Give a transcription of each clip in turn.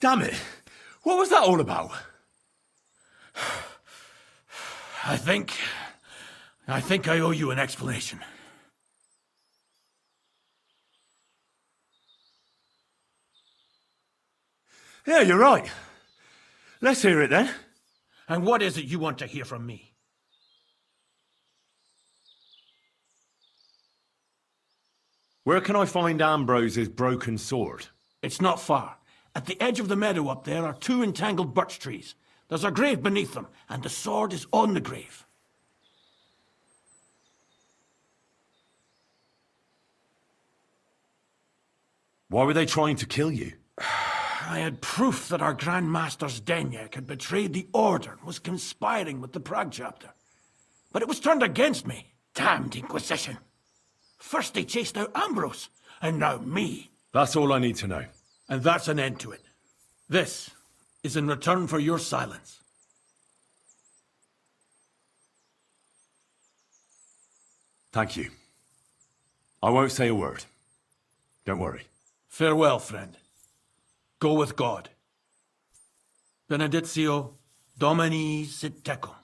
Damn it. What was that all about? I think I owe you an explanation. Yeah, you're right. Let's hear it then. And what is it you want to hear from me? Where can I find Ambrose's broken sword? It's not far. At the edge of the meadow up there are 2 entangled birch trees. There's a grave beneath them, and the sword is on the grave. Why were they trying to kill you? I had proof that our Grand Master Zdenyek had betrayed the Order and was conspiring with the Prague chapter. But it was turned against me. Damned Inquisition. First they chased out Ambrose, and now me. That's all I need to know. And that's an end to it. This is in return for your silence. Thank you. I won't say a word. Don't worry. Farewell, friend. Go with God. Benedictio Domini sit tecum.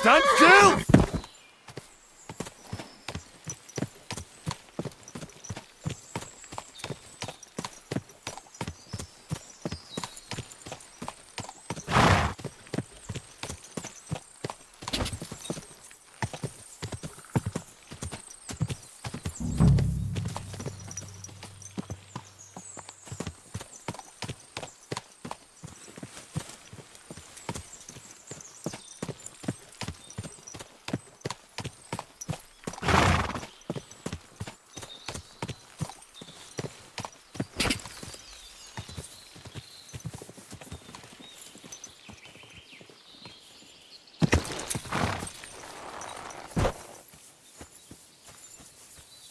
Stand still!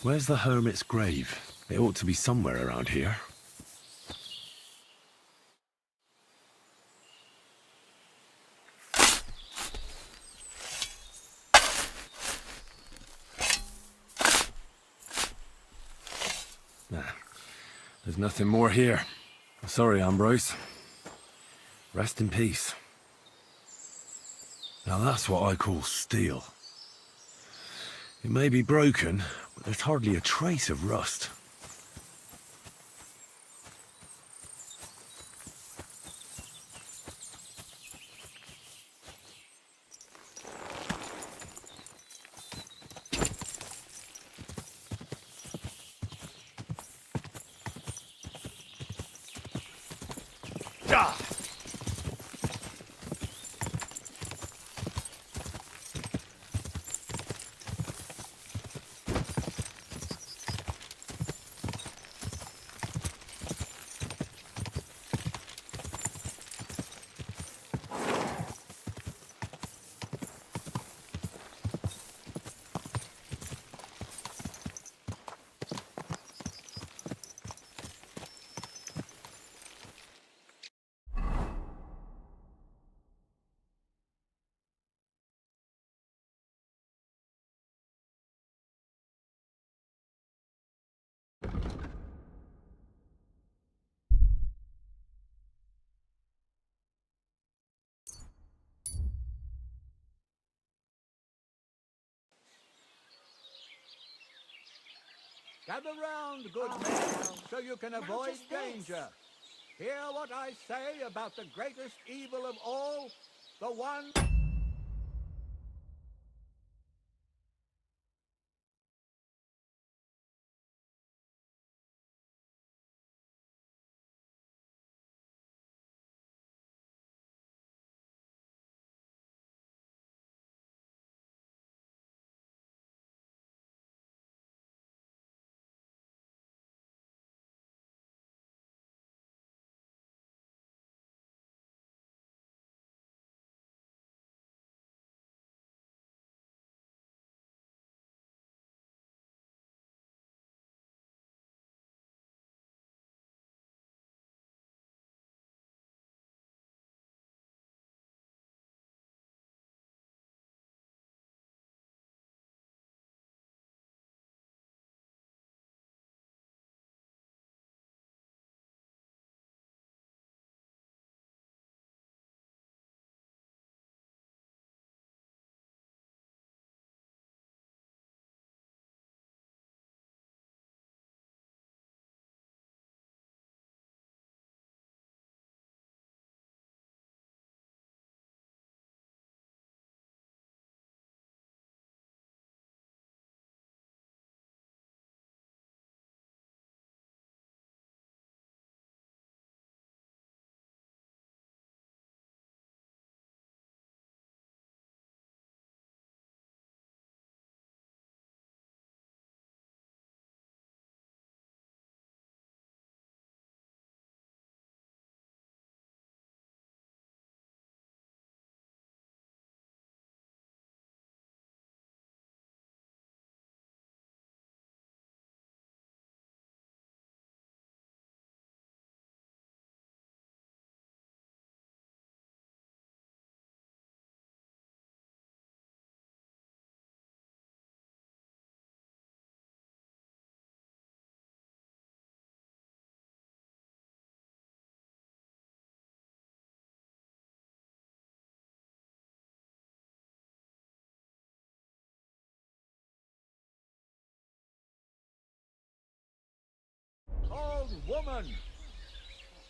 Where's the hermit's grave? It ought to be somewhere around here. Nah, there's nothing more here. Sorry, Ambrose. Rest in peace. Now that's what I call steel. It may be broken, but there's hardly a trace of rust. Gather round, good men, so you can avoid danger. Hear what I say about the greatest evil of all, the one... Old woman!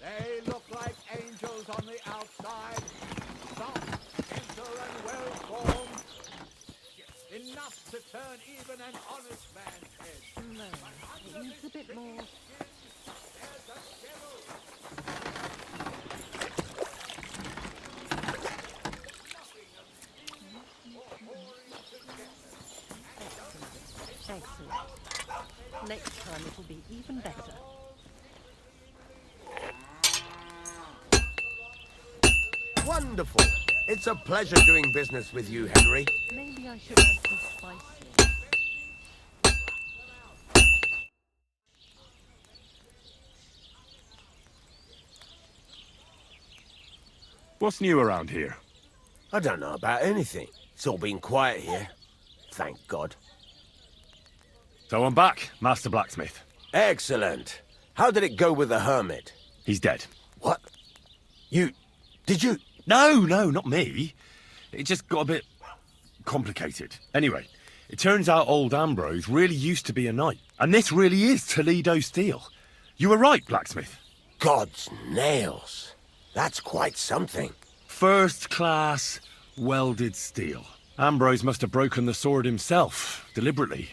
They look like angels on the outside, soft, gentle, and well-formed. Enough to turn even an honest man's head. No, it needs a bit more. There's a devil! Excellent. Next time it'll be even better. Wonderful. It's a pleasure doing business with you, Henry. Maybe I should add some spice. What's new around here? I don't know about anything. It's all been quiet here. Thank God. So I'm back, Master Blacksmith. Excellent. How did it go with the hermit? He's dead. What? Did you? No, not me. It just got a bit complicated. Anyway, it turns out old Ambrose really used to be a knight. And this really is Toledo steel. You were right, Blacksmith. God's nails. That's quite something. First class welded steel. Ambrose must have broken the sword himself, deliberately.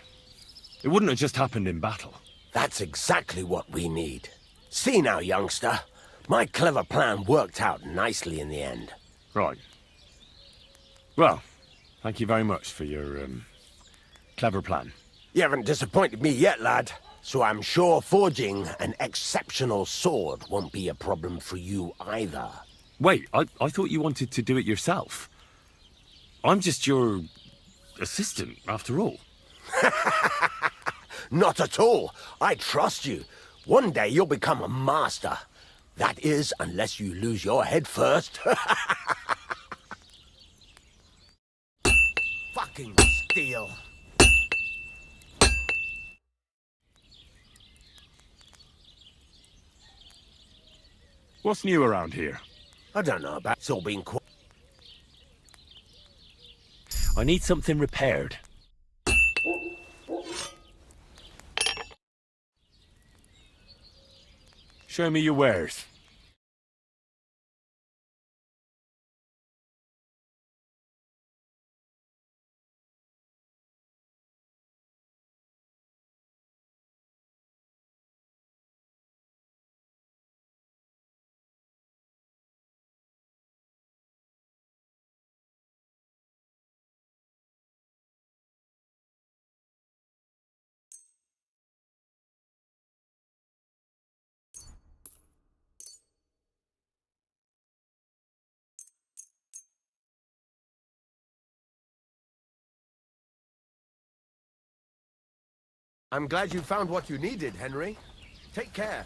It wouldn't have just happened in battle. That's exactly what we need. See now, youngster. My clever plan worked out nicely in the end. Right. Well, thank you very much for your, clever plan. You haven't disappointed me yet, lad. So I'm sure forging an exceptional sword won't be a problem for you either. Wait, I thought you wanted to do it yourself. I'm just your assistant, after all. Not at all. I trust you. One day you'll become a master. That is, unless you lose your head first. Fucking steel. What's new around here? I don't know about it's all been quiet. I need something repaired. Show me your wares. I'm glad you found what you needed, Henry. Take care.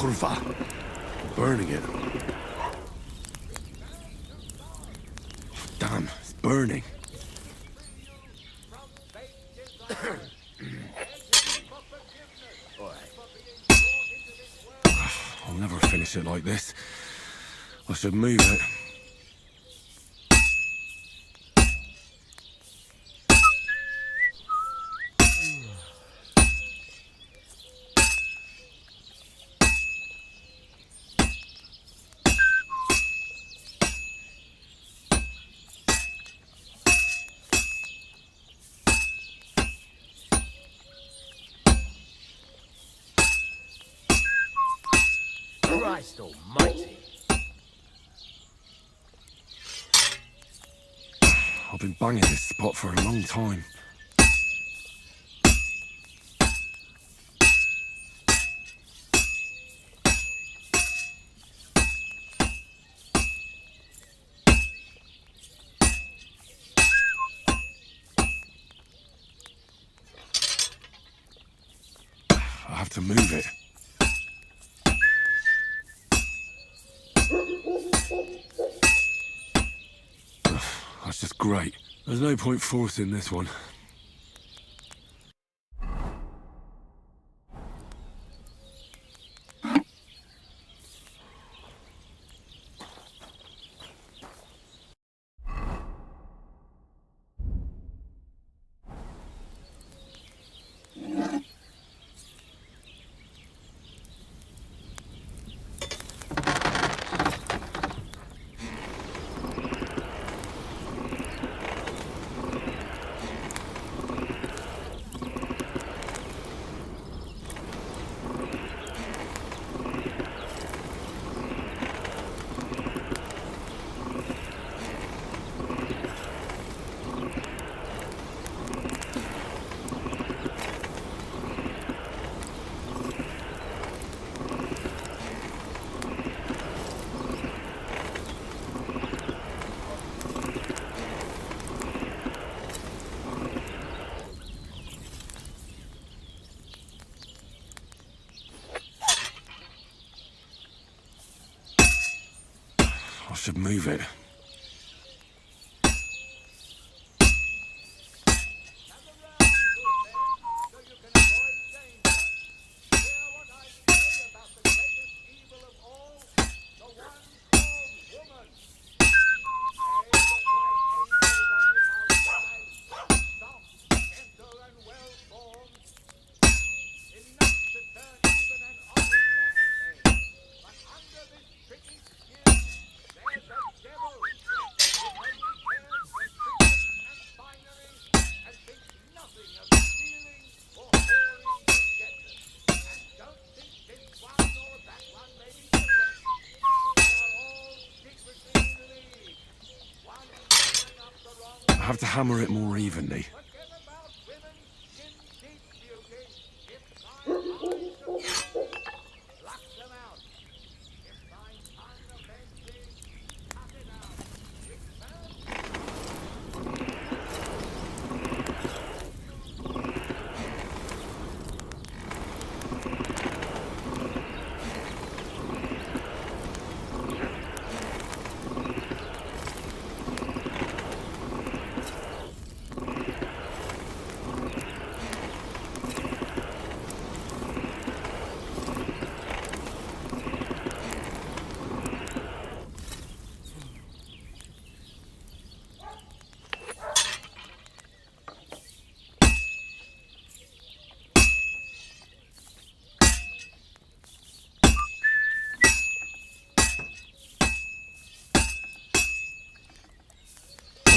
Kurva. Burning it. Damn, it's burning. I'll never finish it like this. I should move it. Christ almighty. I've been banging this spot for a long time. to move it. That's just great. There's no point forcing this one. I should move it. I have to hammer it more evenly.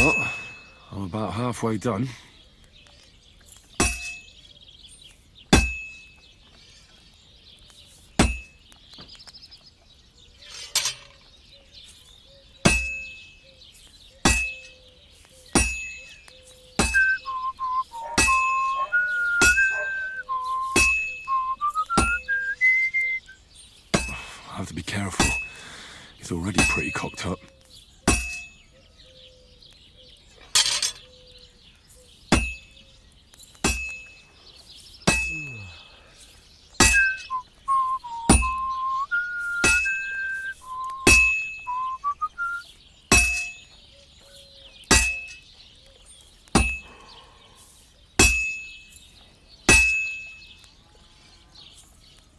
Well, I'm about halfway done. I have to be careful. It's already pretty cocked up.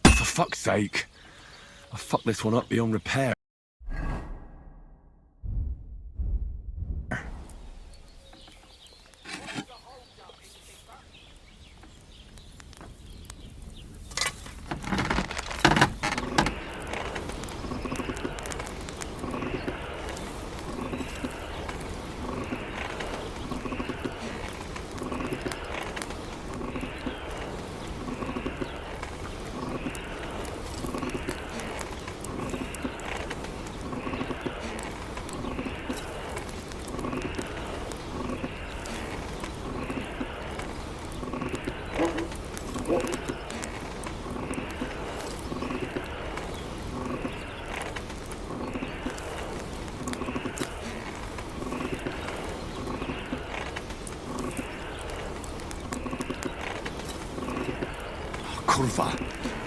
For fuck's sake. I fucked this one up beyond repair. Kurwa.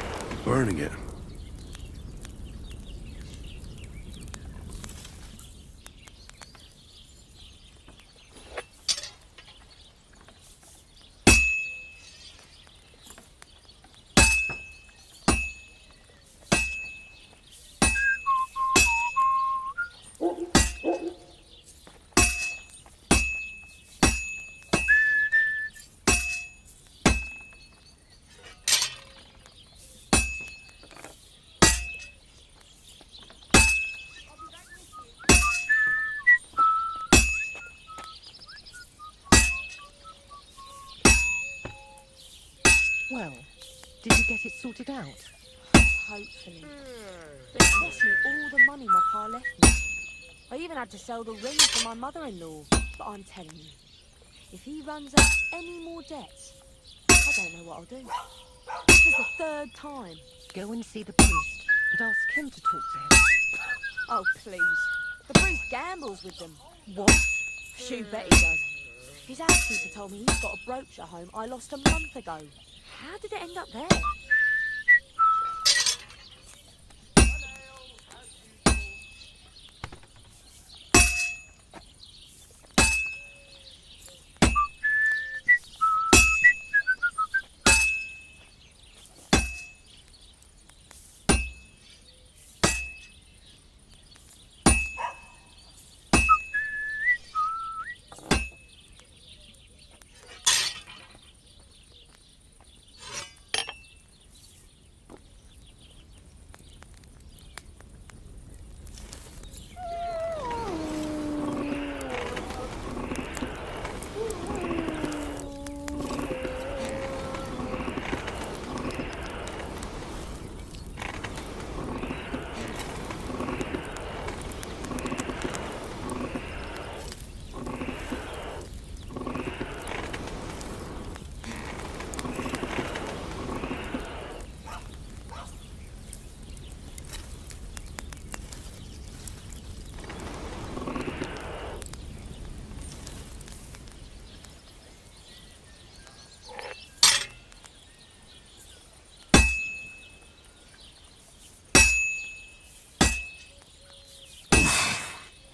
burning it. Well, did you get it sorted out? Hopefully. But it cost me all the money my pa left me. I even had to sell the ring for my mother-in-law. But I'm telling you, if he runs up any more debts, I don't know what I'll do. This was the third time. Go and see the priest and ask him to talk to him. Oh, please. The priest gambles with them. What? Shoo bet he does. His housekeeper told me he's got a brooch at home I lost a month ago. How did it end up there?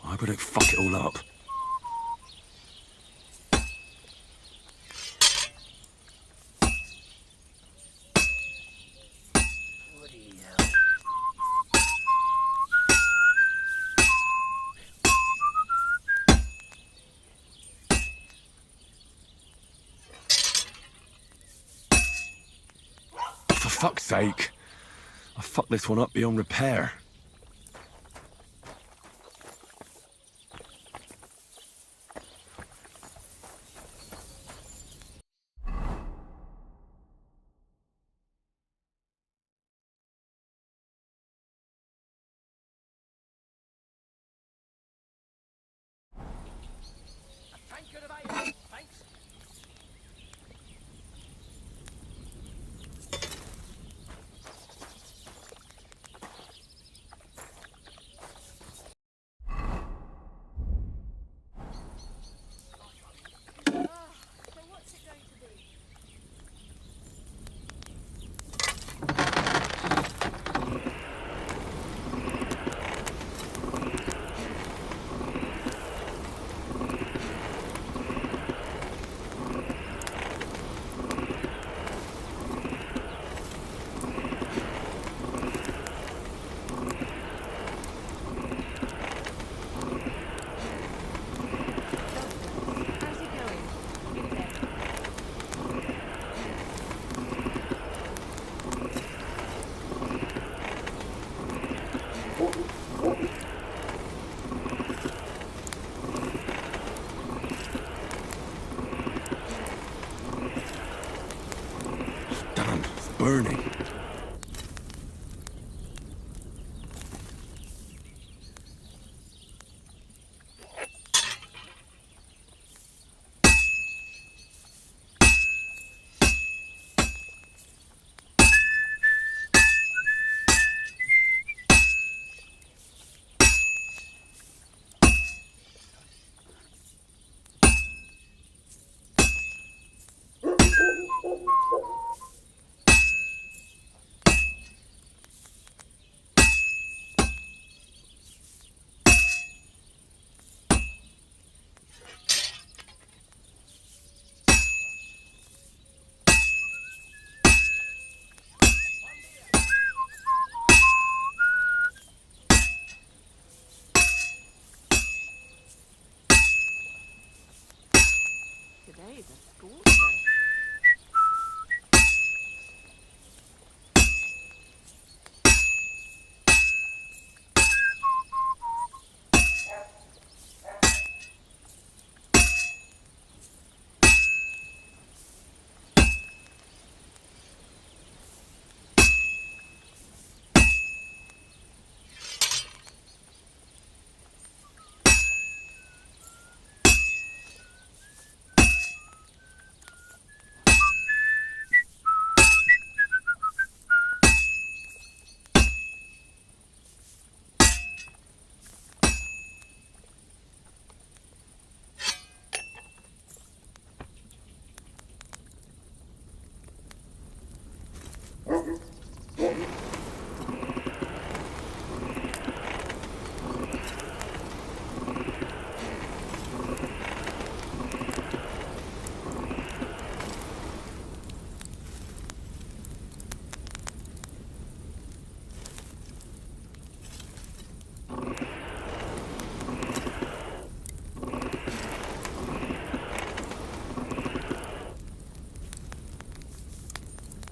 I better fuck it all up. For fuck's sake. I fucked this one up beyond repair. Burning.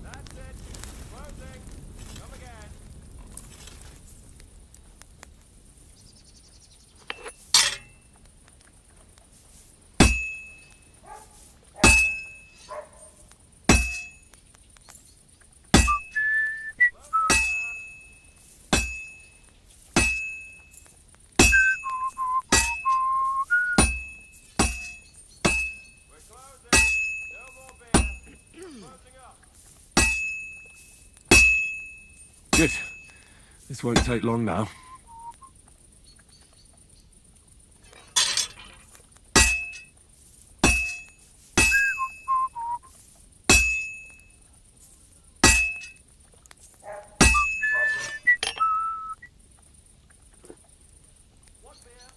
That's it. Closing. Come again. We're closing. No more beer. Closing up. Good. This won't take long now. One beer.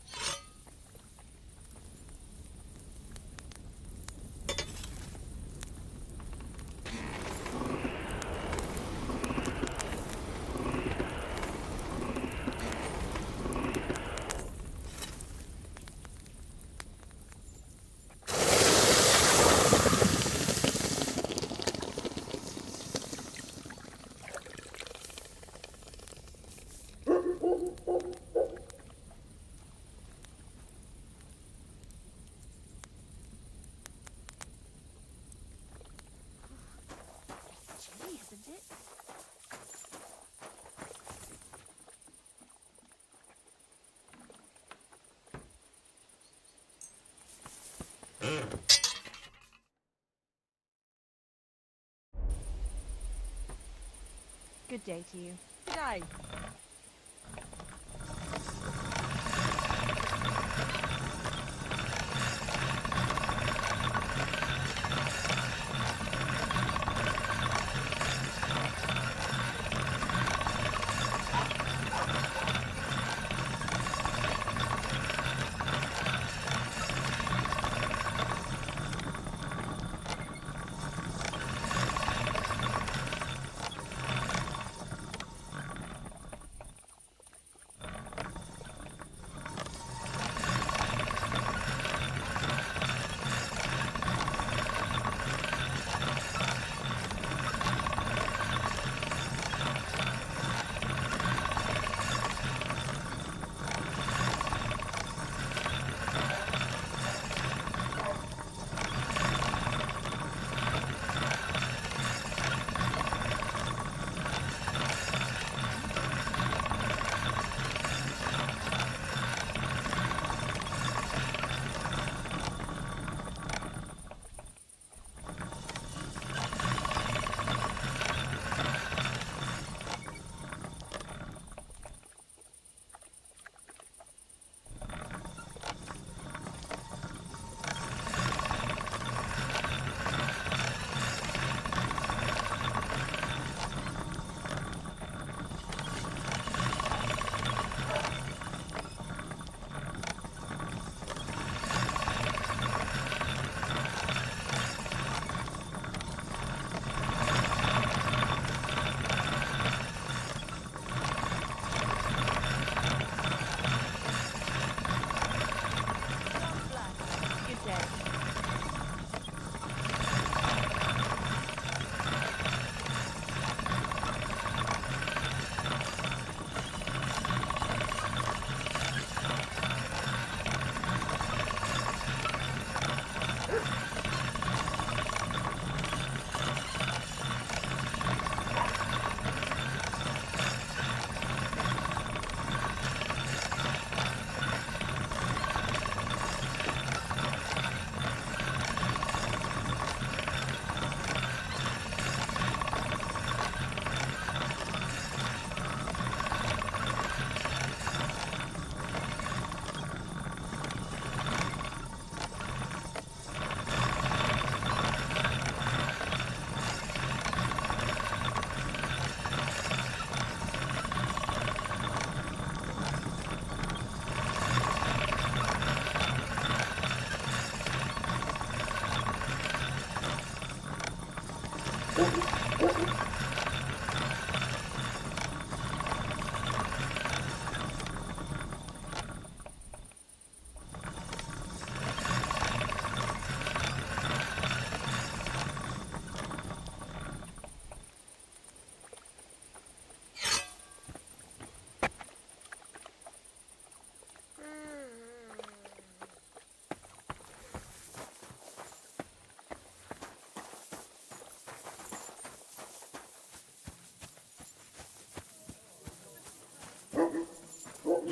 Gee, isn't it? Good day to you. Good day.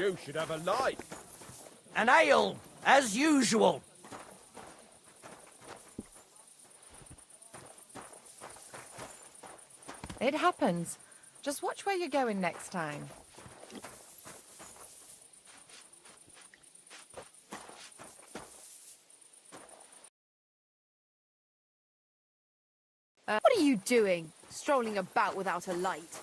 You should have a light. An ale, as usual. It happens. Just watch where you're going next time. What are you doing? Strolling about without a light?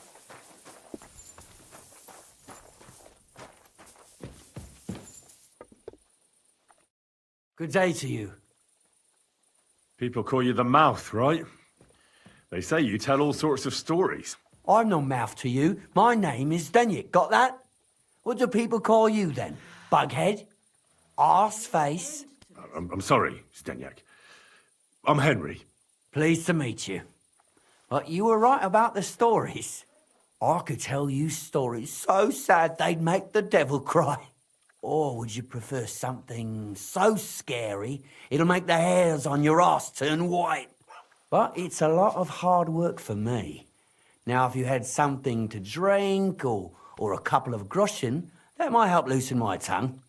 Good day to you. People call you the mouth, right? They say you tell all sorts of stories. I'm no mouth to you. My name is Zdenyek. Got that? What do people call you then? Bughead? Arse face? I'm sorry, Zdenyek. I'm Henry. Pleased to meet you. But you were right about the stories. I could tell you stories so sad they'd make the devil cry. Or would you prefer something so scary it'll make the hairs on your ass turn white? But it's a lot of hard work for me. Now, if you had something to drink or a couple of groschen, that might help loosen my tongue.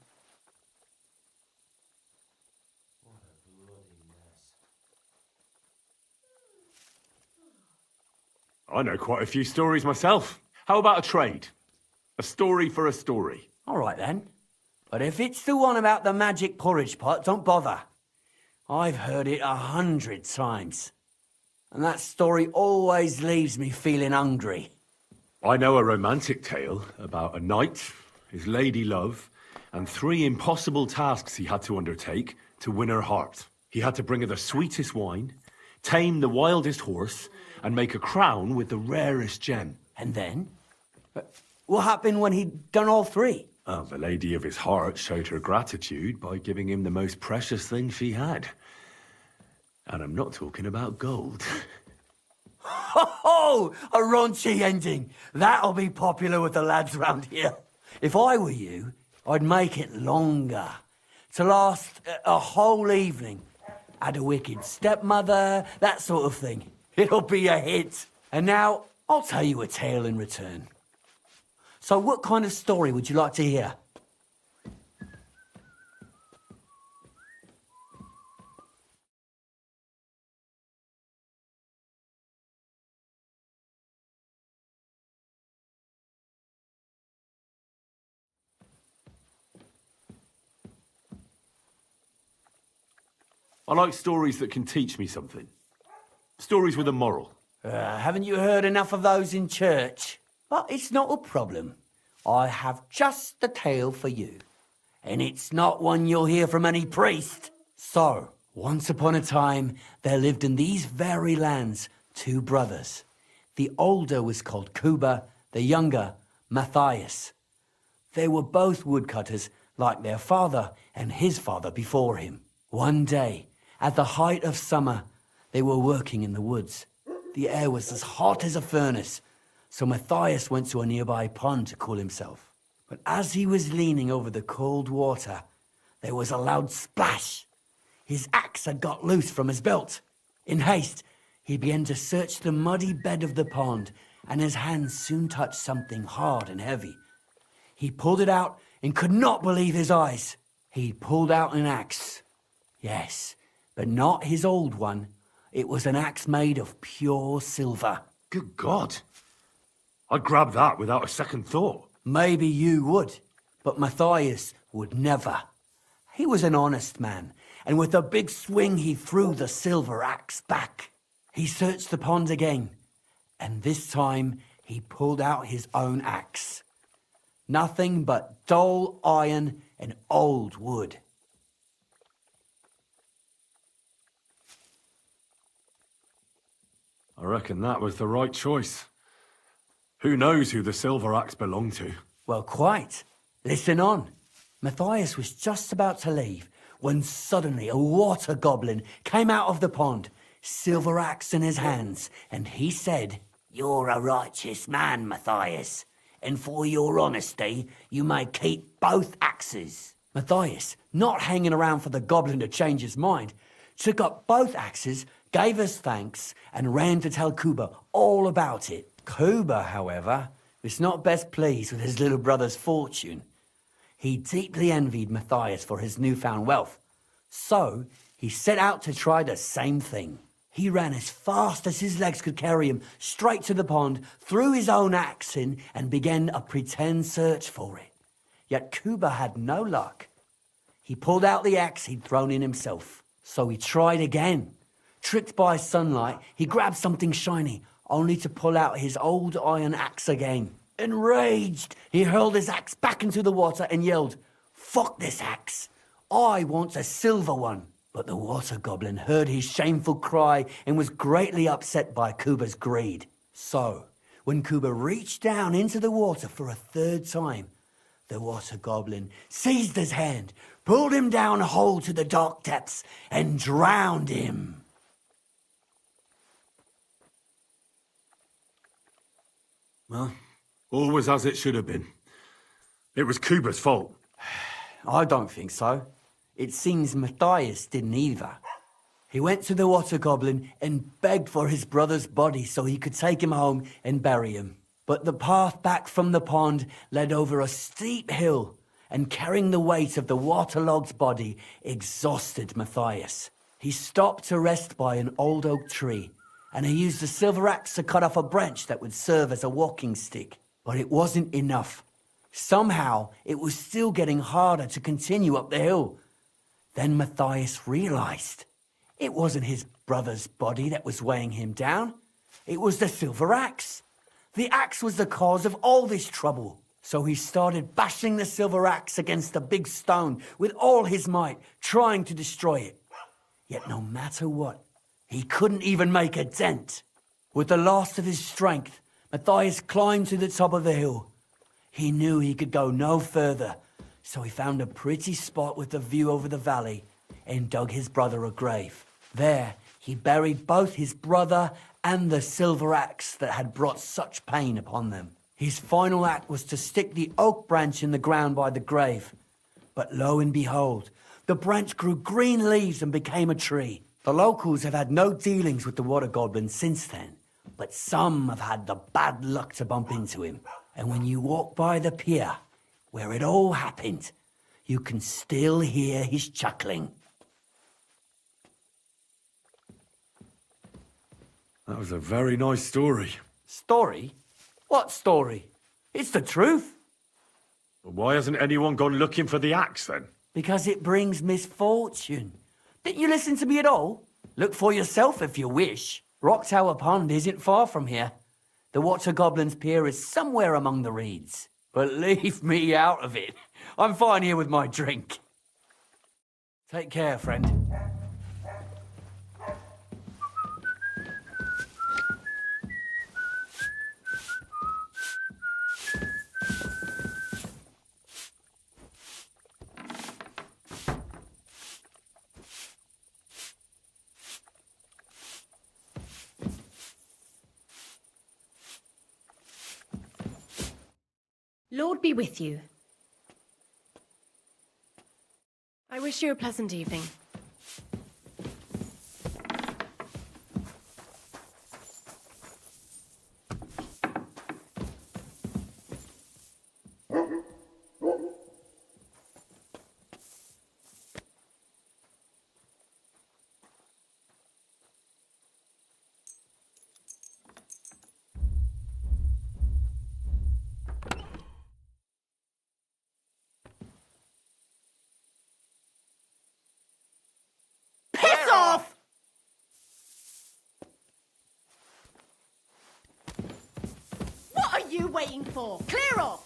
I know quite a few stories myself. How about a trade? A story for a story. All right, then. But if it's the one about the magic porridge pot, don't bother. I've heard it 100 times. And that story always leaves me feeling hungry. I know a romantic tale about a knight, his lady love, and 3 impossible tasks he had to undertake to win her heart. He had to bring her the sweetest wine, tame the wildest horse, and make a crown with the rarest gem. And then? What happened when he'd done all 3? Oh, the lady of his heart showed her gratitude by giving him the most precious thing she had. And I'm not talking about gold. Oh, a raunchy ending. That'll be popular with the lads round here. If I were you, I'd make it longer. To last a whole evening. Add a wicked stepmother, that sort of thing. It'll be a hit. And now, I'll tell you a tale in return. So what kind of story would you like to hear? I like stories that can teach me something. Stories with a moral. Haven't you heard enough of those in church? But it's not a problem. I have just the tale for you. And it's not one you'll hear from any priest. So, once upon a time, there lived in these very lands 2 brothers. The older was called Kuba, the younger, Matthias. They were both woodcutters, like their father and his father before him. One day, at the height of summer, they were working in the woods. The air was as hot as a furnace, so Matthias went to a nearby pond to cool himself. But as he was leaning over the cold water, there was a loud splash. His axe had got loose from his belt. In haste, he began to search the muddy bed of the pond, and his hands soon touched something hard and heavy. He pulled it out and could not believe his eyes. He pulled out an axe. Yes, but not his old one. It was an axe made of pure silver. Good God. I'd grab that without a second thought. Maybe you would, but Matthias would never. He was an honest man, and with a big swing he threw the silver axe back. He searched the pond again, and this time he pulled out his own axe. Nothing but dull iron and old wood. I reckon that was the right choice. Who knows who the silver axe belonged to? Well, quite. Listen on. Matthias was just about to leave when suddenly a water goblin came out of the pond, silver axe in his hands, and he said, "You're a righteous man, Matthias, and for your honesty, you may keep both axes." Matthias, not hanging around for the goblin to change his mind, took up both axes, gave us thanks, and ran to tell Kuba all about it. Kuba, however, was not best pleased with his little brother's fortune. He deeply envied Matthias for his newfound wealth, so he set out to try the same thing. He ran as fast as his legs could carry him straight to the pond, threw his own axe in, and began a pretend search for it. Yet Kuba had no luck. He pulled out the axe he'd thrown in himself, so he tried again. Tricked by sunlight, he grabbed something shiny, only to pull out his old iron axe again. Enraged, he hurled his axe back into the water and yelled, "Fuck this axe! I want a silver one!" But the water goblin heard his shameful cry and was greatly upset by Kuba's greed. So, when Kuba reached down into the water for a third time, the water goblin seized his hand, pulled him down whole to the dark depths, and drowned him. Well, all was as it should have been. It was Kuba's fault. I don't think so. It seems Matthias didn't either. He went to the water goblin and begged for his brother's body so he could take him home and bury him. But the path back from the pond led over a steep hill, and carrying the weight of the waterlogged body exhausted Matthias. He stopped to rest by an old oak tree, and he used a silver axe to cut off a branch that would serve as a walking stick. But it wasn't enough. Somehow, it was still getting harder to continue up the hill. Then Matthias realized it wasn't his brother's body that was weighing him down. It was the silver axe. The axe was the cause of all this trouble. So he started bashing the silver axe against a big stone with all his might, trying to destroy it. Yet no matter what, he couldn't even make a dent. With the last of his strength, Matthias climbed to the top of the hill. He knew he could go no further, so he found a pretty spot with a view over the valley and dug his brother a grave. There, he buried both his brother and the silver axe that had brought such pain upon them. His final act was to stick the oak branch in the ground by the grave. But lo and behold, the branch grew green leaves and became a tree. The locals have had no dealings with the water goblin since then, but some have had the bad luck to bump into him. And when you walk by the pier, where it all happened, you can still hear his chuckling. That was a very nice story. Story? What story? It's the truth. But why hasn't anyone gone looking for the axe then? Because it brings misfortune. Didn't you listen to me at all? Look for yourself if you wish. Rock Tower Pond isn't far from here. The Water Goblin's pier is somewhere among the reeds. But leave me out of it. I'm fine here with my drink. Take care, friend. Lord be with you. I wish you a pleasant evening. Piss off! What are you waiting for? Clear off!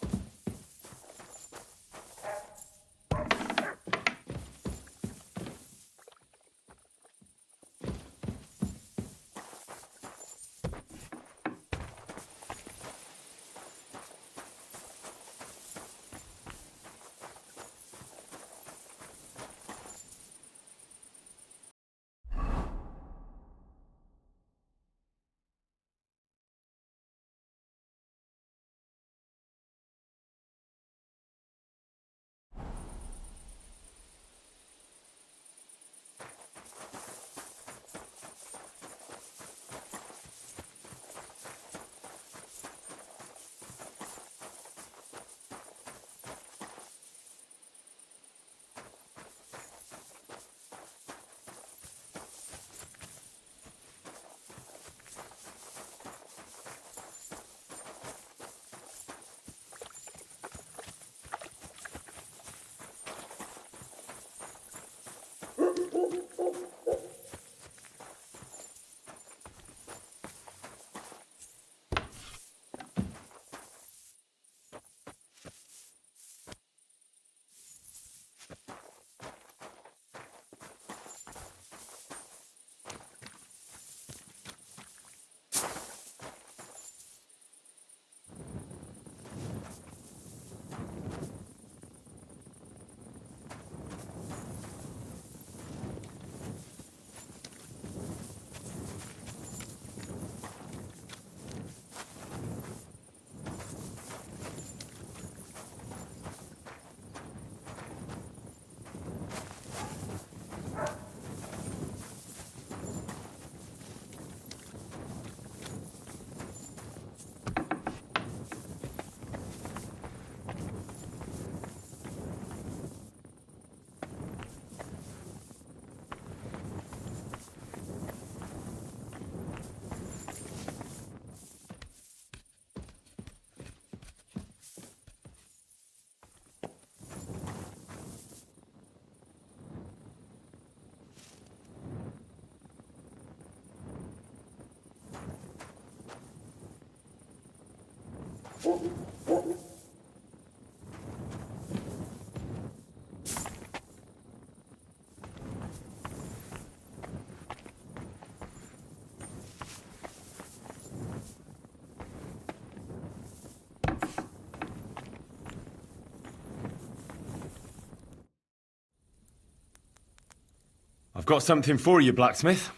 I've got something for you, blacksmith.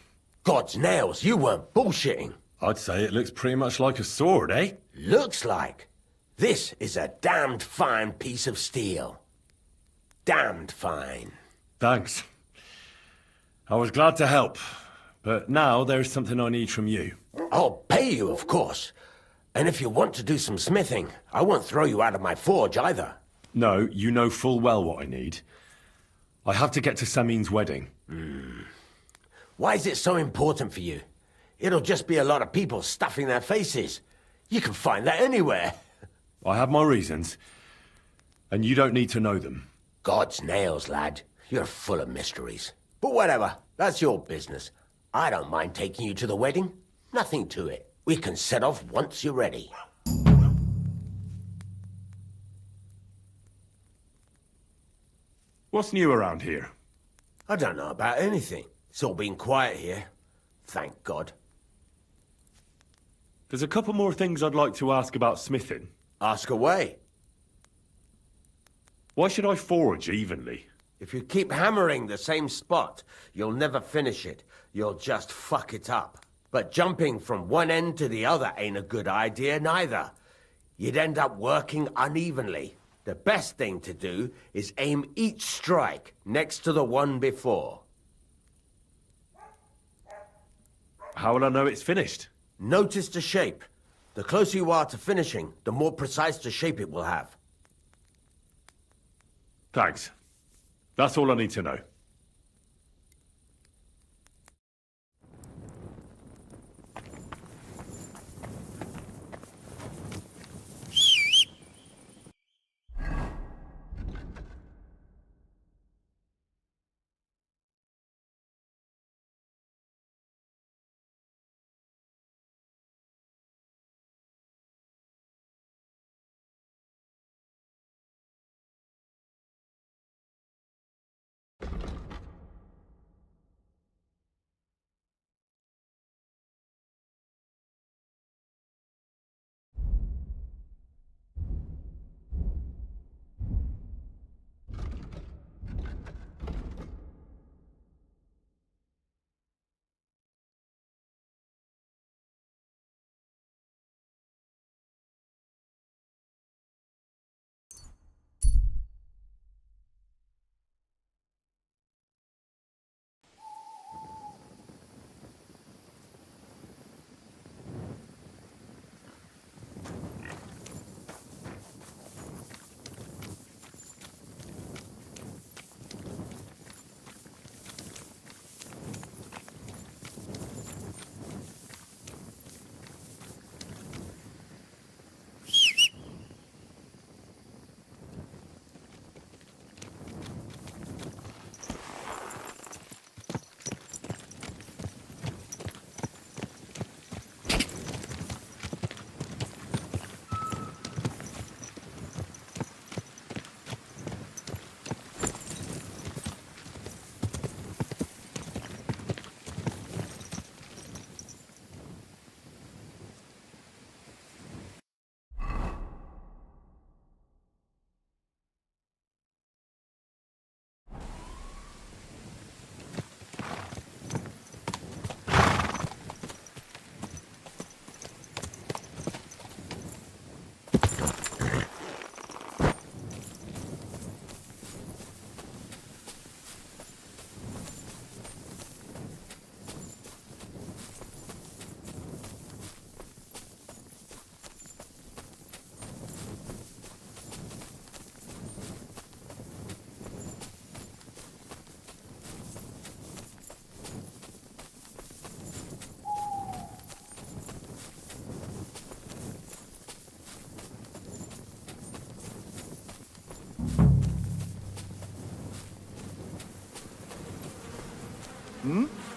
God's nails, you weren't bullshitting. I'd say it looks pretty much like a sword, eh? Looks like. This is a damned fine piece of steel. Damned fine. Thanks. I was glad to help, but now there's something I need from you. I'll pay you, of course. And if you want to do some smithing, I won't throw you out of my forge either. No, you know full well what I need. I have to get to Samin's wedding. Why is it so important for you? It'll just be a lot of people stuffing their faces. You can find that anywhere. I have my reasons, and you don't need to know them. God's nails, lad. You're full of mysteries. But whatever, that's your business. I don't mind taking you to the wedding. Nothing to it. We can set off once you're ready. What's new around here? I don't know about anything. It's all been quiet here. Thank God. There's a couple more things I'd like to ask about smithing. Ask away. Why should I forge evenly? If you keep hammering the same spot, you'll never finish it. You'll just fuck it up. But jumping from one end to the other ain't a good idea neither. You'd end up working unevenly. The best thing to do is aim each strike next to the one before. How will I know it's finished? Notice the shape. The closer you are to finishing, the more precise the shape it will have. Thanks. That's all I need to know.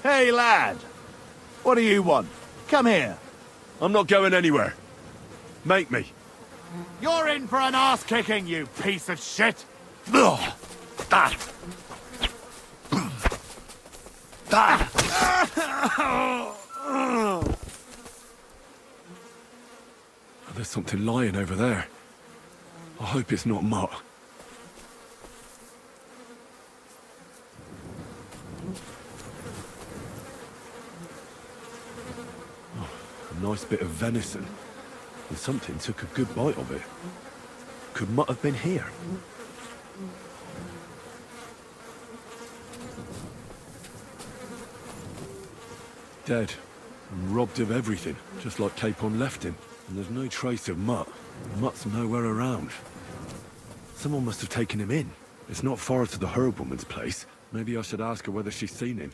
Hey, lad. What do you want? Come here. I'm not going anywhere. Make me. You're in for an ass-kicking, you piece of shit! Ugh. Ah. Ah. There's something lying over there. I hope it's not Mutt. Oh, a nice bit of venison. And something took a good bite of it. Could Mutt have been here? Dead. And robbed of everything, just like Capon left him. And there's no trace of Mutt. Mutt's nowhere around. Someone must have taken him in. It's not far to the herb woman's place. Maybe I should ask her whether she's seen him.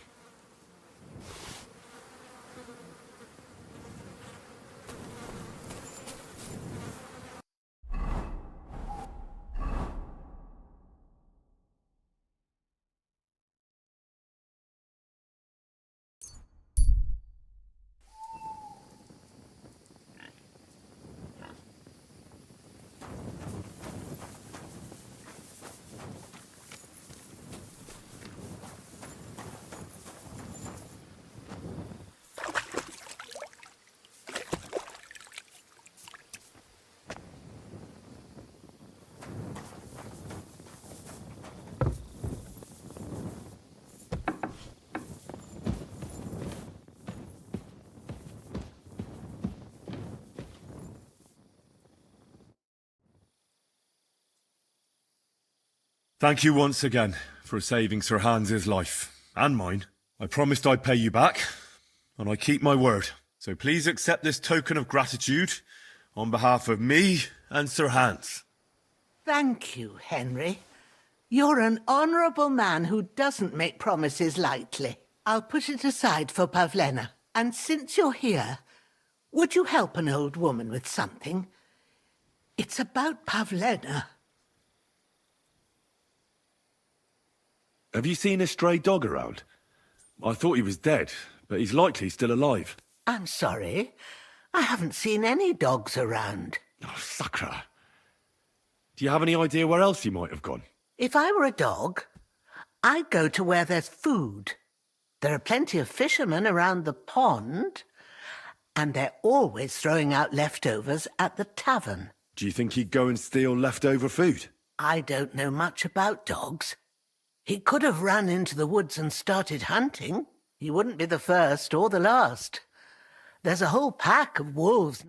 Thank you once again for saving Sir Hans's life, and mine. I promised I'd pay you back, and I keep my word. So please accept this token of gratitude on behalf of me and Sir Hans. Thank you, Henry. You're an honourable man who doesn't make promises lightly. I'll put it aside for Pavlena. And since you're here, would you help an old woman with something? It's about Pavlena. Have you seen a stray dog around? I thought he was dead, but he's likely still alive. I'm sorry. I haven't seen any dogs around. Oh, Sakra. Do you have any idea where else he might have gone? If I were a dog, I'd go to where there's food. There are plenty of fishermen around the pond, and they're always throwing out leftovers at the tavern. Do you think he'd go and steal leftover food? I don't know much about dogs. He could have run into the woods and started hunting. He wouldn't be the first or the last. There's a whole pack of wolves.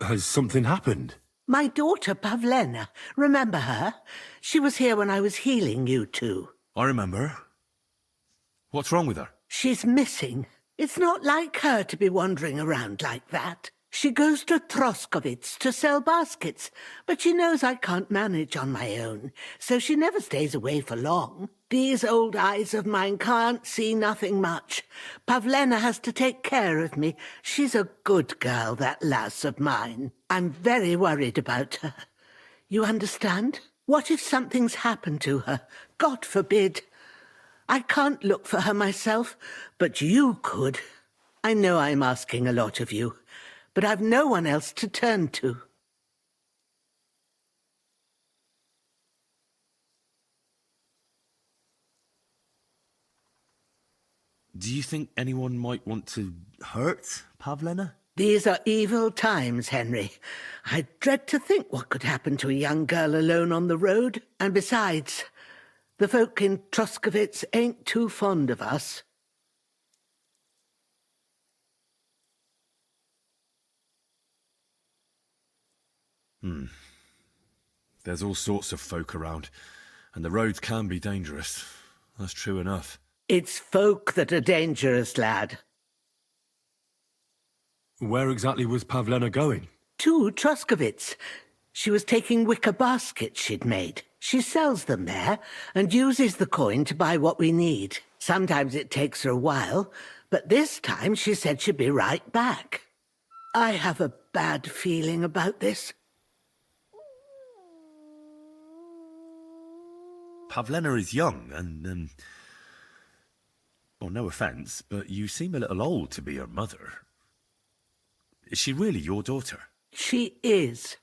Has something happened? My daughter, Pavlena. Remember her? She was here when I was healing you two. I remember. What's wrong with her? She's missing. It's not like her to be wandering around like that. She goes to Troskovitz to sell baskets, but she knows I can't manage on my own, so she never stays away for long. These old eyes of mine can't see nothing much. Pavlena has to take care of me. She's a good girl, that lass of mine. I'm very worried about her. You understand? What if something's happened to her? God forbid. I can't look for her myself, but you could. I know I'm asking a lot of you, but I've no one else to turn to. Do you think anyone might want to hurt Pavlena? These are evil times, Henry. I dread to think what could happen to a young girl alone on the road. And besides, the folk in Troskovitz ain't too fond of us. There's all sorts of folk around, and the roads can be dangerous. That's true enough. It's folk that are dangerous, lad. Where exactly was Pavlena going? To Troskovitz. She was taking wicker baskets she'd made. She sells them there and uses the coin to buy what we need. Sometimes it takes her a while, but this time she said she'd be right back. I have a bad feeling about this. Pavlena is young and, well, no offence, but you seem a little old to be her mother. Is she really your daughter? She is.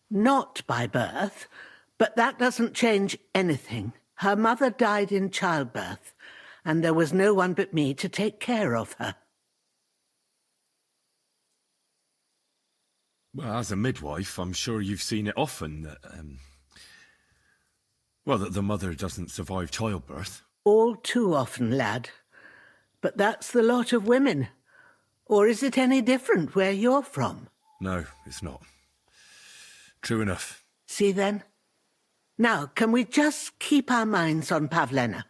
Not by birth, but that doesn't change anything. Her mother died in childbirth, and there was no one but me to take care of her. Well, as a midwife, I'm sure you've seen it often that, that the mother doesn't survive childbirth. All too often, lad. But that's the lot of women. Or is it any different where you're from? No, it's not. True enough. See then? Now, can we just keep our minds on Pavlena?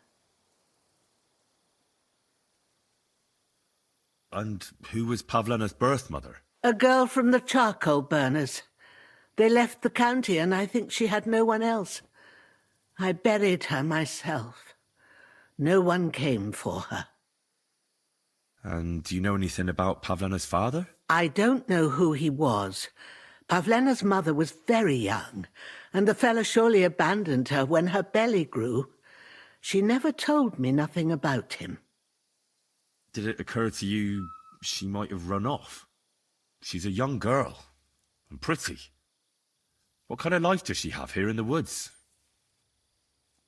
And who was Pavlena's birth mother? A girl from the charcoal burners. They left the county and I think she had no one else. I buried her myself. No one came for her. And do you know anything about Pavlena's father? I don't know who he was. Pavlena's mother was very young, and the fella surely abandoned her when her belly grew. She never told me nothing about him. Did it occur to you she might have run off? She's a young girl, and pretty. What kind of life does she have here in the woods?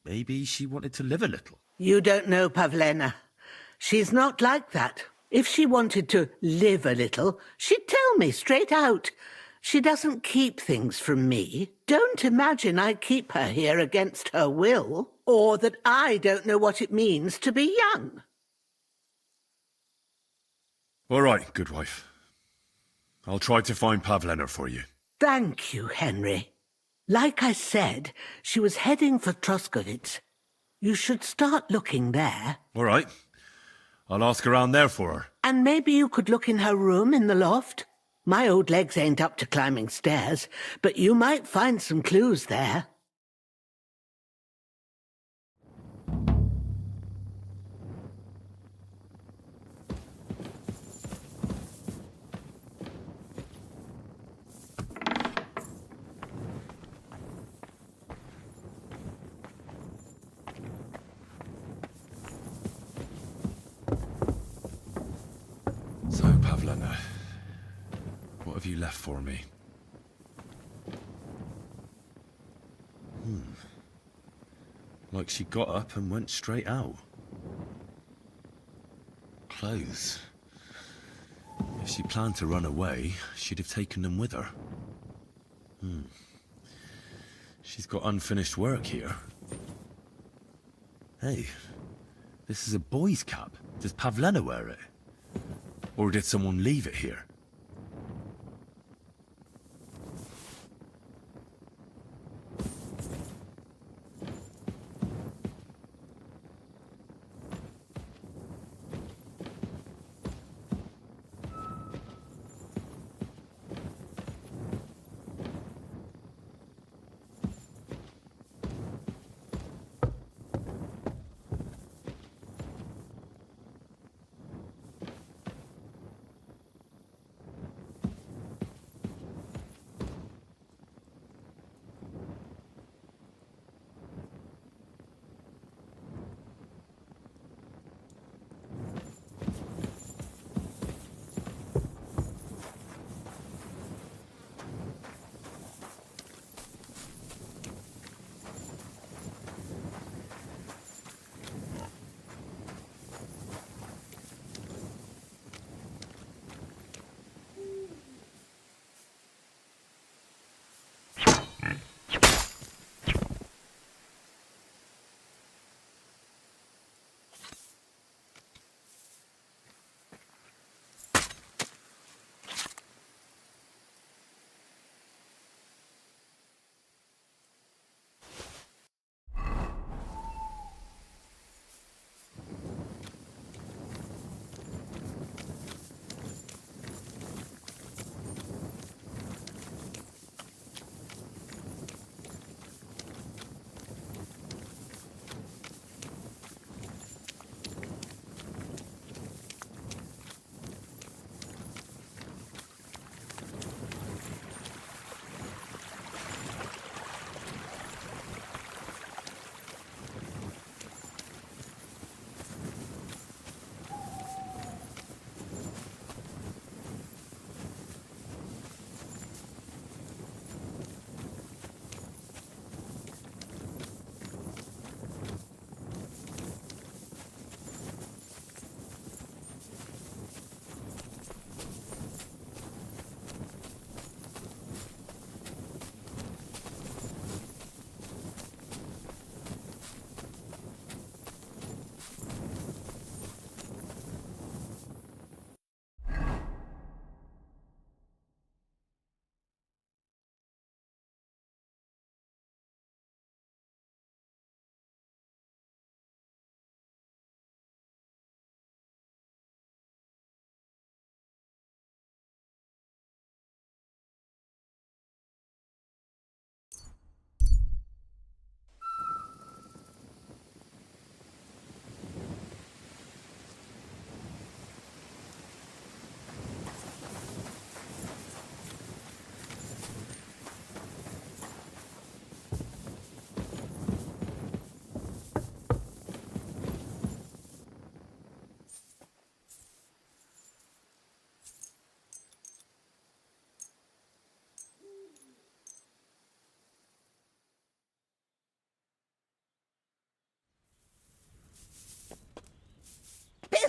Maybe she wanted to live a little. You don't know Pavlena. She's not like that. If she wanted to live a little, she'd tell me straight out. She doesn't keep things from me. Don't imagine I keep her here against her will, or that I don't know what it means to be young. All right, good wife. I'll try to find Pavlena for you. Thank you, Henry. Like I said, she was heading for Troskovitz. You should start looking there. All right. I'll ask around there for her. And maybe you could look in her room in the loft. My old legs ain't up to climbing stairs, but you might find some clues there. So, Pavlena, what have you left for me? Like she got up and went straight out. Clothes. If she planned to run away, she'd have taken them with her. She's got unfinished work here. Hey, this is a boy's cap. Does Pavlena wear it? Or did someone leave it here?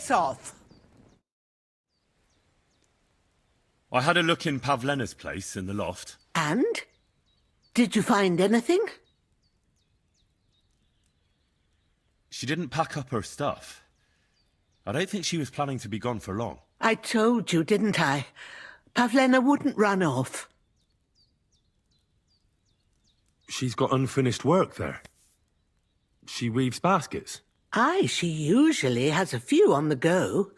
piss off. I had a look in Pavlena's place in the loft. And? Did you find anything? She didn't pack up her stuff. I don't think she was planning to be gone for long. I told you, didn't I? Pavlena wouldn't run off. She's got unfinished work there. She weaves baskets. Aye, she usually has a few on the go.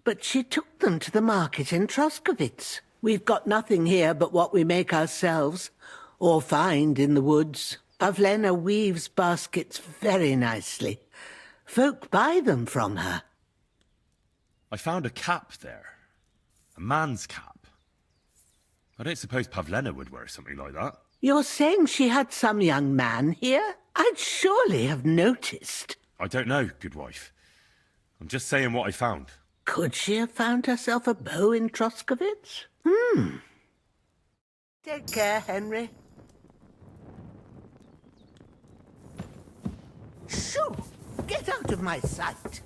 But she took them to the market in Troskovitz. We've got nothing here but what we make ourselves, or find in the woods. Pavlena weaves baskets very nicely. Folk buy them from her. I found a cap there. A man's cap. I don't suppose Pavlena would wear something like that. You're saying she had some young man here? I'd surely have noticed. I don't know, good wife. I'm just saying what I found. Could she have found herself a beau in Troskovitz? Take care, Henry. Shoo! Get out of my sight!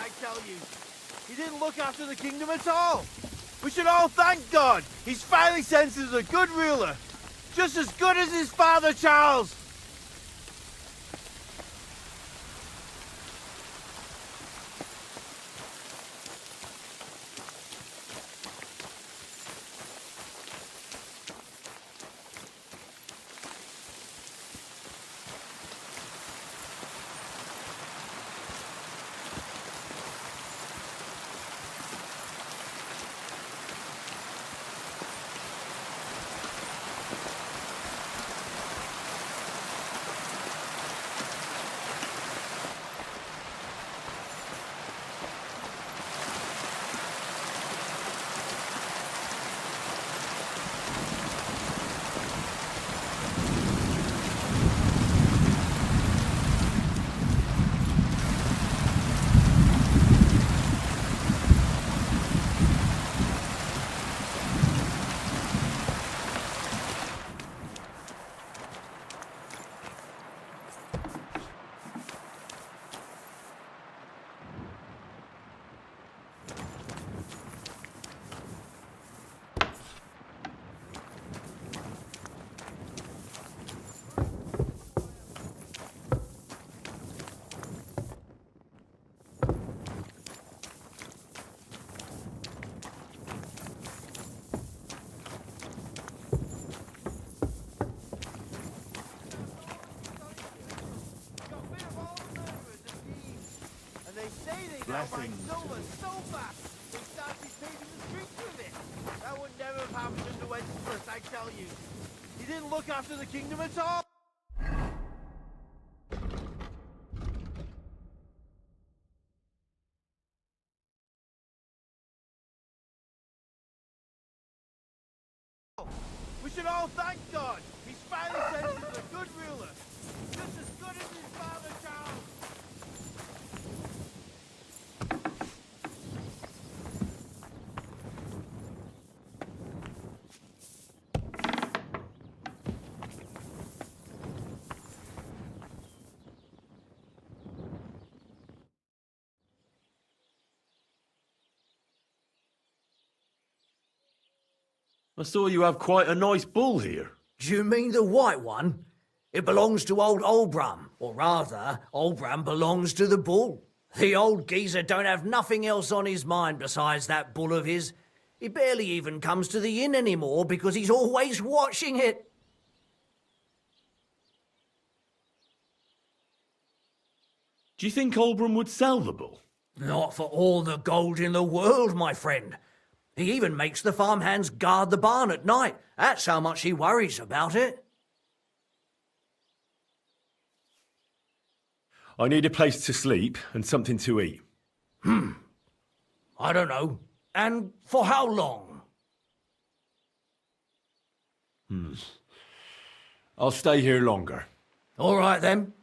I tell you. He didn't look after the kingdom at all. We should all thank God. He's finally sent us a good ruler. Just as good as his father, Charles. Blessings. Silver so fast. We started paving the streets with it. That would never have happened under Wenceslas, I tell you. He didn't look after the kingdom at all. We should all thank God. He's finally sent us a good ruler. Just as good as his father Charles. I saw you have quite a nice bull here. Do you mean the white one? It belongs to old Olbram, or rather, Olbram belongs to the bull. The old geezer don't have nothing else on his mind besides that bull of his. He barely even comes to the inn anymore because he's always watching it. Do you think Olbram would sell the bull? Not for all the gold in the world, my friend. He even makes the farmhands guard the barn at night. That's how much he worries about it. I need a place to sleep and something to eat. I don't know. And for how long? I'll stay here longer. All right, then.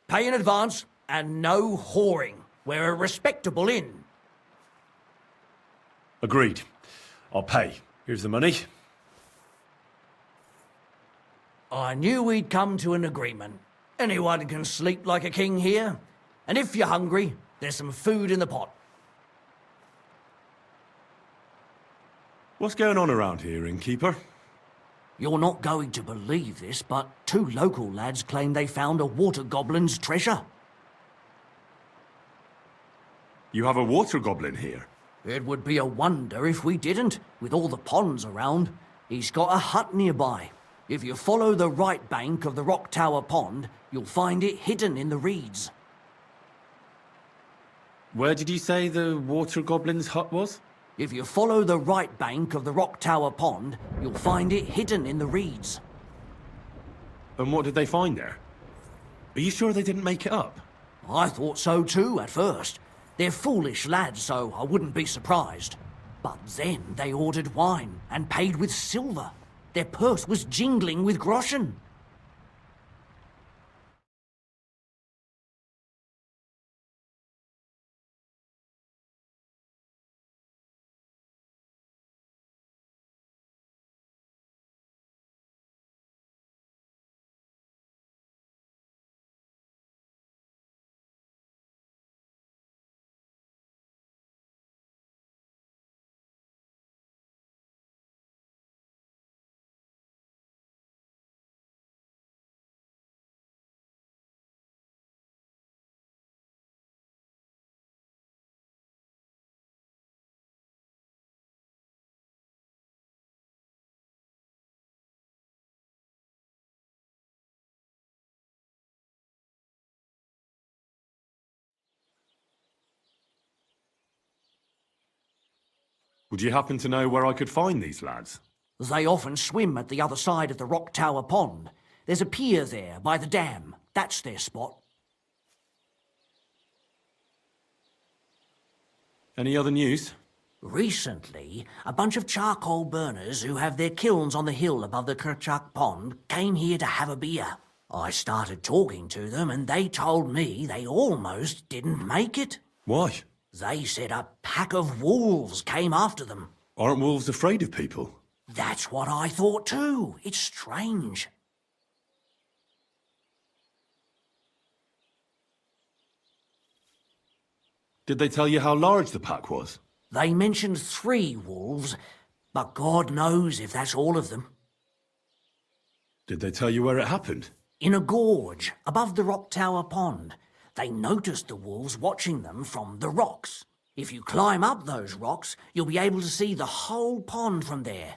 Pay in advance and no whoring. We're a respectable inn. Agreed. I'll pay. Here's the money. I knew we'd come to an agreement. Anyone can sleep like a king here. And if you're hungry, there's some food in the pot. What's going on around here, innkeeper? You're not going to believe this, but 2 local lads claim they found a water goblin's treasure. You have a water goblin here? It would be a wonder if we didn't, with all the ponds around. He's got a hut nearby. If you follow the right bank of the Rock Tower Pond, you'll find it hidden in the reeds. Where did you say the water goblin's hut was? If you follow the right bank of the Rock Tower Pond, you'll find it hidden in the reeds. And what did they find there? Are you sure they didn't make it up? I thought so too at first. They're foolish lads, so I wouldn't be surprised. But then they ordered wine and paid with silver. Their purse was jingling with groschen. Would you happen to know where I could find these lads? They often swim at the other side of the Rock Tower Pond. There's a pier there by the dam. That's their spot. Any other news? Recently, a bunch of charcoal burners who have their kilns on the hill above the Kerchak Pond came here to have a beer. I started talking to them and they told me they almost didn't make it. Why? They said a pack of wolves came after them. Aren't wolves afraid of people? That's what I thought too. It's strange. Did they tell you how large the pack was? They mentioned 3 wolves, but God knows if that's all of them. Did they tell you where it happened? In a gorge above the Rock Tower Pond. They noticed the wolves watching them from the rocks. If you climb up those rocks, you'll be able to see the whole pond from there.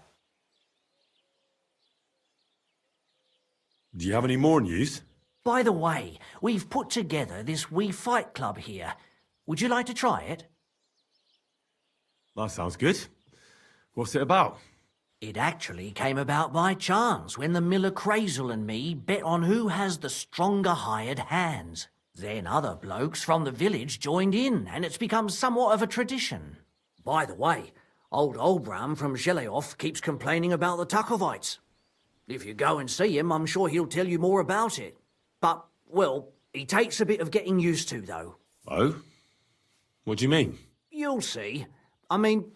Do you have any more news? By the way, we've put together this wee fight club here. Would you like to try it? That sounds good. What's it about? It actually came about by chance when the miller Crazel and me bet on who has the stronger hired hands. Then other blokes from the village joined in, and it's become somewhat of a tradition. By the way, old Olbram from Zheleov keeps complaining about the Takovites. If you go and see him, I'm sure he'll tell you more about it. But, well, he takes a bit of getting used to, though. Oh? What do you mean? You'll see. I mean,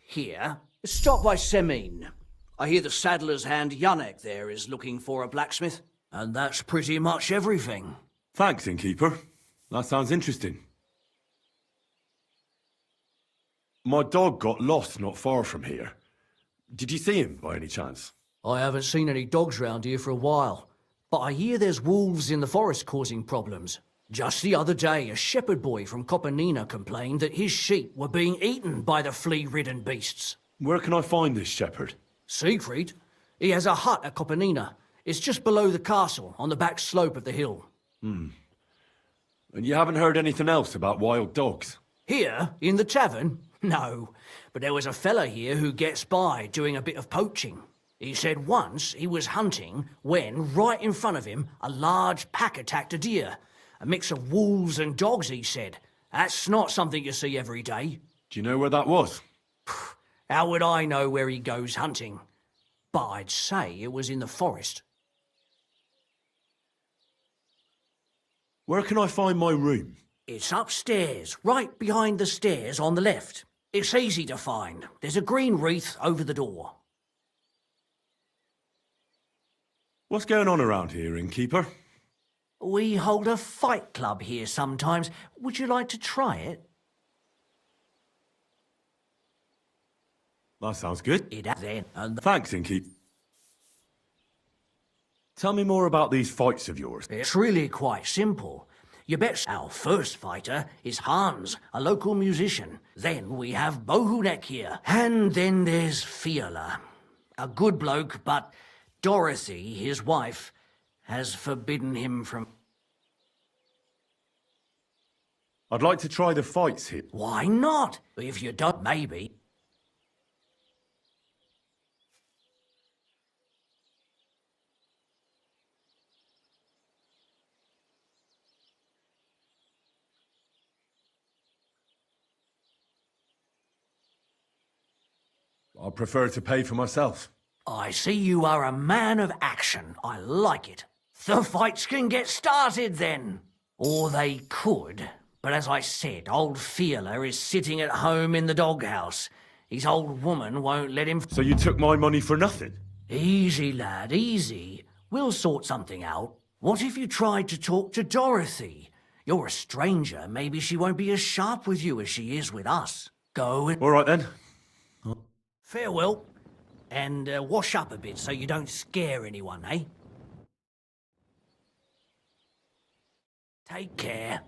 here. Stop by Semin. I hear the saddler's hand Zdenyek there is looking for a blacksmith. And that's pretty much everything. Thanks, innkeeper. That sounds interesting. My dog got lost not far from here. Did you see him by any chance? I haven't seen any dogs round here for a while, but I hear there's wolves in the forest causing problems. Just the other day, a shepherd boy from Kopanina complained that his sheep were being eaten by the flea-ridden beasts. Where can I find this shepherd? Siegfried? He has a hut at Kopanina. It's just below the castle, on the back slope of the hill. And you haven't heard anything else about wild dogs? Here, in the tavern? No, but there was a fella here who gets by doing a bit of poaching. He said once he was hunting when, right in front of him, a large pack attacked a deer. A mix of wolves and dogs, he said. That's not something you see every day. Do you know where that was? How would I know where he goes hunting? But I'd say it was in the forest. Where can I find my room? It's upstairs, right behind the stairs on the left. It's easy to find. There's a green wreath over the door. What's going on around here, innkeeper? We hold a fight club here sometimes. Would you like to try it? That sounds good. Then, Thanks, innkeeper. Tell me more about these fights of yours. It's really quite simple. You bet our first fighter is Hans, a local musician. Then we have Bohunek here. And then there's Fiala, a good bloke, but Dorothy, his wife, has forbidden him from... I'd like to try the fights here. Why not? If you don't, maybe. I'd prefer to pay for myself. I see you are a man of action. I like it. The fights can get started then. Or they could. But as I said, old Fiala is sitting at home in the doghouse. His old woman won't let him... So you took my money for nothing? Easy, lad, easy. We'll sort something out. What if you tried to talk to Dorothy? You're a stranger. Maybe she won't be as sharp with you as she is with us. Go and... All right, then. Farewell. And wash up a bit so you don't scare anyone, eh? Take care.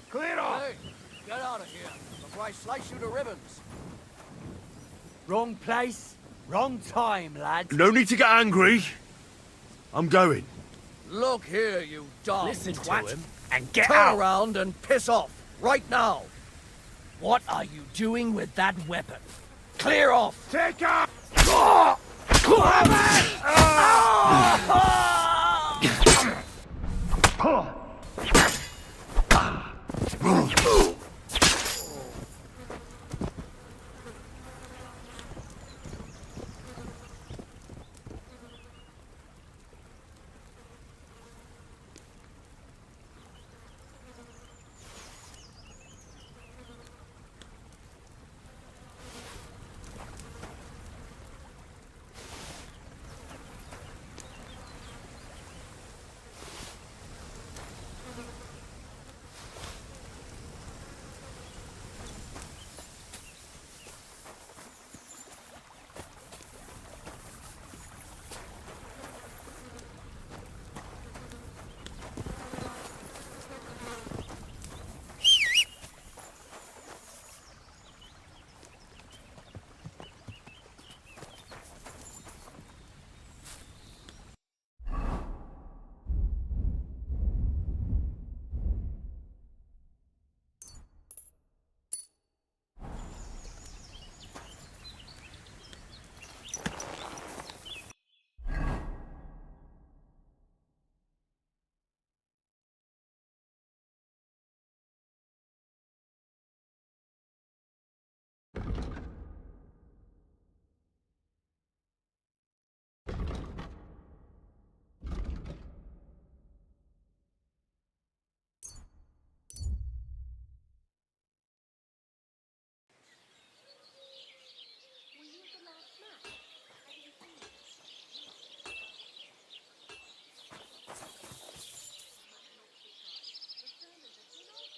Clear off! Hey, get out of here. before I slice you to ribbons. Wrong place, wrong time, lads. No need to get angry. I'm going. Look here, you darn Listen twat. to him and get Turn out. around and piss off, right now. What are you doing with that weapon? Clear off! Take out!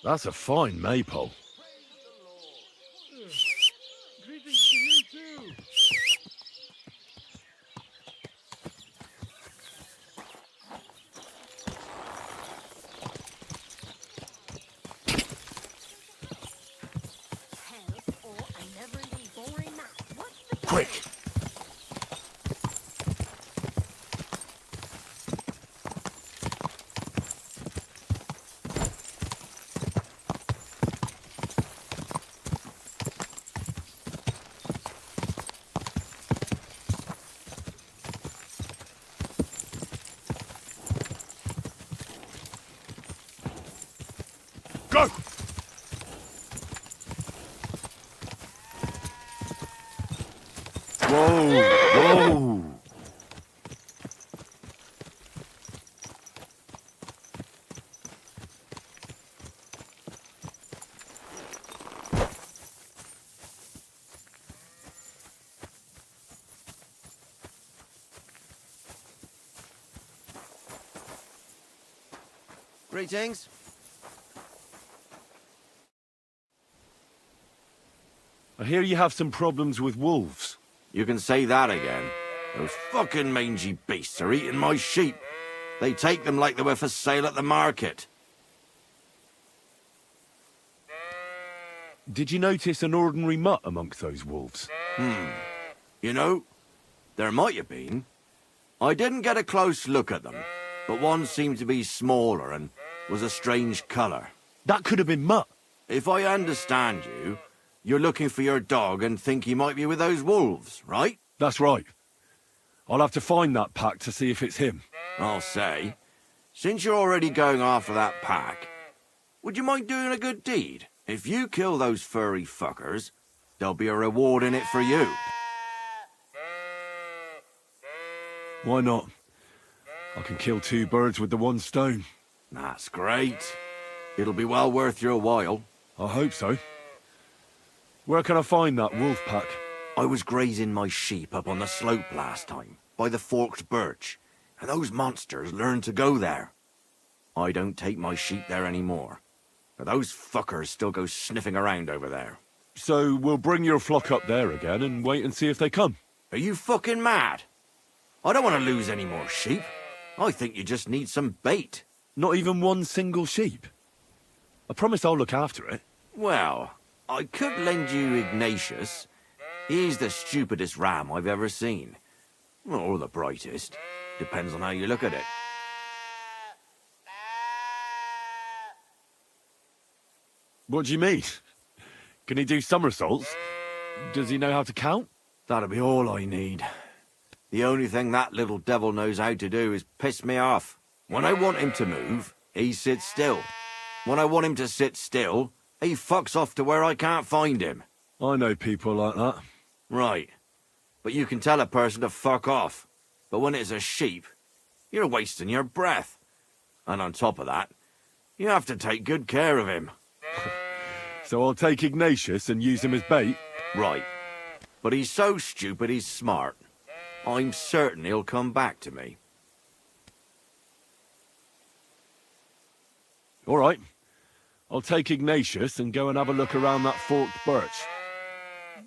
That's a fine maypole. Greetings to you too. Quick! Go! Whoa! Whoa! Greetings. I hear you have some problems with wolves. You can say that again. Those fucking mangy beasts are eating my sheep. They take them like they were for sale at the market. Did you notice an ordinary mutt amongst those wolves? You know, there might have been. I didn't get a close look at them, but one seemed to be smaller and was a strange colour. That could have been mutt. If I understand you, you're looking for your dog and think he might be with those wolves, right? That's right. I'll have to find that pack to see if it's him. I'll say, since you're already going after that pack, would you mind doing a good deed? If you kill those furry fuckers, there'll be a reward in it for you. Why not? I can kill two birds with the one stone. That's great. It'll be well worth your while. I hope so. Where can I find that wolf pack? I was grazing my sheep up on the slope last time, by the forked birch, and those monsters learned to go there. I don't take my sheep there anymore, but those fuckers still go sniffing around over there. So we'll bring your flock up there again and wait and see if they come. Are you fucking mad? I don't want to lose any more sheep. I think you just need some bait. Not even one single sheep? I promise I'll look after it. Well, I could lend you Ignatius. He's the stupidest ram I've ever seen. Or the brightest. Depends on how you look at it. What do you mean? Can he do somersaults? Does he know how to count? That'll be all I need. The only thing that little devil knows how to do is piss me off. When I want him to move, he sits still. When I want him to sit still, he fucks off to where I can't find him. I know people like that. Right. But you can tell a person to fuck off. But when it's a sheep, you're wasting your breath. And on top of that, you have to take good care of him. So I'll take Ignatius and use him as bait? Right. But he's so stupid he's smart. I'm certain he'll come back to me. All right. I'll take Ignatius and go and have a look around that forked birch.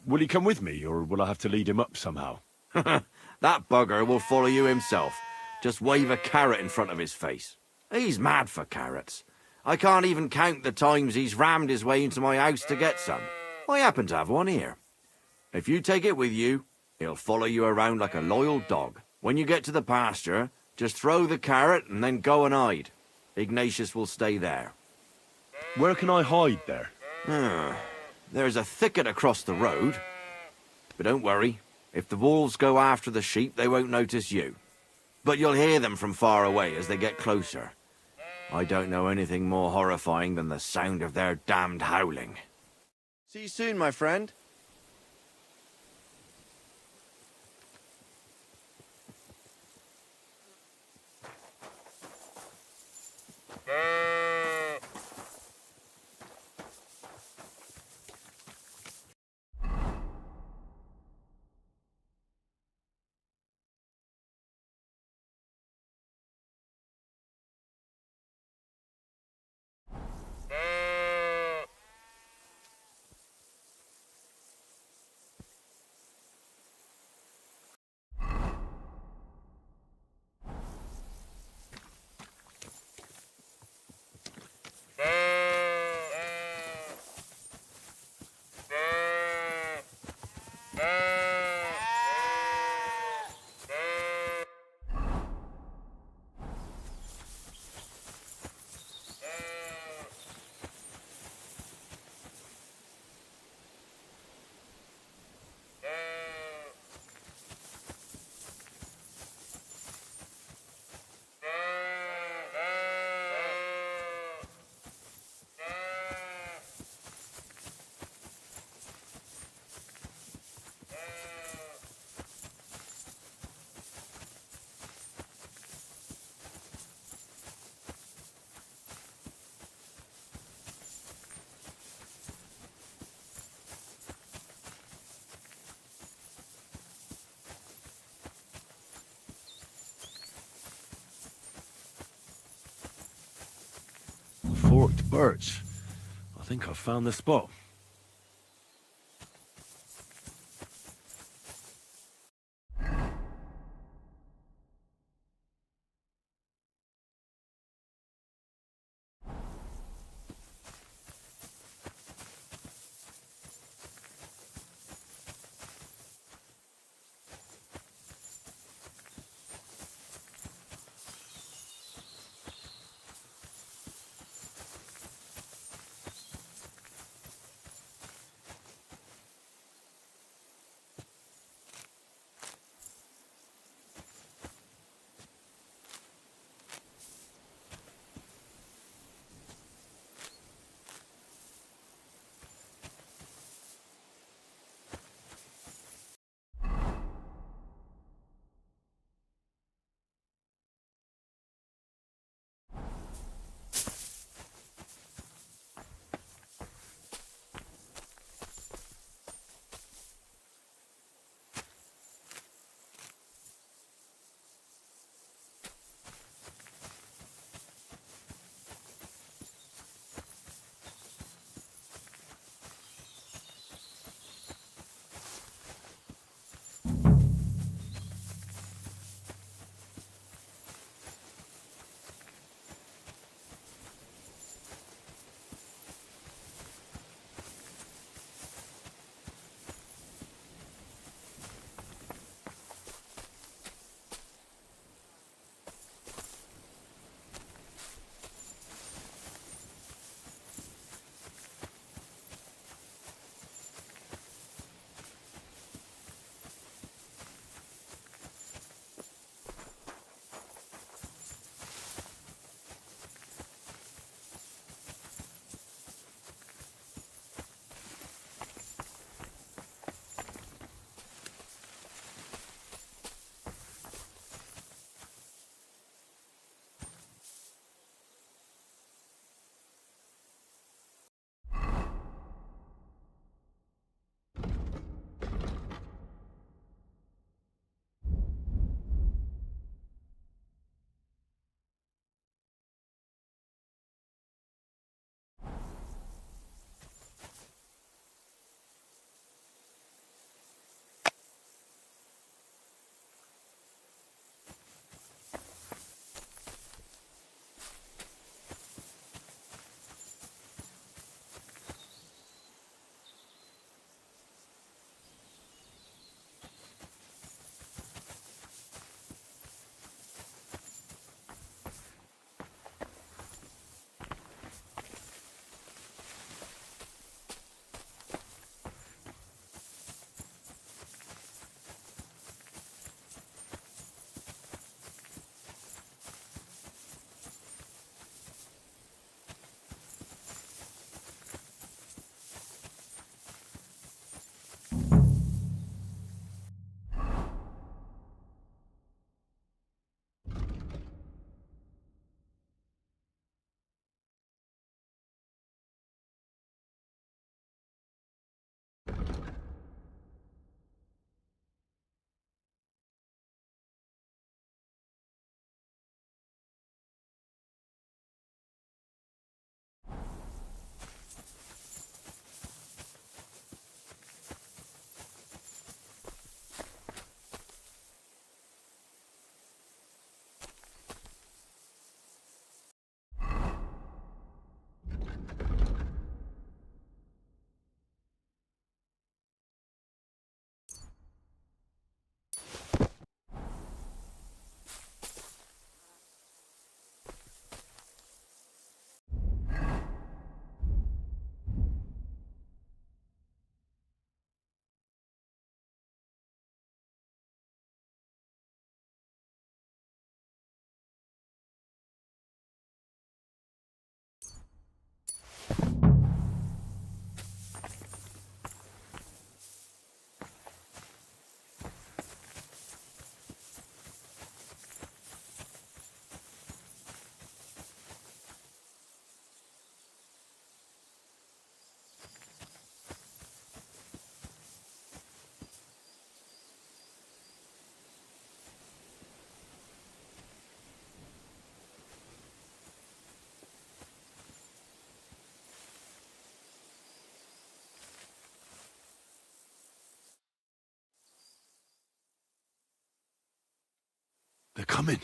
Will he come with me, or will I have to lead him up somehow? That bugger will follow you himself. Just wave a carrot in front of his face. He's mad for carrots. I can't even count the times he's rammed his way into my house to get some. I happen to have one here. If you take it with you, he'll follow you around like a loyal dog. When you get to the pasture, just throw the carrot and then go and hide. Ignatius will stay there. Where can I hide there? There's a thicket across the road. But don't worry. If the wolves go after the sheep, they won't notice you. But you'll hear them from far away as they get closer. I don't know anything more horrifying than the sound of their damned howling. See you soon, my friend. Forked birch. I think I've found the spot. They're coming.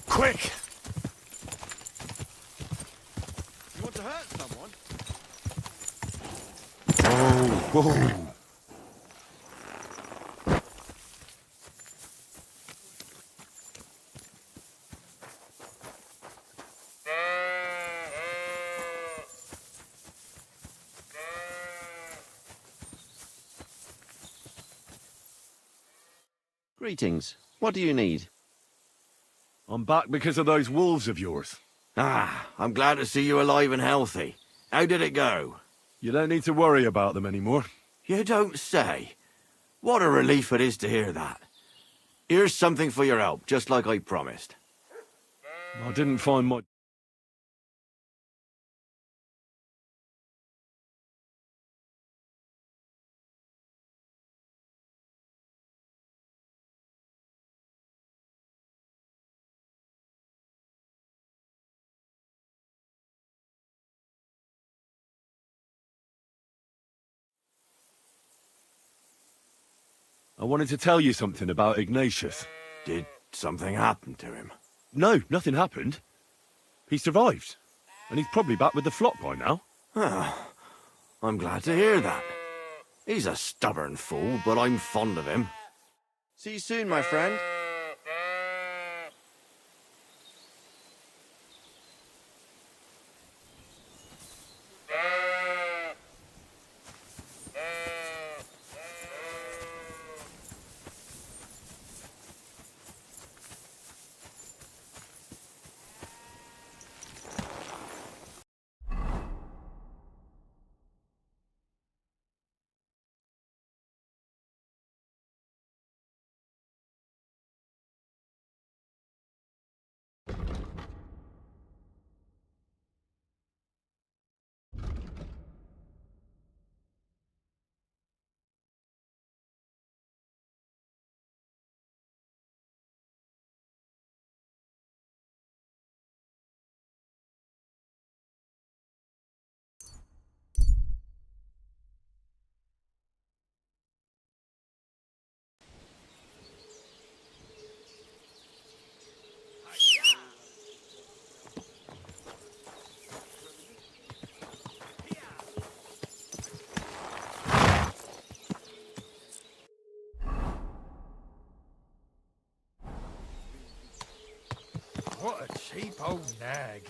Quick! You want to hurt someone? Oh, whoa. Greetings. What do you need? I'm back because of those wolves of yours. Ah, I'm glad to see you alive and healthy. How did it go? You don't need to worry about them anymore. You don't say. What a relief it is to hear that. Here's something for your help, just like I promised. I didn't find much. I wanted to tell you something about Ignatius. Did something happen to him? No, nothing happened. He survived. And he's probably back with the flock by now. Ah, I'm glad to hear that. He's a stubborn fool, but I'm fond of him. See you soon, my friend. What a cheap old nag.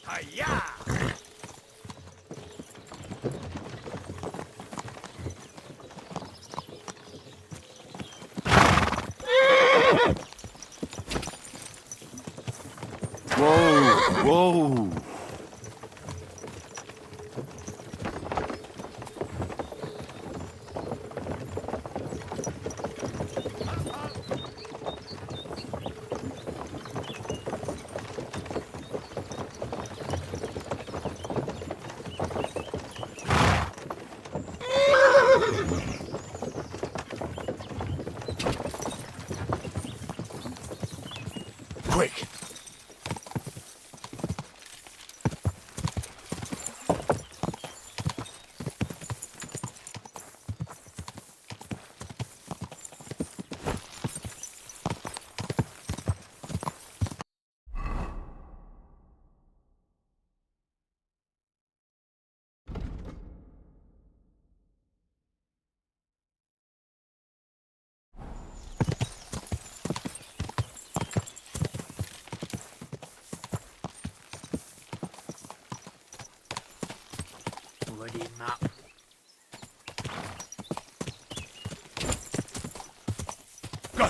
Hi-ya! Whoa, Whoa! Quick! Bloody map. Go!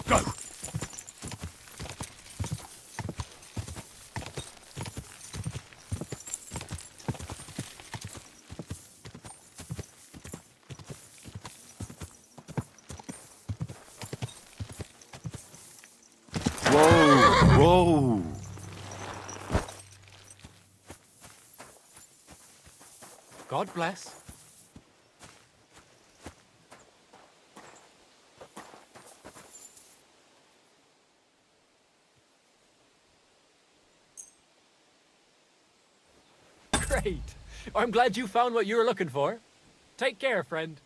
Go! Whoa! Whoa! God bless. Great. I'm glad you found what you were looking for. Take care, friend.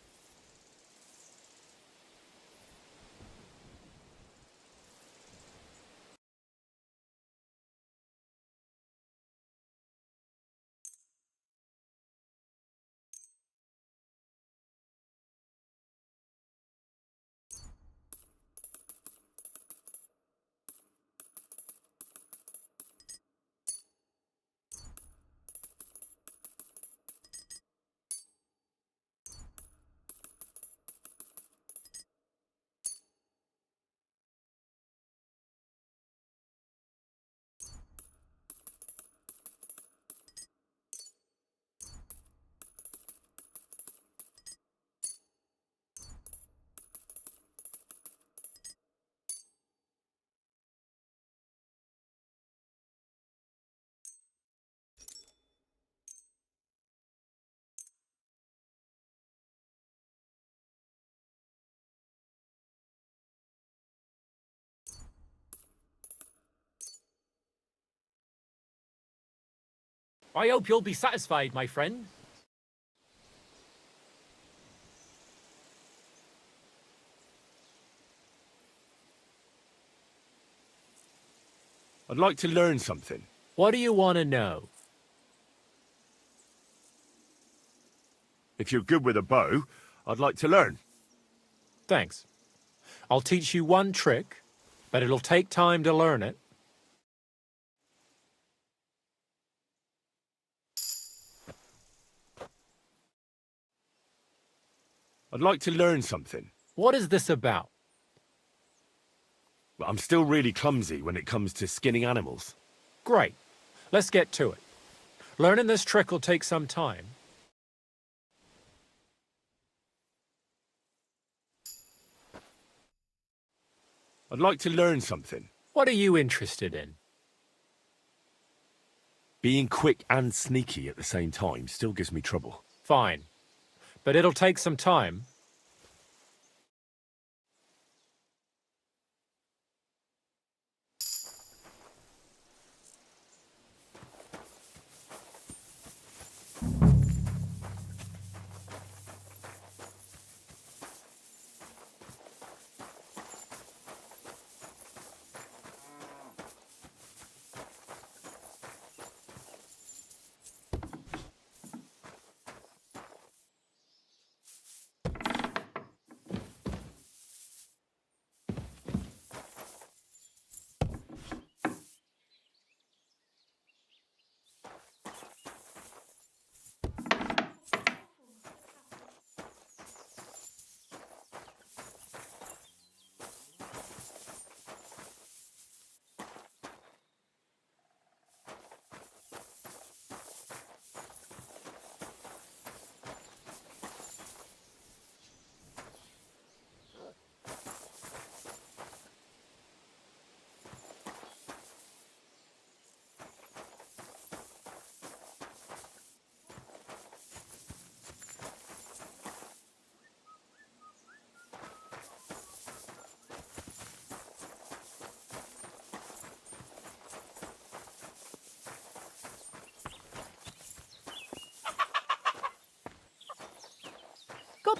I hope you'll be satisfied, my friend. I'd like to learn something. What do you want to know? If you're good with a bow, I'd like to learn. Thanks. I'll teach you one trick, but it'll take time to learn it. I'd like to learn something. What is this about? But I'm still really clumsy when it comes to skinning animals. Great. Let's get to it. Learning this trick will take some time. I'd like to learn something. What are you interested in? Being quick and sneaky at the same time still gives me trouble. Fine. But it'll take some time.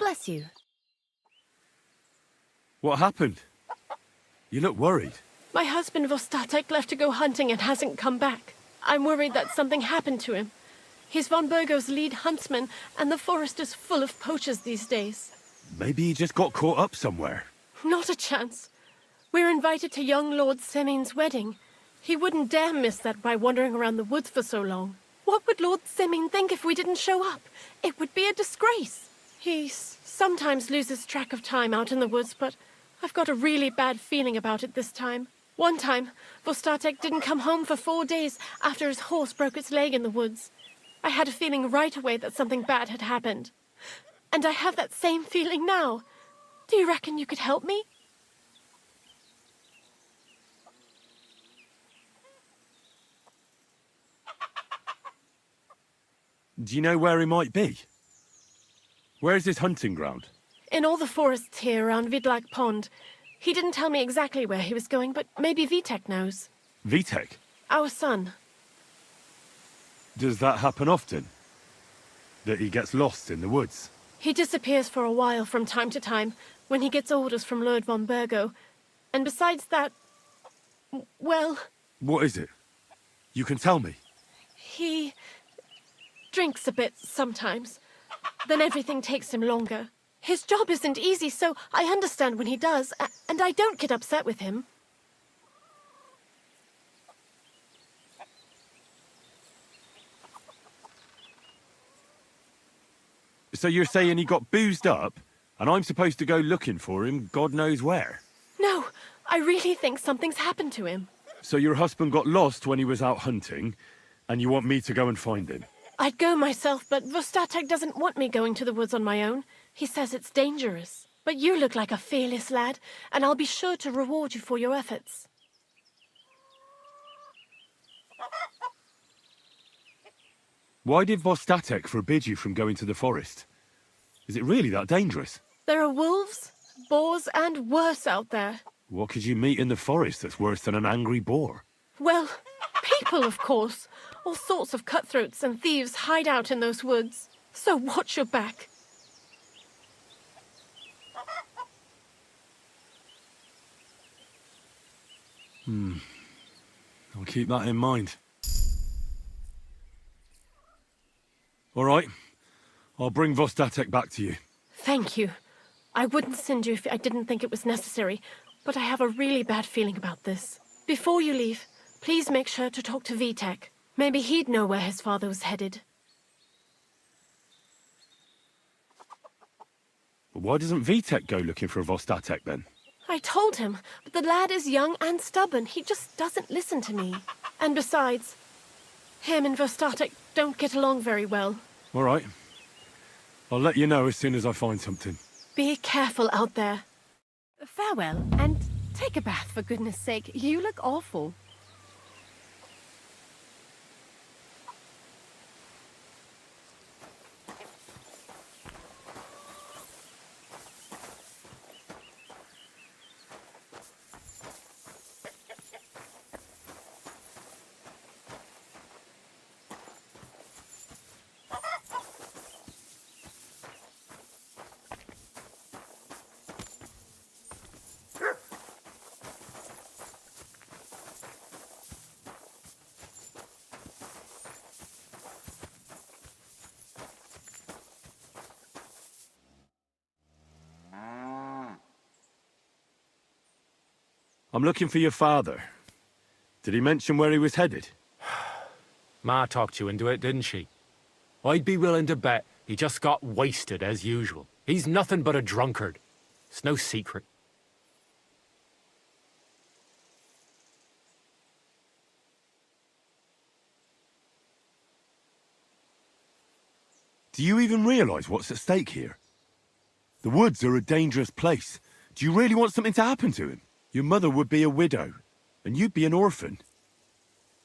Bless you. What happened? You look worried. My husband Vostatek left to go hunting and hasn't come back. I'm worried that something happened to him. He's von Burgo's lead huntsman, and the forest is full of poachers these days. Maybe he just got caught up somewhere. Not a chance. We're invited to young Lord Semin's wedding. He wouldn't dare miss that by wandering around the woods for so long. What would Lord Semin think if we didn't show up? It would be a disgrace. He sometimes loses track of time out in the woods, but I've got a really bad feeling about it this time. One time, Vostatek didn't come home for 4 days after his horse broke its leg in the woods. I had a feeling right away that something bad had happened. And I have that same feeling now. Do you reckon you could help me? Do you know where he might be? Where's his hunting ground? In all the forests here around Vidlak Pond. He didn't tell me exactly where he was going, but maybe Vitek knows. Vitek? Our son. Does that happen often? That he gets lost in the woods? He disappears for a while from time to time, when he gets orders from Lord von Burgo. And besides that, well... What is it? You can tell me. He drinks a bit sometimes. Then everything takes him longer. His job isn't easy, so I understand when he does, and I don't get upset with him. So you're saying he got boozed up, and I'm supposed to go looking for him God knows where? No, I really think something's happened to him. So your husband got lost when he was out hunting, and you want me to go and find him? I'd go myself, but Vostatek doesn't want me going to the woods on my own. He says it's dangerous. But you look like a fearless lad, and I'll be sure to reward you for your efforts. Why did Vostatek forbid you from going to the forest? Is it really that dangerous? There are wolves, boars, and worse out there. What could you meet in the forest that's worse than an angry boar? Well, people, of course. All sorts of cutthroats and thieves hide out in those woods. So watch your back. I'll keep that in mind. All right. I'll bring Vostatek back to you. Thank you. I wouldn't send you if I didn't think it was necessary, but I have a really bad feeling about this. Before you leave, please make sure to talk to Vitek. Maybe he'd know where his father was headed. But why doesn't Vitek go looking for Vostatek then? I told him, but the lad is young and stubborn. He just doesn't listen to me. And besides, him and Vostatek don't get along very well. All right. I'll let you know as soon as I find something. Be careful out there. Farewell, and take a bath, for goodness sake. You look awful. I'm looking for your father. Did he mention where he was headed? Ma talked you into it, didn't she? I'd be willing to bet he just got wasted as usual. He's nothing but a drunkard. It's no secret. Do you even realise what's at stake here? The woods are a dangerous place. Do you really want something to happen to him? Your mother would be a widow, and you'd be an orphan.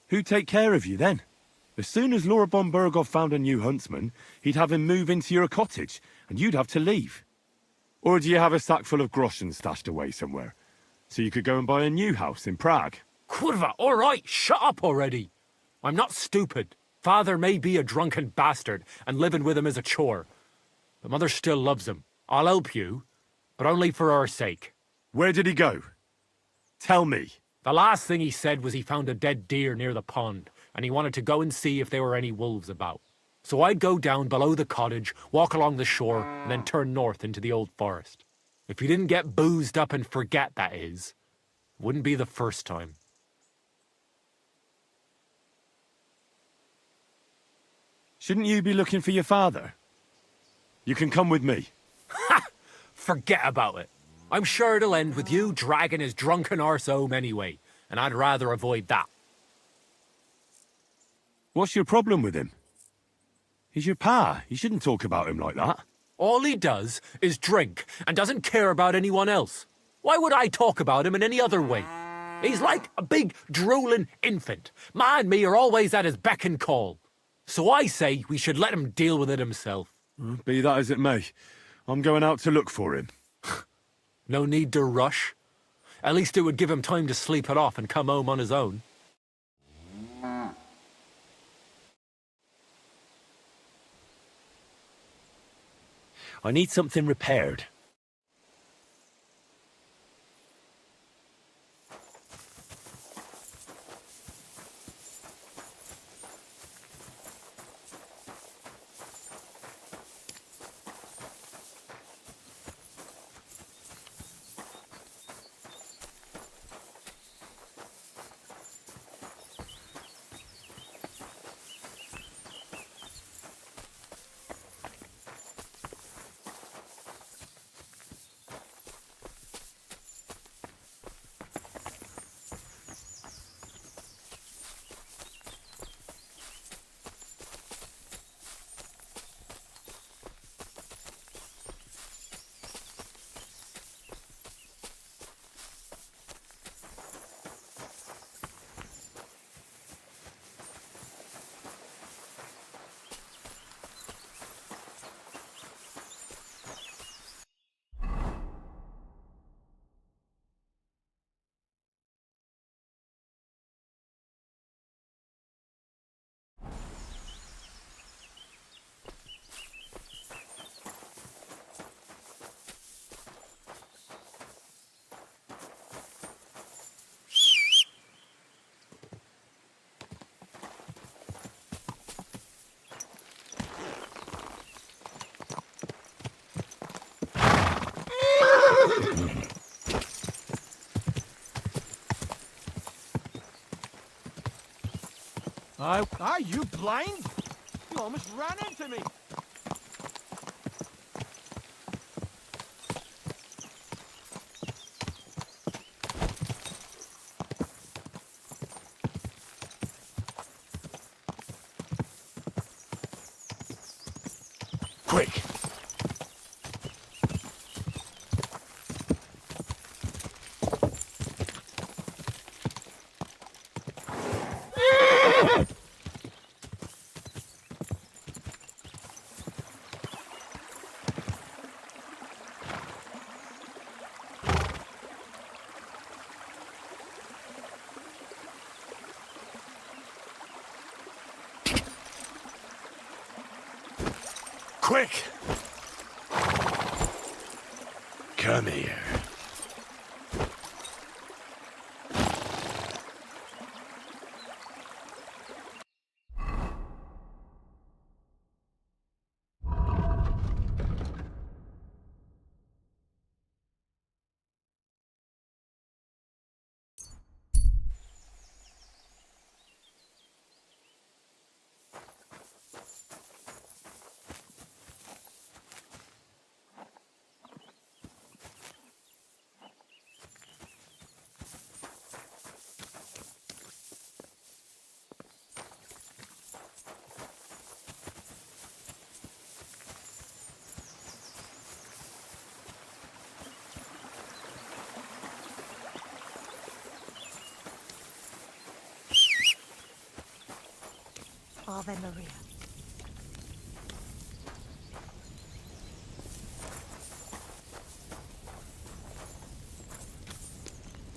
Who'd take care of you then? As soon as Lord von Burgov found a new huntsman, he'd have him move into your cottage, and you'd have to leave. Or do you have a sack full of groschen stashed away somewhere, so you could go and buy a new house in Prague? Kurva, all right, shut up already. I'm not stupid. Father may be a drunken bastard, and living with him is a chore. But Mother still loves him. I'll help you, but only for our sake. Where did he go? Tell me. The last thing he said was he found a dead deer near the pond, and he wanted to go and see if there were any wolves about. So I'd go down below the cottage, walk along the shore, and then turn north into the old forest. If you didn't get boozed up and forget, that is, wouldn't be the first time. Shouldn't you be looking for your father? You can come with me. Ha! Forget about it. I'm sure it'll end with you dragging his drunken arse home anyway, and I'd rather avoid that. What's your problem with him? He's your pa. You shouldn't talk about him like that. All he does is drink and doesn't care about anyone else. Why would I talk about him in any other way? He's like a big, drooling infant. Ma and me are always at his beck and call. So I say we should let him deal with it himself. Be that as it may, I'm going out to look for him. No need to rush. At least it would give him time to sleep it off and come home on his own. I need something repaired. Are you blind? You almost ran into me. Quick! Quick! Come here. Ave Maria.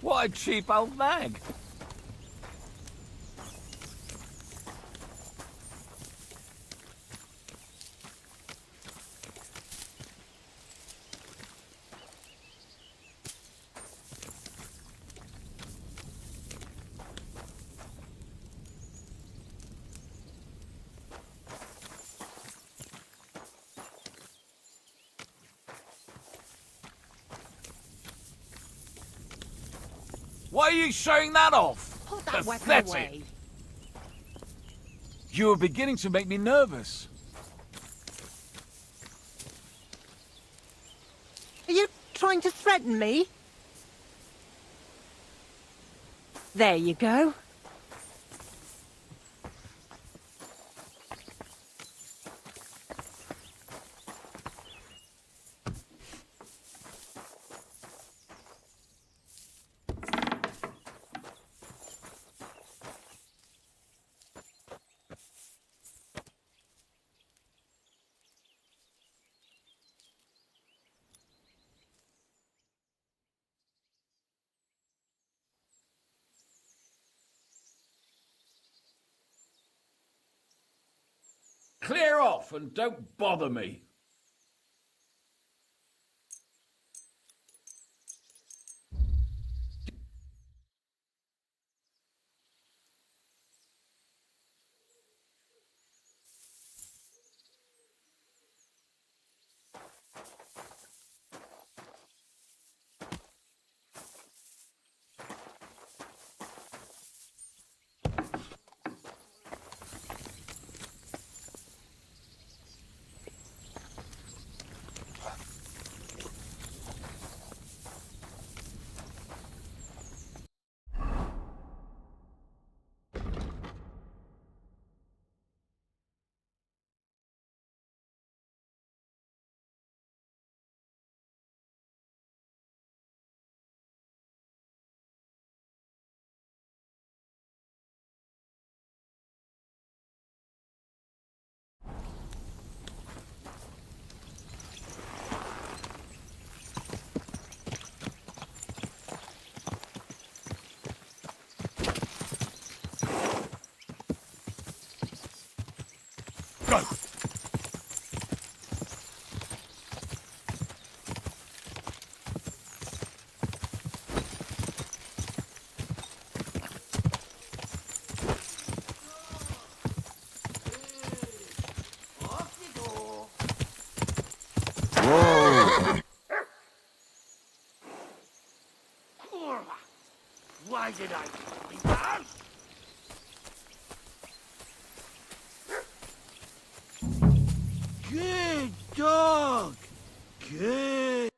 What a cheap old nag. Why are you showing that off? Put that weapon Pathetic. away. You are beginning to make me nervous. Are you trying to threaten me? There you go. Clear off and don't bother me. Go! Why did I leave the house? Good dog. Good.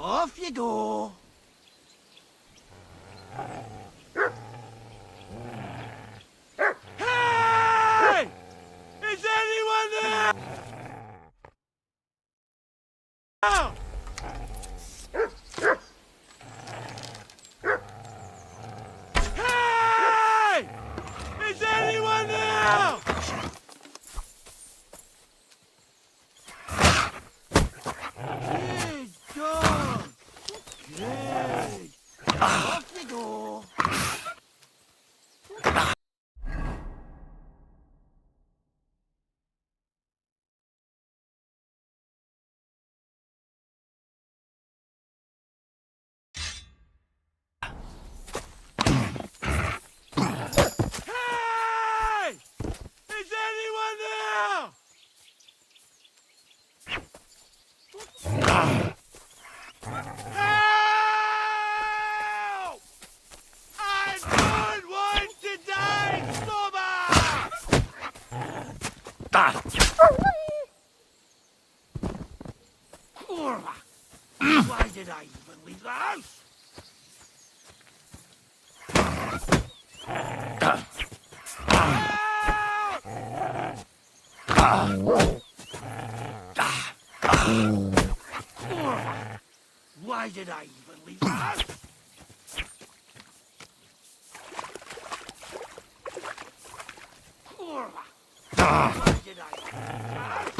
Off you go. Hey! Is anyone there? Oh! Hey! Is anyone there? Good dog. Good. Off you go. Hey! Is anyone there? Help! I don't want to die sober! Kurwa! Why did I even leave the house? Why did I even leave the house? Why did I leave the house?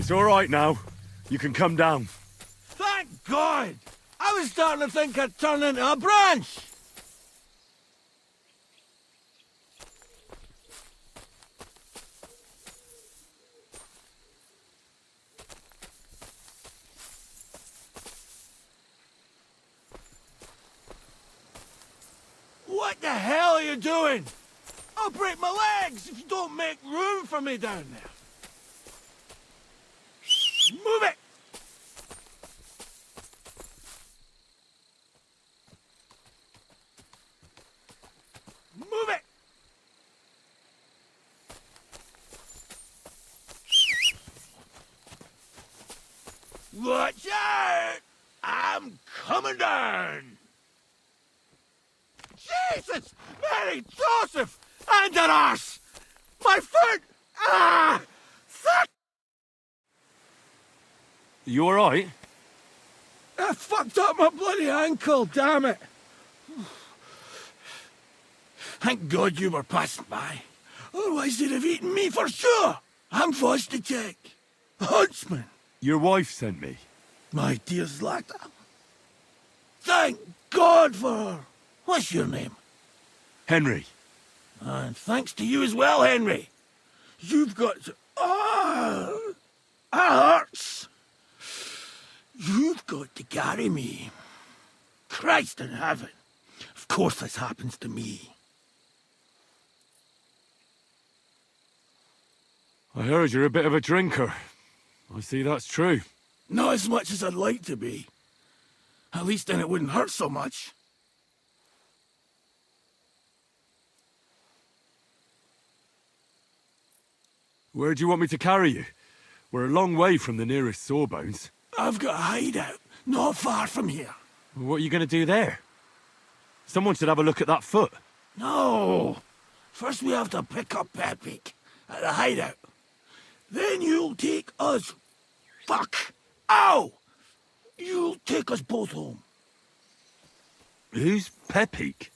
It's all right now. You can come down. Thank God! I was starting to think I'd turn into a branch! What the hell are you doing? I'll break my legs if you don't make room for me down there. Move it! Move it! Watch out! I'm coming down! Jesus! Mary Joseph! And an arse! My foot! Ah! Fuck! You all right? I fucked up my bloody ankle, damn it! Thank God you were passing by. Otherwise they'd have eaten me for sure! I'm Zdenyek, huntsman. Your wife sent me. My dear Zlata. Thank God for her. What's your name? Henry. And thanks to you as well, Henry. You've got to... Ah! That hurts. You've got to carry me. Christ in heaven. Of course this happens to me. I heard you're a bit of a drinker. I see that's true. Not as much as I'd like to be. At least then it wouldn't hurt so much. Where do you want me to carry you? We're a long way from the nearest sawbones. I've got a hideout, not far from here. What are you going to do there? Someone should have a look at that foot. No! First we have to pick up Pepik at the hideout. Then you'll take us... Fuck! Ow! You'll take us both home. Who's Pepik?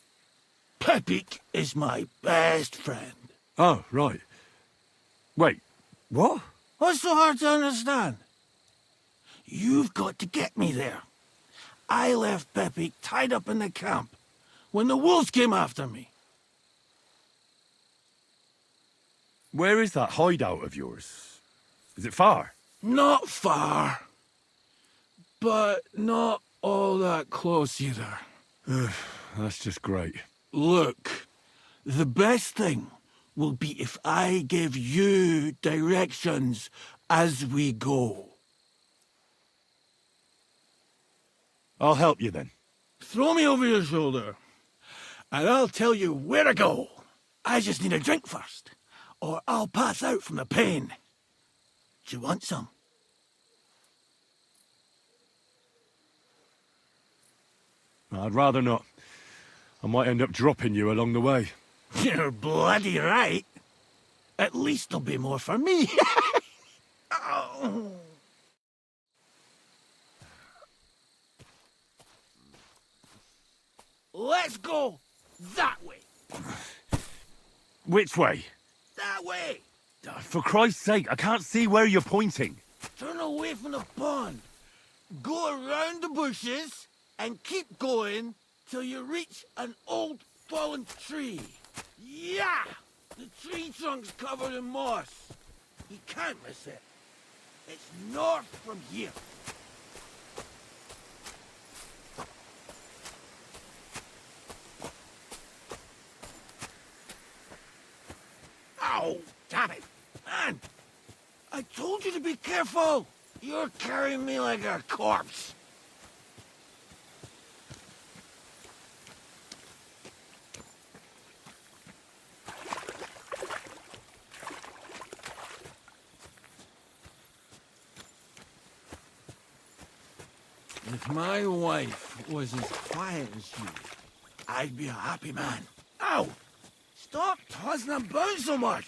Pepik is my best friend. Oh, right. Wait, what? What's so hard to understand? You've got to get me there. I left Pepik tied up in the camp when the wolves came after me. Where is that hideout of yours? Is it far? Not far. But not all that close either. That's just great. Look, the best thing will be if I give you directions as we go. I'll help you then. Throw me over your shoulder, and I'll tell you where to go. I just need a drink first, or I'll pass out from the pain. Do you want some? I'd rather not. I might end up dropping you along the way. You're bloody right. At least there'll be more for me. Oh. Let's go that way. Which way? That way. For Christ's sake, I can't see where you're pointing. Turn away from the pond. Go around the bushes and keep going till you reach an old fallen tree. Yeah! The tree trunk's covered in moss. You can't miss it. It's north from here. Ow! Damn it! Man! I told you to be careful! You're carrying me like a corpse. If my wife was as quiet as you, I'd be a happy man. Ow! Stop tossing about so much!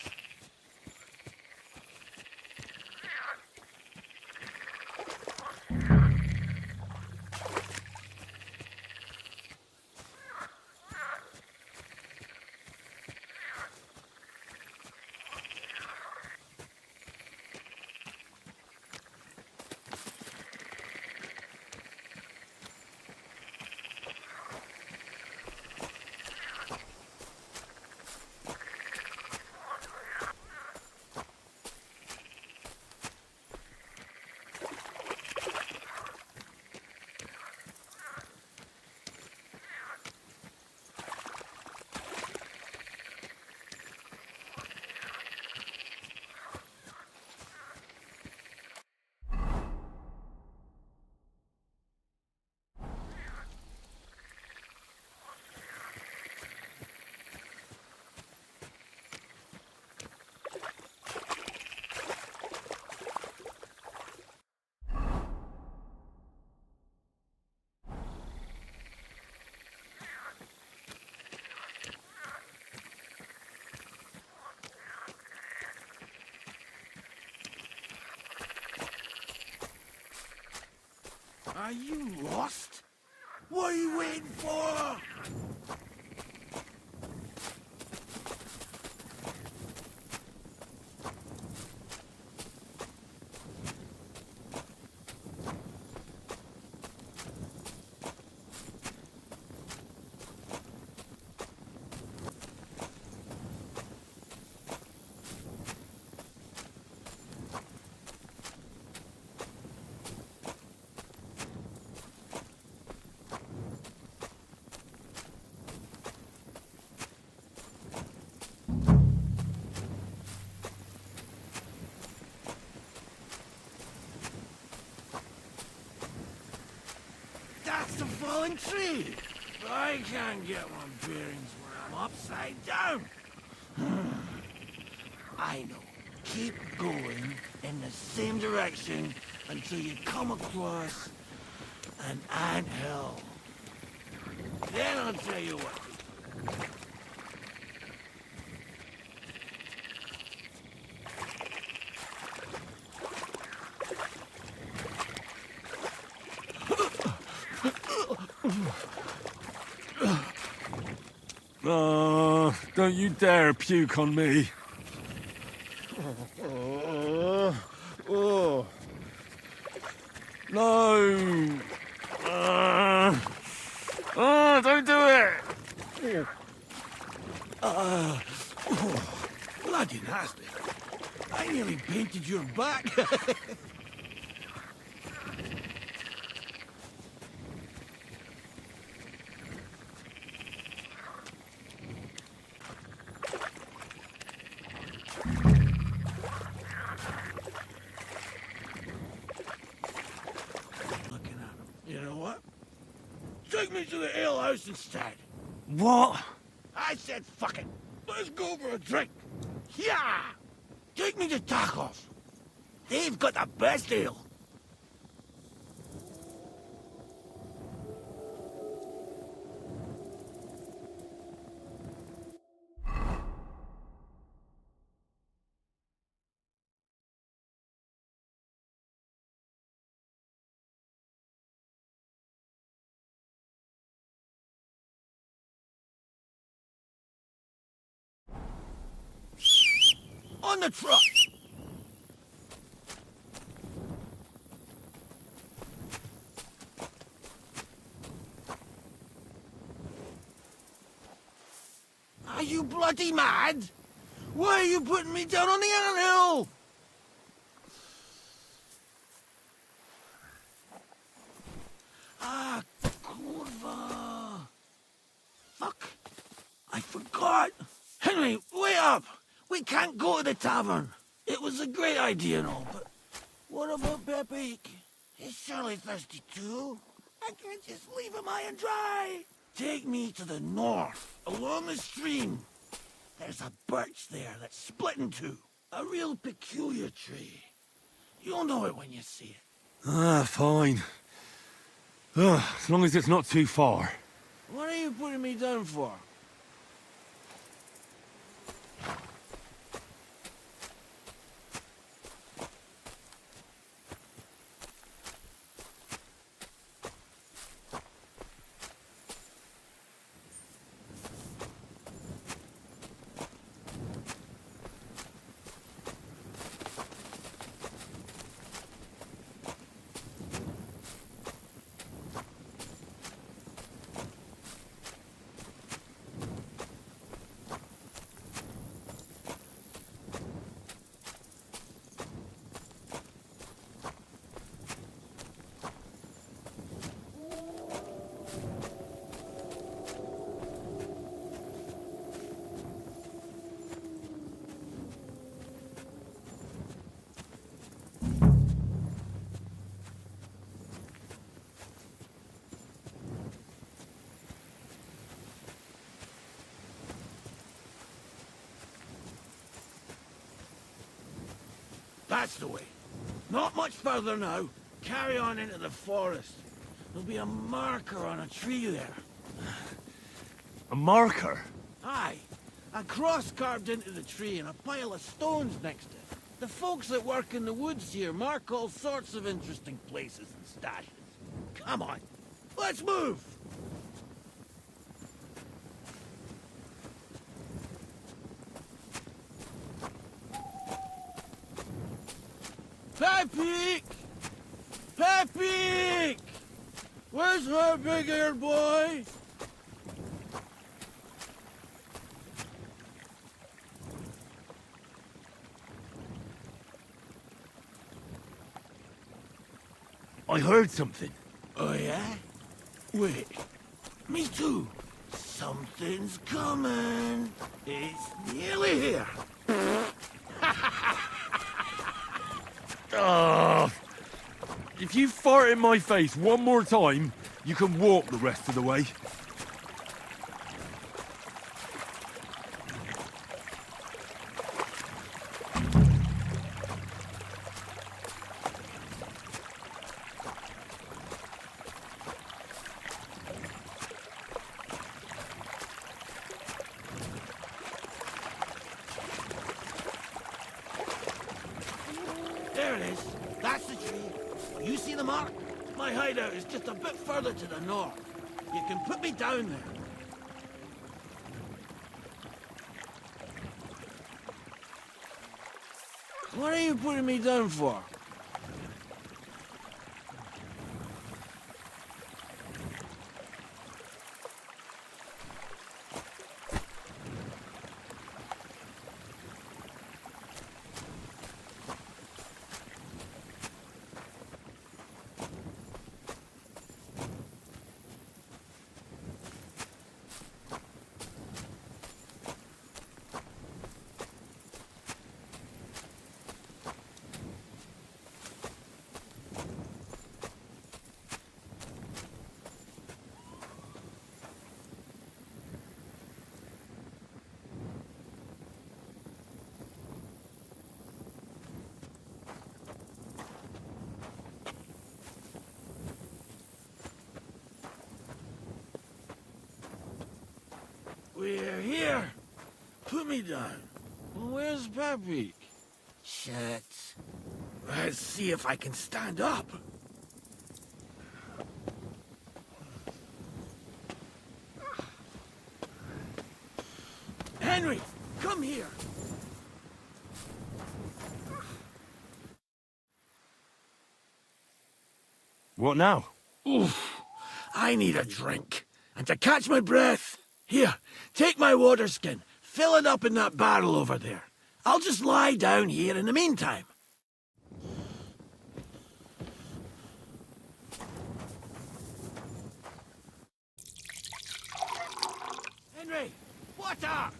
Are you lost? What are you waiting for? That's the fallen tree. I can't get my bearings when I'm upside down. I know. Keep going in the same direction until you come across an anthill. Then I'll tell you what to do. Don't you dare puke on me. No. Don't do it. Bloody nasty. I nearly painted your back. Take me to the alehouse instead. What? I said fuck it. Let's go for a drink. Yeah! Take me to Tacos. They've got the best ale. On the truck! Are you bloody mad? Why are you putting me down on the anthill? Ah, kurva. Fuck. I forgot. Henry, wait up! We can't go to the tavern. It was a great idea and all, but what about Pepe? He's surely thirsty too. I can't just leave him high and dry. Take me to the north, along the stream. There's a birch there that's split in two. A real peculiar tree. You'll know it when you see it. Fine. As long as it's not too far. What are you putting me down for? That's the way. Not much further now. Carry on into the forest. There'll be a marker on a tree there. A marker? Aye. A cross carved into the tree and a pile of stones next to it. The folks that work in the woods here mark all sorts of interesting places and stashes. Come on, let's move! Pepik! Pepik! Where's her big-eared boy? I heard something. Oh, yeah? Wait. Me too. Something's coming. It's nearly here. If you fart in my face one more time, you can walk the rest of the way. There it is. That's the tree. You see the mark? My hideout is just a bit further to the north. You can put me down there. What are you putting me down for? We're here. Put me down. Where's Pepik? Shit. Let's see if I can stand up. Henry, come here. What now? Oof. I need a drink. And to catch my breath, here, take my water skin. Fill it up in that barrel over there. I'll just lie down here in the meantime. Henry, water!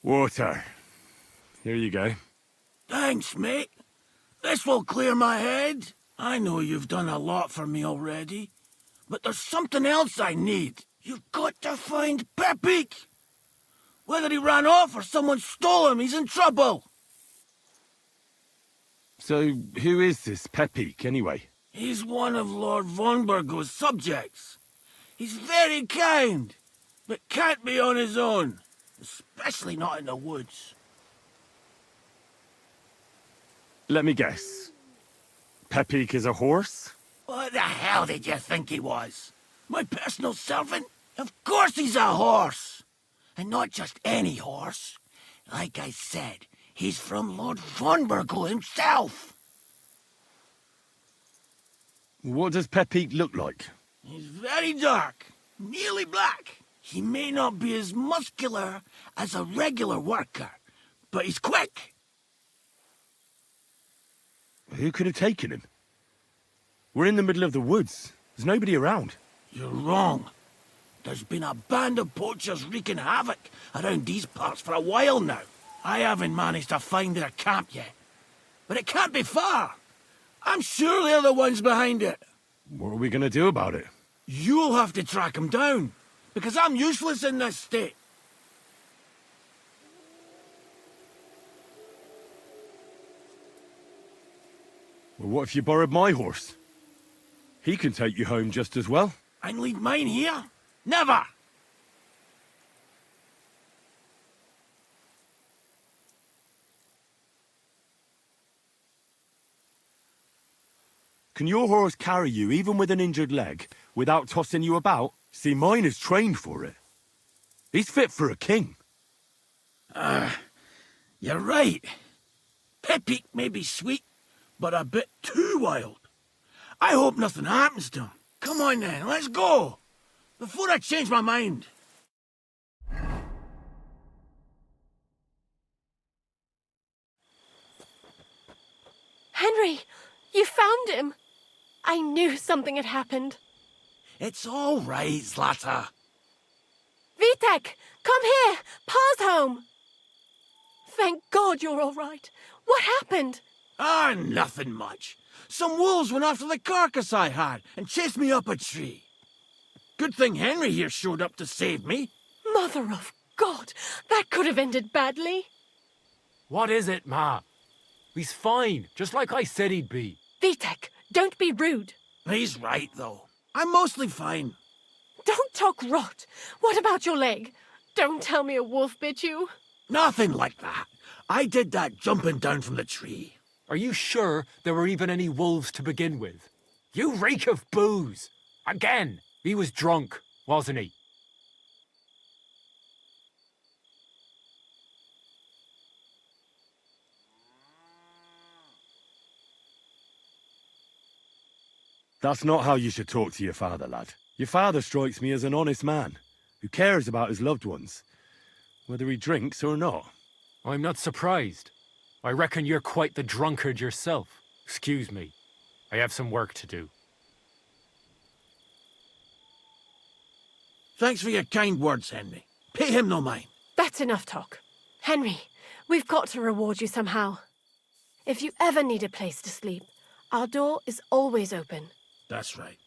Water. Here you go. Thanks, mate. This will clear my head. I know you've done a lot for me already, but there's something else I need. You've got to find Pepik. Whether he ran off or someone stole him, he's in trouble. So, who is this Pepik, anyway? He's one of Lord Vonbergo's subjects. He's very kind, but can't be on his own, especially not in the woods. Let me guess. Pepik is a horse? What the hell did you think he was? My personal servant? Of course he's a horse! And not just any horse. Like I said, he's from Lord Vonbergo himself. What does Pepik look like? He's very dark, nearly black. He may not be as muscular as a regular worker, but he's quick. Who could have taken him? We're in the middle of the woods. There's nobody around. You're wrong. There's been a band of poachers wreaking havoc around these parts for a while now. I haven't managed to find their camp yet. But it can't be far. I'm sure they're the ones behind it. What are we going to do about it? You'll have to track them down, because I'm useless in this state. Well, what if you borrowed my horse? He can take you home just as well. And leave mine here? Never! Can your horse carry you even with an injured leg, without tossing you about? See, mine is trained for it. He's fit for a king. You're right. Pepik may be sweet, but a bit too wild. I hope nothing happens to him. Come on then, let's go! Before I change my mind. Henry, you found him. I knew something had happened. It's all right, Zlata. Vitek, come here. Pa's home. Thank God you're all right. What happened? Nothing much. Some wolves went after the carcass I had and chased me up a tree. Good thing Henry here showed up to save me. Mother of God, that could have ended badly. What is it, Ma? He's fine, just like I said he'd be. Vitek, don't be rude. He's right, though. I'm mostly fine. Don't talk rot. What about your leg? Don't tell me a wolf bit you. Nothing like that. I did that jumping down from the tree. Are you sure there were even any wolves to begin with? You reek of booze. Again, he was drunk, wasn't he? That's not how you should talk to your father, lad. Your father strikes me as an honest man, who cares about his loved ones, whether he drinks or not. I'm not surprised. I reckon you're quite the drunkard yourself. Excuse me. I have some work to do. Thanks for your kind words, Henry. Pay him no mind. That's enough talk. Henry, we've got to reward you somehow. If you ever need a place to sleep, our door is always open. That's right.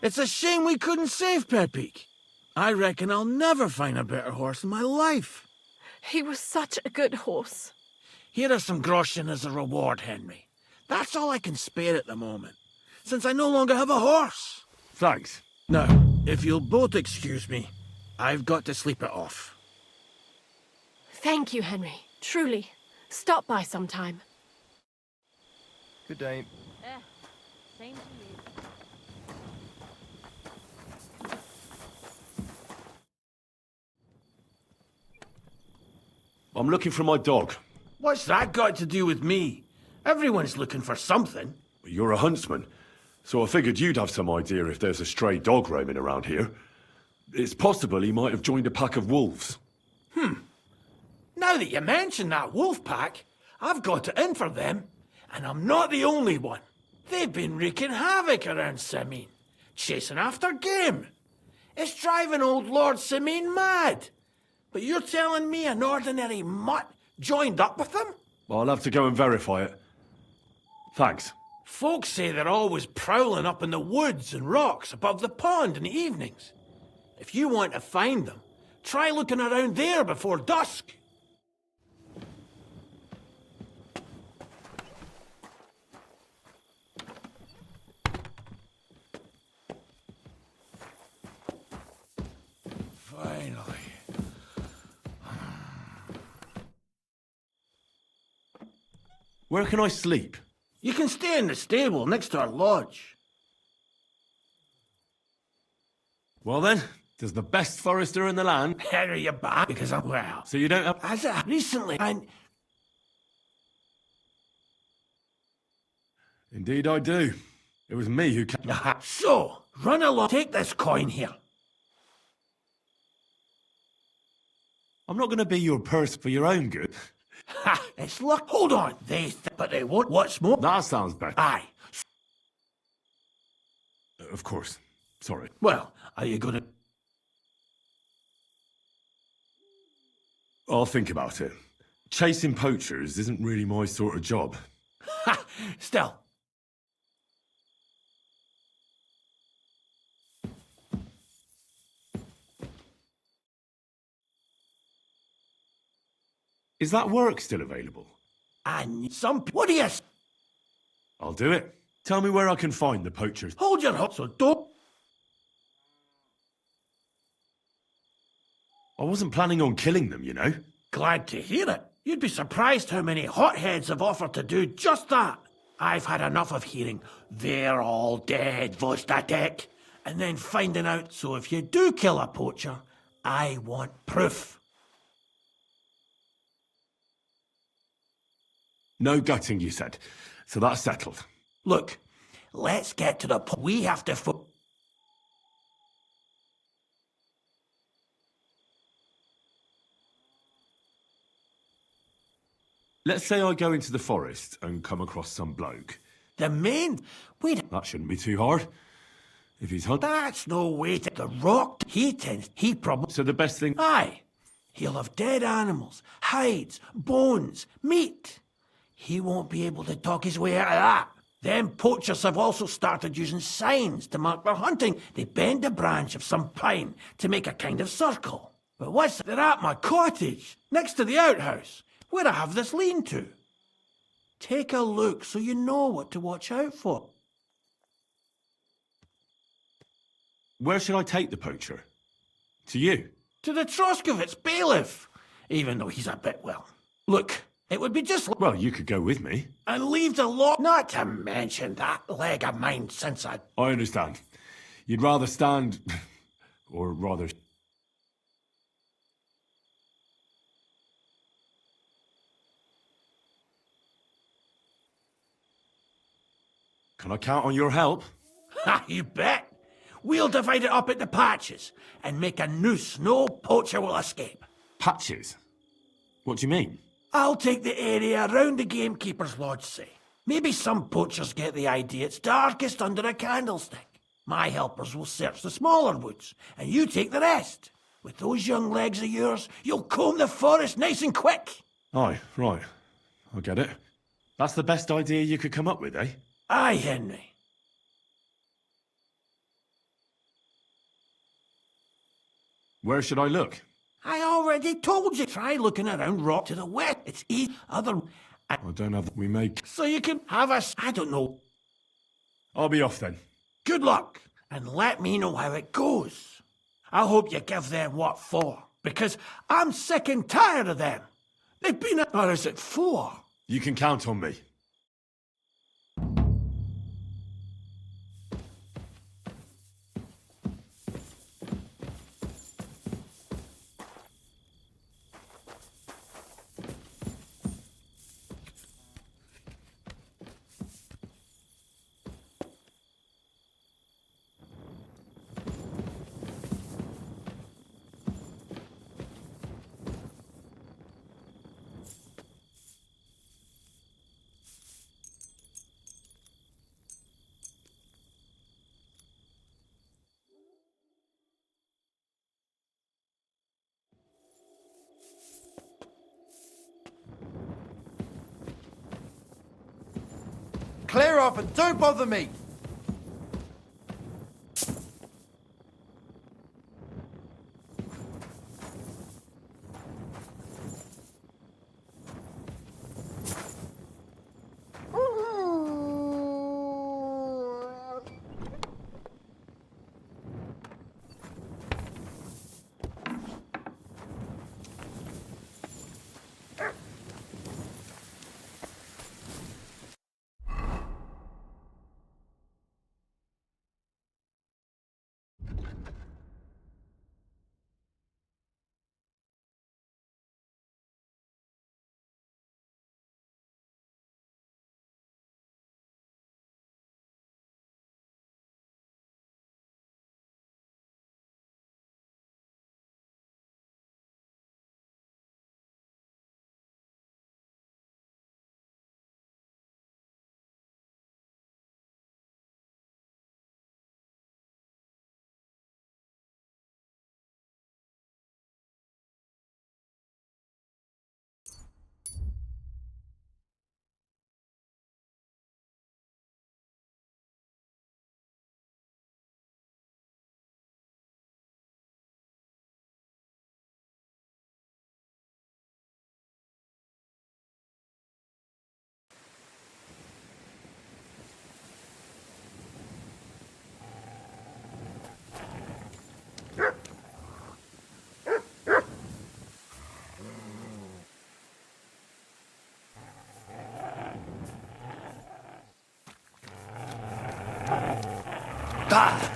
It's a shame we couldn't save Pepik. I reckon I'll never find a better horse in my life. He was such a good horse. Here are some groschen as a reward, Henry. That's all I can spare at the moment, since I no longer have a horse. Thanks. Now, if you'll both excuse me, I've got to sleep it off. Thank you, Henry. Truly. Stop by sometime. Good day. Same to you. I'm looking for my dog. What's that got to do with me? Everyone's looking for something. You're a huntsman, so I figured you'd have some idea if there's a stray dog roaming around here. It's possible he might have joined a pack of wolves. Now that you mention that wolf pack, I've got it in for them, and I'm not the only one. They've been wreaking havoc around Simeon, chasing after game. It's driving old Lord Simeon mad. But you're telling me an ordinary mutt joined up with them? I'll have to go and verify it. Thanks. Folks say they're always prowling up in the woods and rocks above the pond in the evenings. If you want to find them, try looking around there before dusk. Finally. Where can I sleep? You can stay in the stable next to our lodge. Well then, there's the best forester in the land. Are you back? Because I'm well. So you don't have... As of recently, and Indeed I do. It was me who came... so, run along. Take this coin here. I'm not going to be your purse for your own good. Ha! It's luck. Hold on. But they won't. What's more? That sounds better. Aye. Of course. Sorry. Well, are you gonna... I'll think about it. Chasing poachers isn't really my sort of job. Ha! Still. Is that work still available? And some... What do you... I'll do it. Tell me where I can find the poachers. Hold your hot, so don't. I wasn't planning on killing them, you know. Glad to hear it. You'd be surprised how many hotheads have offered to do just that. I've had enough of hearing, "They're all dead, Zdenyek," and then finding out, so if you do kill a poacher, I want proof. No gutting, you said. So that's settled. Look, let's get to the point. We have to Let's say I go into the forest and come across some bloke. The main... Wait... That shouldn't be too hard. If he's hunting... That's no way to... The rock, he probably... So the best thing... Aye. He'll have dead animals, hides, bones, meat. He won't be able to talk his way out of that. Them poachers have also started using signs to mark their hunting. They bend a branch of some pine to make a kind of circle. But once they're at my cottage, next to the outhouse, where I have this lean-to. Take a look so you know what to watch out for. Where should I take the poacher? To you? To the Troskovitz bailiff, even though he's a bit, well... Look, it would be just... Well, you could go with me. And leave the lot... Not to mention that leg of mine since I understand. You'd rather stand... or rather... Can I count on your help? Ha, you bet. We'll divide it up into patches and make a noose no poacher will escape. Patches? What do you mean? I'll take the area around the gamekeeper's lodge, say. Maybe some poachers get the idea it's darkest under a candlestick. My helpers will search the smaller woods, and you take the rest. With those young legs of yours, you'll comb the forest nice and quick. Aye, right. I get it. That's the best idea you could come up with, eh? Aye, Henry. Where should I look? I already told you. Try looking around rock to the west. It's east. I don't have... We make... So you can have us... I don't know. I'll be off then. Good luck, and let me know how it goes. I hope you give them what for, because I'm sick and tired of them. They've been... Or is it 4? You can count on me. Clear off and don't bother me! Quick!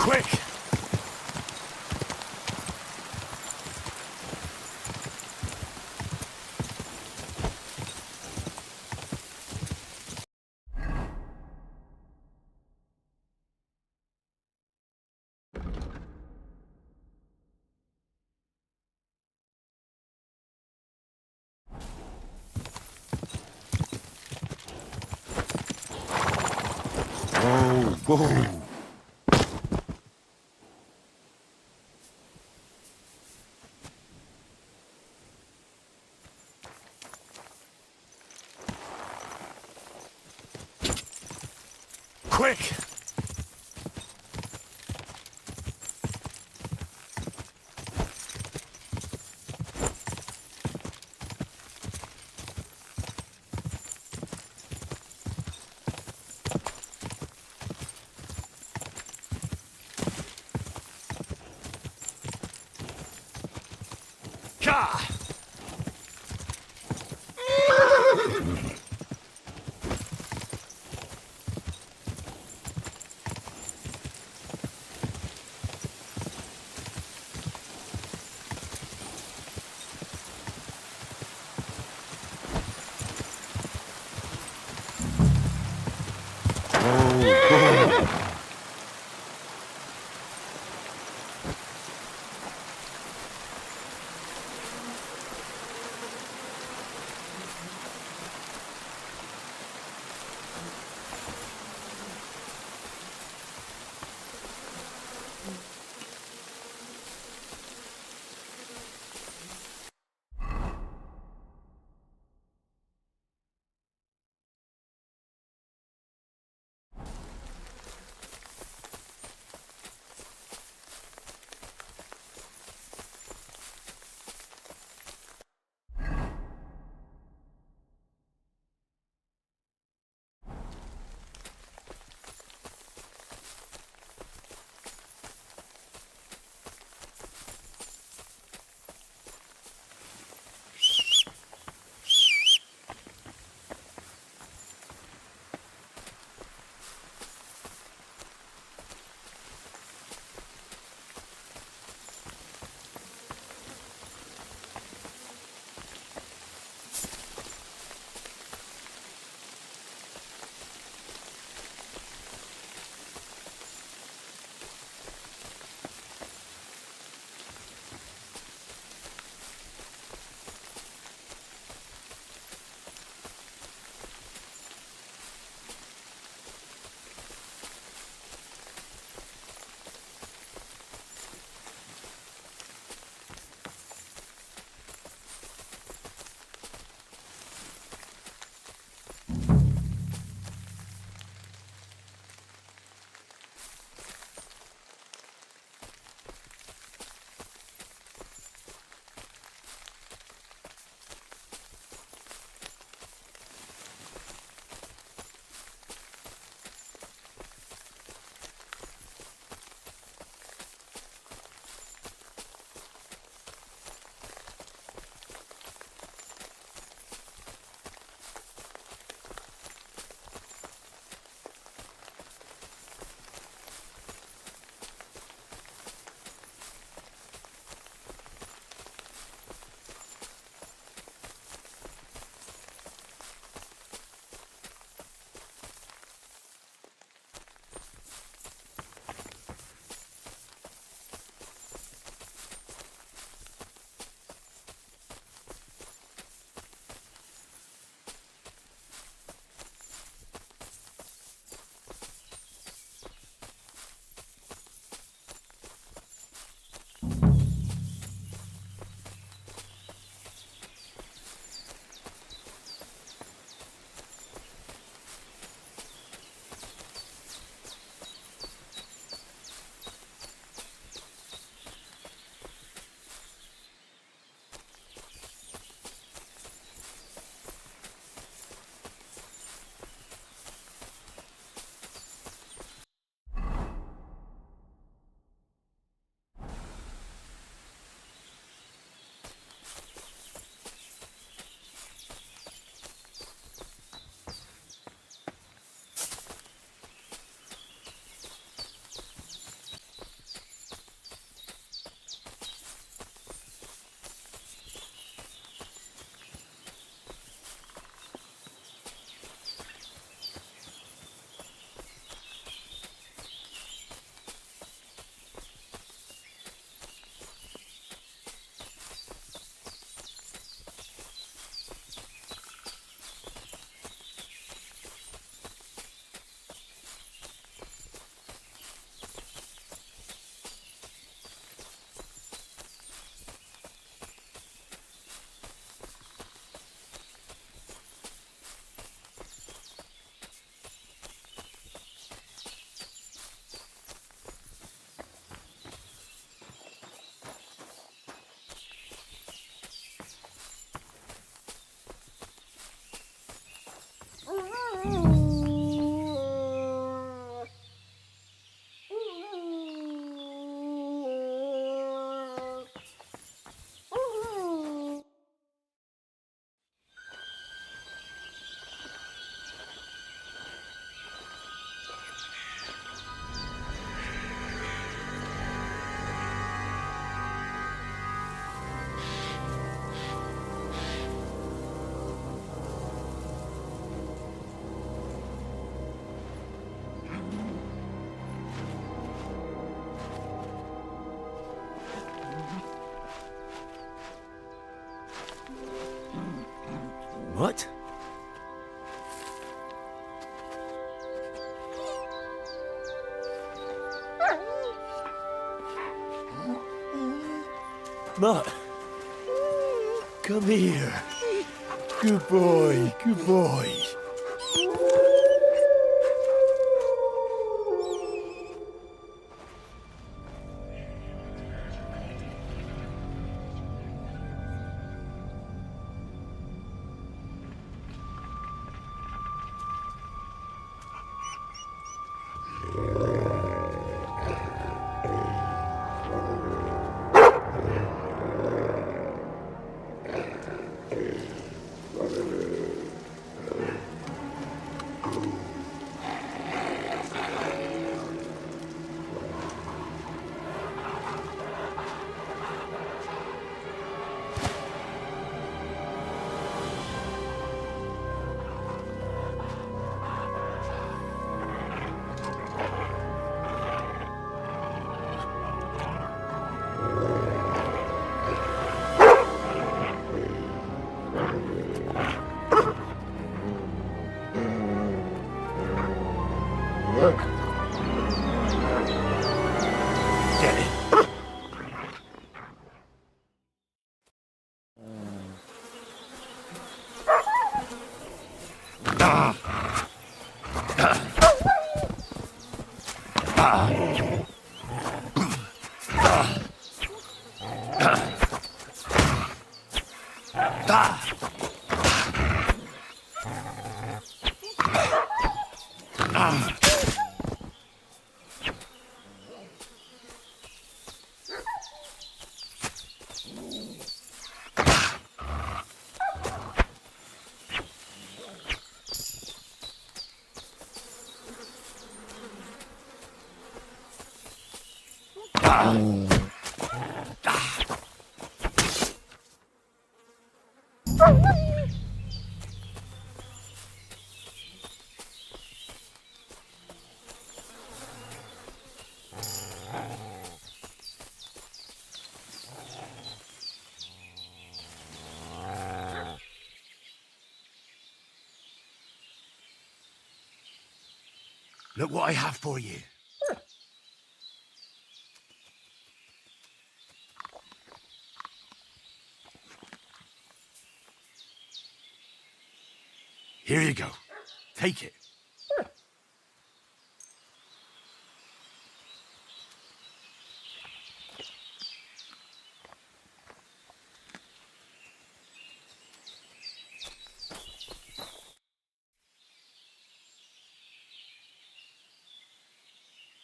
Quick! Whoa! Quick! Ka! What? Mutt, come here. Good boy, good boy. Look what I have for you. Here you go. Take it.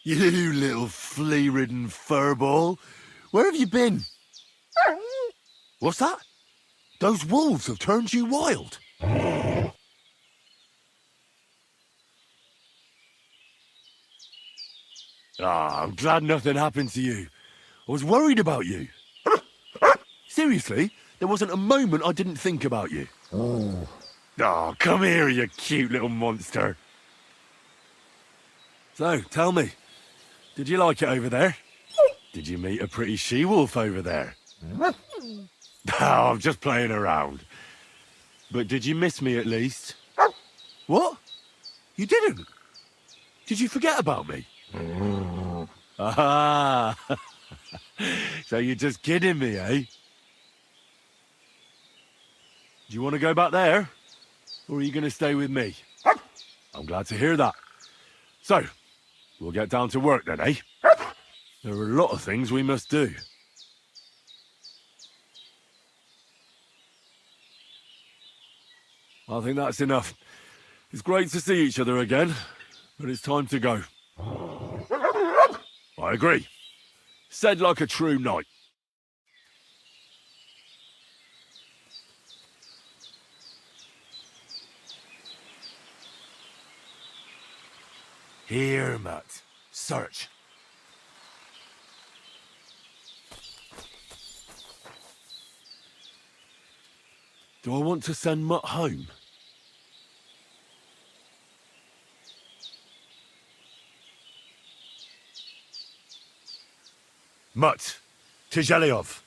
You little flea-ridden furball. Where have you been? What's that? Those wolves have turned you wild. I'm glad nothing happened to you. I was worried about you. Seriously, there wasn't a moment I didn't think about you. Oh, come here, you cute little monster. So, tell me, did you like it over there? Did you meet a pretty she-wolf over there? Oh, I'm just playing around. But did you miss me at least? What? You didn't? Did you forget about me? Ah, so you're just kidding me, eh? Do you want to go back there? Or are you going to stay with me? I'm glad to hear that. So, we'll get down to work then, eh? There are a lot of things we must do. I think that's enough. It's great to see each other again, but it's time to go. I agree. Said like a true knight. Here, Matt. Search. Do I want to send Mutt home? Mutt, Tizhelyov.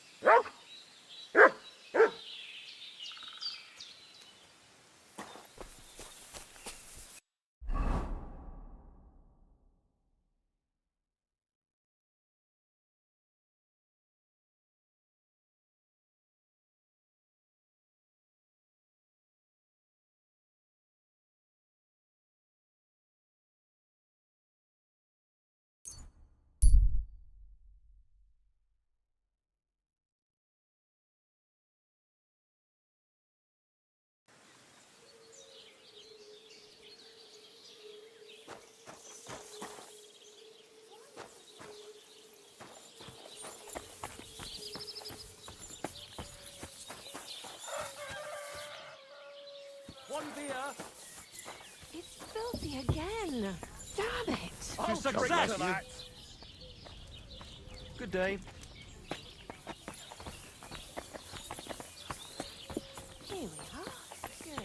to drink success. to that. Good day. Here we are. Good.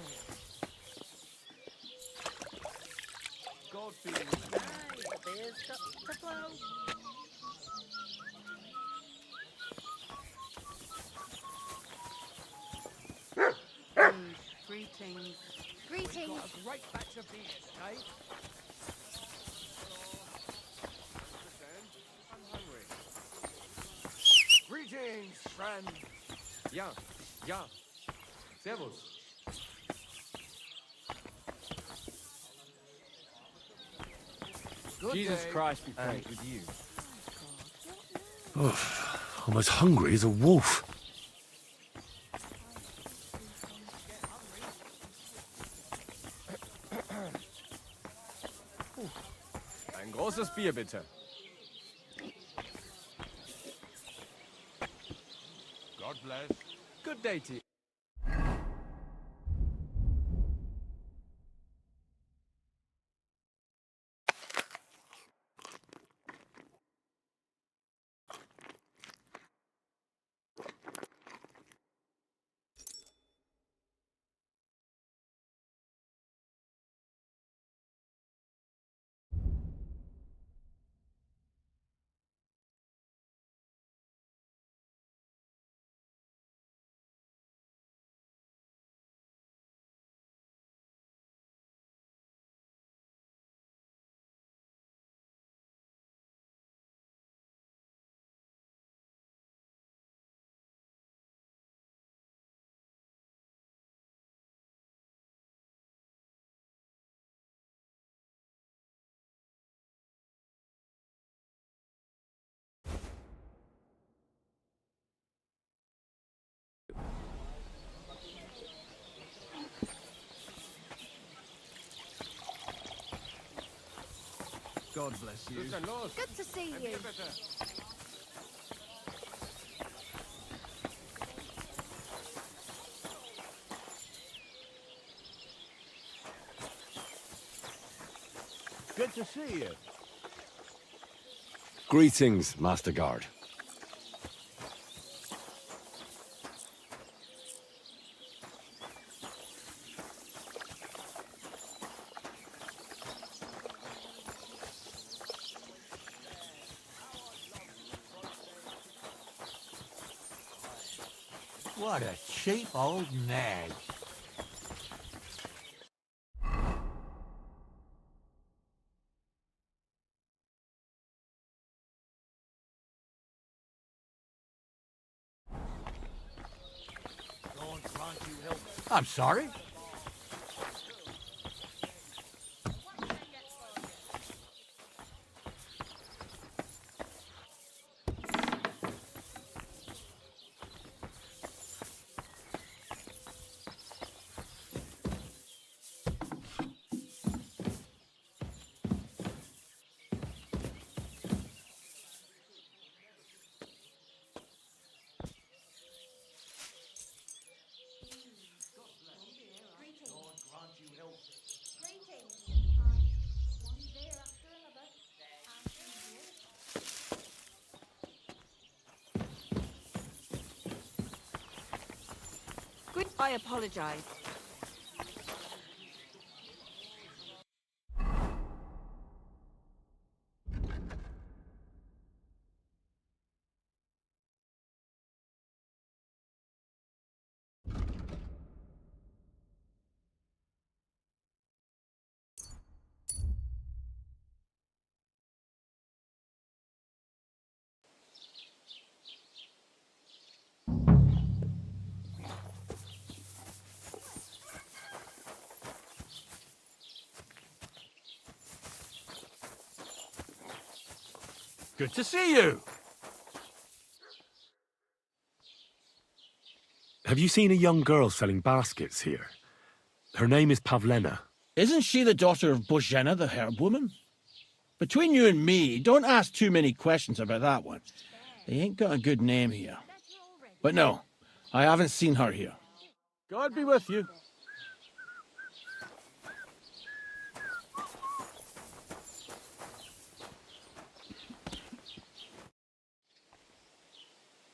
God be with you. The beer's got to flow. Greetings. We've got a great batch of beers, Kate. I'm hungry. Greetings, friend. Ja, ja. Servus. Good Jesus day. Christ be praised with you. I'm as hungry as a wolf. Ein großes Bier, bitte. God bless. Good day to you. God bless you. Good to see you. Good to see you. Greetings, Master Guard. What a cheap old nag. I'm sorry? I apologize. Good to see you. Have you seen a young girl selling baskets here? Her name is Pavlena. Isn't she the daughter of Bozhena, the herb woman? Between you and me, don't ask too many questions about that one. They ain't got a good name here. But no, I haven't seen her here. God be with you.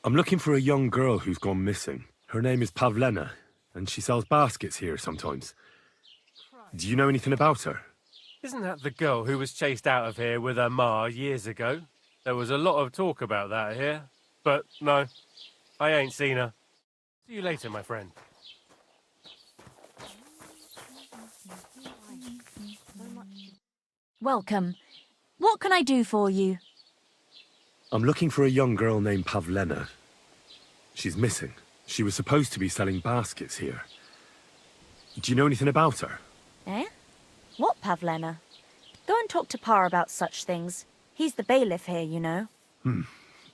I'm looking for a young girl who's gone missing. Her name is Pavlena, and she sells baskets here sometimes. Do you know anything about her? Isn't that the girl who was chased out of here with her ma years ago? There was a lot of talk about that here. But no, I ain't seen her. See you later, my friend. Welcome. What can I do for you? I'm looking for a young girl named Pavlena. She's missing. She was supposed to be selling baskets here. Do you know anything about her? Eh? What Pavlena? Go and talk to Pa about such things. He's the bailiff here, you know.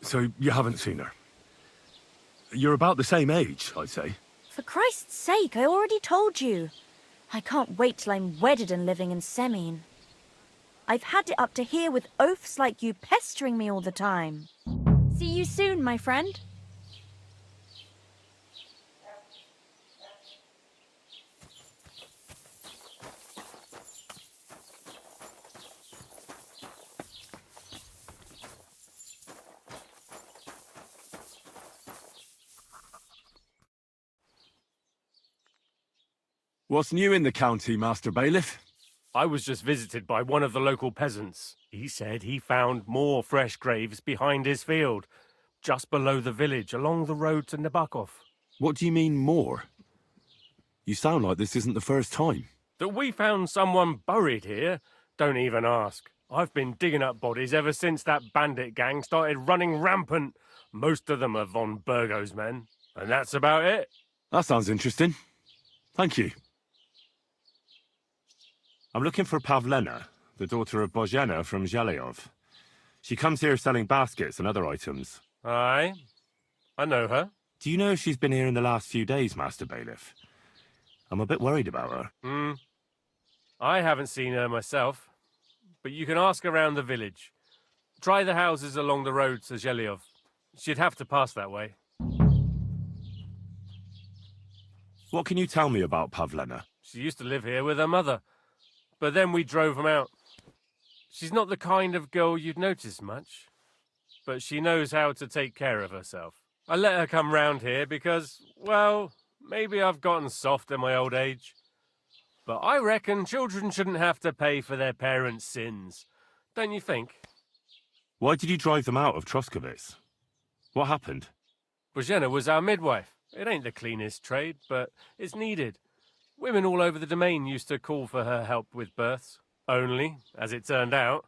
So you haven't seen her? You're about the same age, I'd say. For Christ's sake, I already told you. I can't wait till I'm wedded and living in Semine. I've had it up to here with oafs like you pestering me all the time. See you soon, my friend. What's new in the county, Master Bailiff? I was just visited by one of the local peasants. He said he found more fresh graves behind his field, just below the village, along the road to Nabokov. What do you mean, more? You sound like this isn't the first time. That we found someone buried here? Don't even ask. I've been digging up bodies ever since that bandit gang started running rampant. Most of them are von Burgo's men, and that's about it. That sounds interesting. Thank you. I'm looking for Pavlena, the daughter of Bozhena from Zhelyov. She comes here selling baskets and other items. Aye, I know her. Do you know if she's been here in the last few days, Master Bailiff? I'm a bit worried about her. I haven't seen her myself, but you can ask around the village. Try the houses along the road to Zhelyov. She'd have to pass that way. What can you tell me about Pavlena? She used to live here with her mother, but then we drove them out. She's not the kind of girl you'd notice much, but she knows how to take care of herself. I let her come round here because, well, maybe I've gotten soft in my old age. But I reckon children shouldn't have to pay for their parents' sins. Don't you think? Why did you drive them out of Troskovitz? What happened? Bozhena was our midwife. It ain't the cleanest trade, but it's needed. Women all over the domain used to call for her help with births. Only, as it turned out,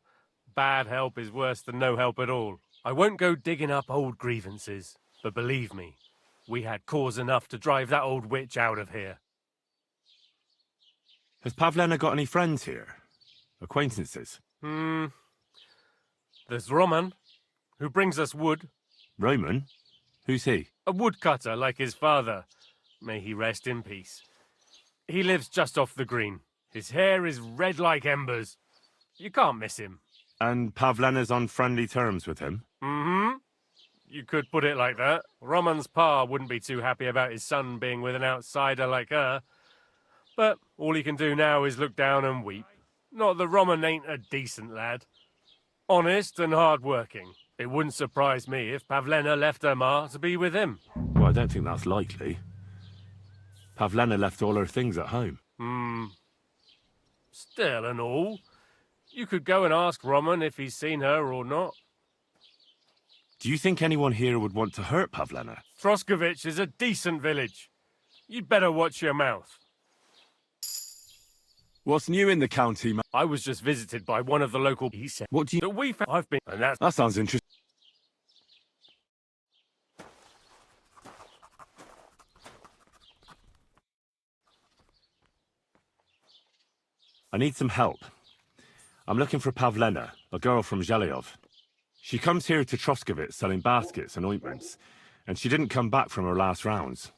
bad help is worse than no help at all. I won't go digging up old grievances, but believe me, we had cause enough to drive that old witch out of here. Has Pavlena got any friends here? Acquaintances? There's Roman, who brings us wood. Roman? Who's he? A woodcutter like his father. May he rest in peace. He lives just off the green. His hair is red like embers. You can't miss him. And Pavlena's on friendly terms with him? You could put it like that. Roman's pa wouldn't be too happy about his son being with an outsider like her. But all he can do now is look down and weep. Not that Roman ain't a decent lad. Honest and hard-working. It wouldn't surprise me if Pavlena left her ma to be with him. Well, I don't think that's likely. Pavlena left all her things at home. Still and all, you could go and ask Roman if he's seen her or not. Do you think anyone here would want to hurt Pavlena? Troskovitz is a decent village. You'd better watch your mouth. What's new in the county, I was just visited by one of the local... He said... What do you... I've been... And that sounds interesting. I need some help. I'm looking for Pavlena, a girl from Zhelyov. She comes here to Troskovitz selling baskets and ointments, and she didn't come back from her last rounds.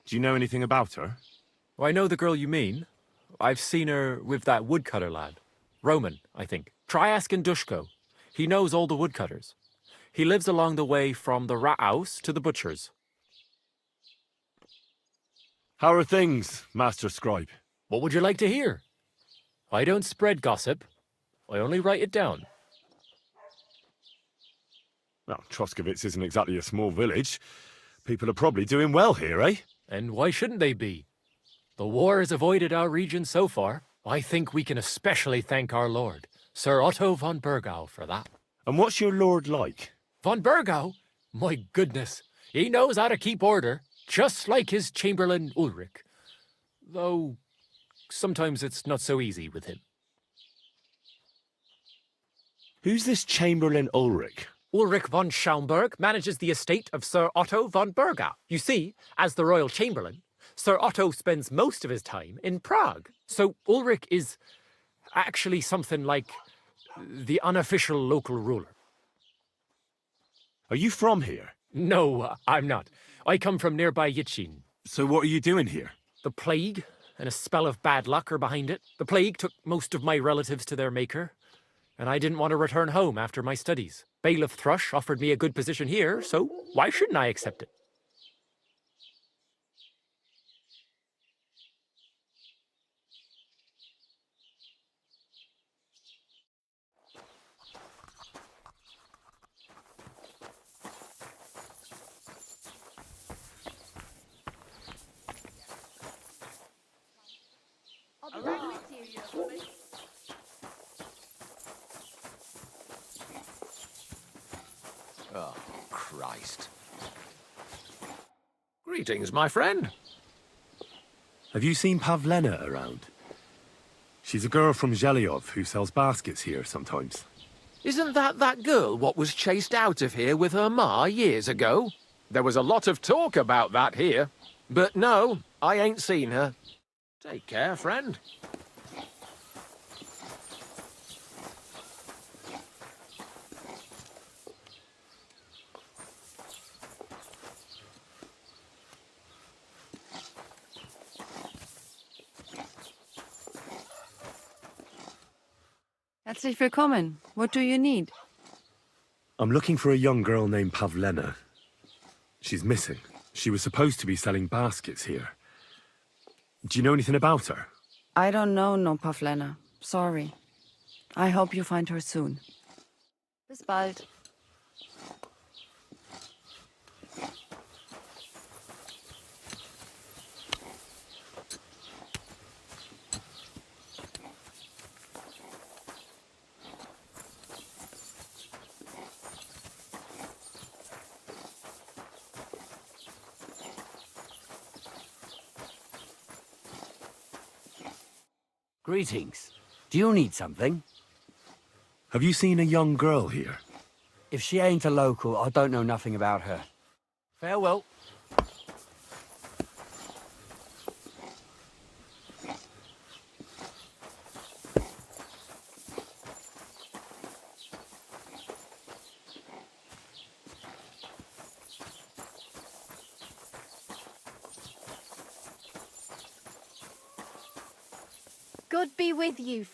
Do you know anything about her? Oh, I know the girl you mean. I've seen her with that woodcutter lad. Roman, I think. Try asking Dushko. He knows all the woodcutters. He lives along the way from the rat house to the butcher's. How are things, Master Scribe? What would you like to hear? I don't spread gossip. I only write it down. Well, Troskovitz isn't exactly a small village. People are probably doing well here, eh? And why shouldn't they be? The war has avoided our region so far. I think we can especially thank our lord, Sir Otto von Burgau, for that. And what's your lord like? Von Burgau? My goodness, he knows how to keep order, just like his chamberlain Ulrich. Though, sometimes it's not so easy with him. Who's this Chamberlain Ulrich? Ulrich von Schaumburg manages the estate of Sir Otto von Burgau. You see, as the royal chamberlain, Sir Otto spends most of his time in Prague. So Ulrich is actually something like the unofficial local ruler. Are you from here? No, I'm not. I come from nearby Yitchin. So what are you doing here? The plague and a spell of bad luck are behind it. The plague took most of my relatives to their maker, and I didn't want to return home after my studies. Bailiff Thrush offered me a good position here, so why shouldn't I accept it? Oh, Christ. Greetings, my friend. Have you seen Pavlena around? She's a girl from Zhelyov who sells baskets here sometimes. Isn't that girl what was chased out of here with her ma years ago? There was a lot of talk about that here. But no, I ain't seen her. Take care, friend. Herzlich willkommen. What do you need? I'm looking for a young girl named Pavlena. She's missing. She was supposed to be selling baskets here. Do you know anything about her? I don't know no Pavlena. Sorry. I hope you find her soon. Bis bald. Greetings. Do you need something? Have you seen a young girl here? If she ain't a local, I don't know nothing about her. Farewell. God be with you.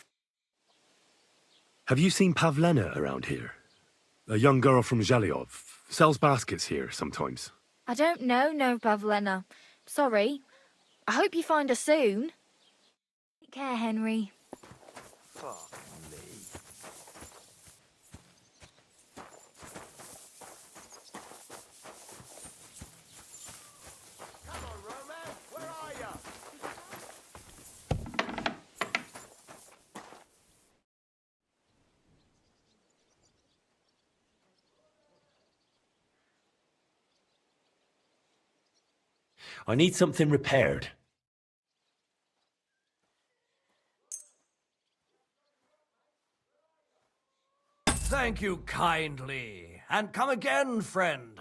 Have you seen Pavlena around here? A young girl from Zhelyov. Sells baskets here sometimes. I don't know, no, Pavlena. Sorry. I hope you find her soon. Take care, Henry. Fuck me. Come on, Roman. Where are you? I need something repaired. Thank you kindly, and come again, friend.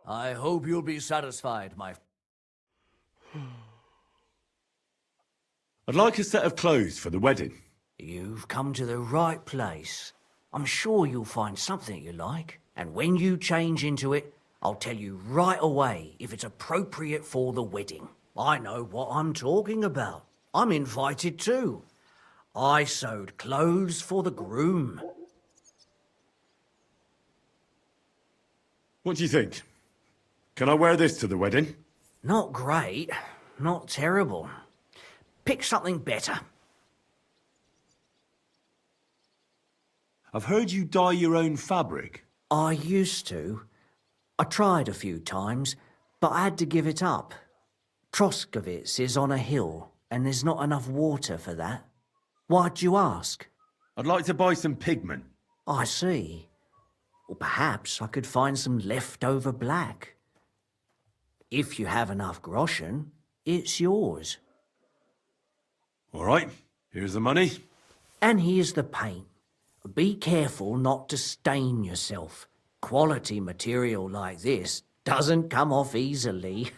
I hope you'll be satisfied, my... I'd like a set of clothes for the wedding. You've come to the right place. I'm sure you'll find something you like. And when you change into it, I'll tell you right away if it's appropriate for the wedding. I know what I'm talking about. I'm invited too. I sewed clothes for the groom. What do you think? Can I wear this to the wedding? Not great, not terrible. Pick something better. I've heard you dye your own fabric. I used to. I tried a few times, but I had to give it up. Troskovitz is on a hill, and there's not enough water for that. Why'd you ask? I'd like to buy some pigment. I see. Or perhaps I could find some leftover black. If you have enough groschen, it's yours. All right, here's the money. And here's the paint. Be careful not to stain yourself. Quality material like this doesn't come off easily.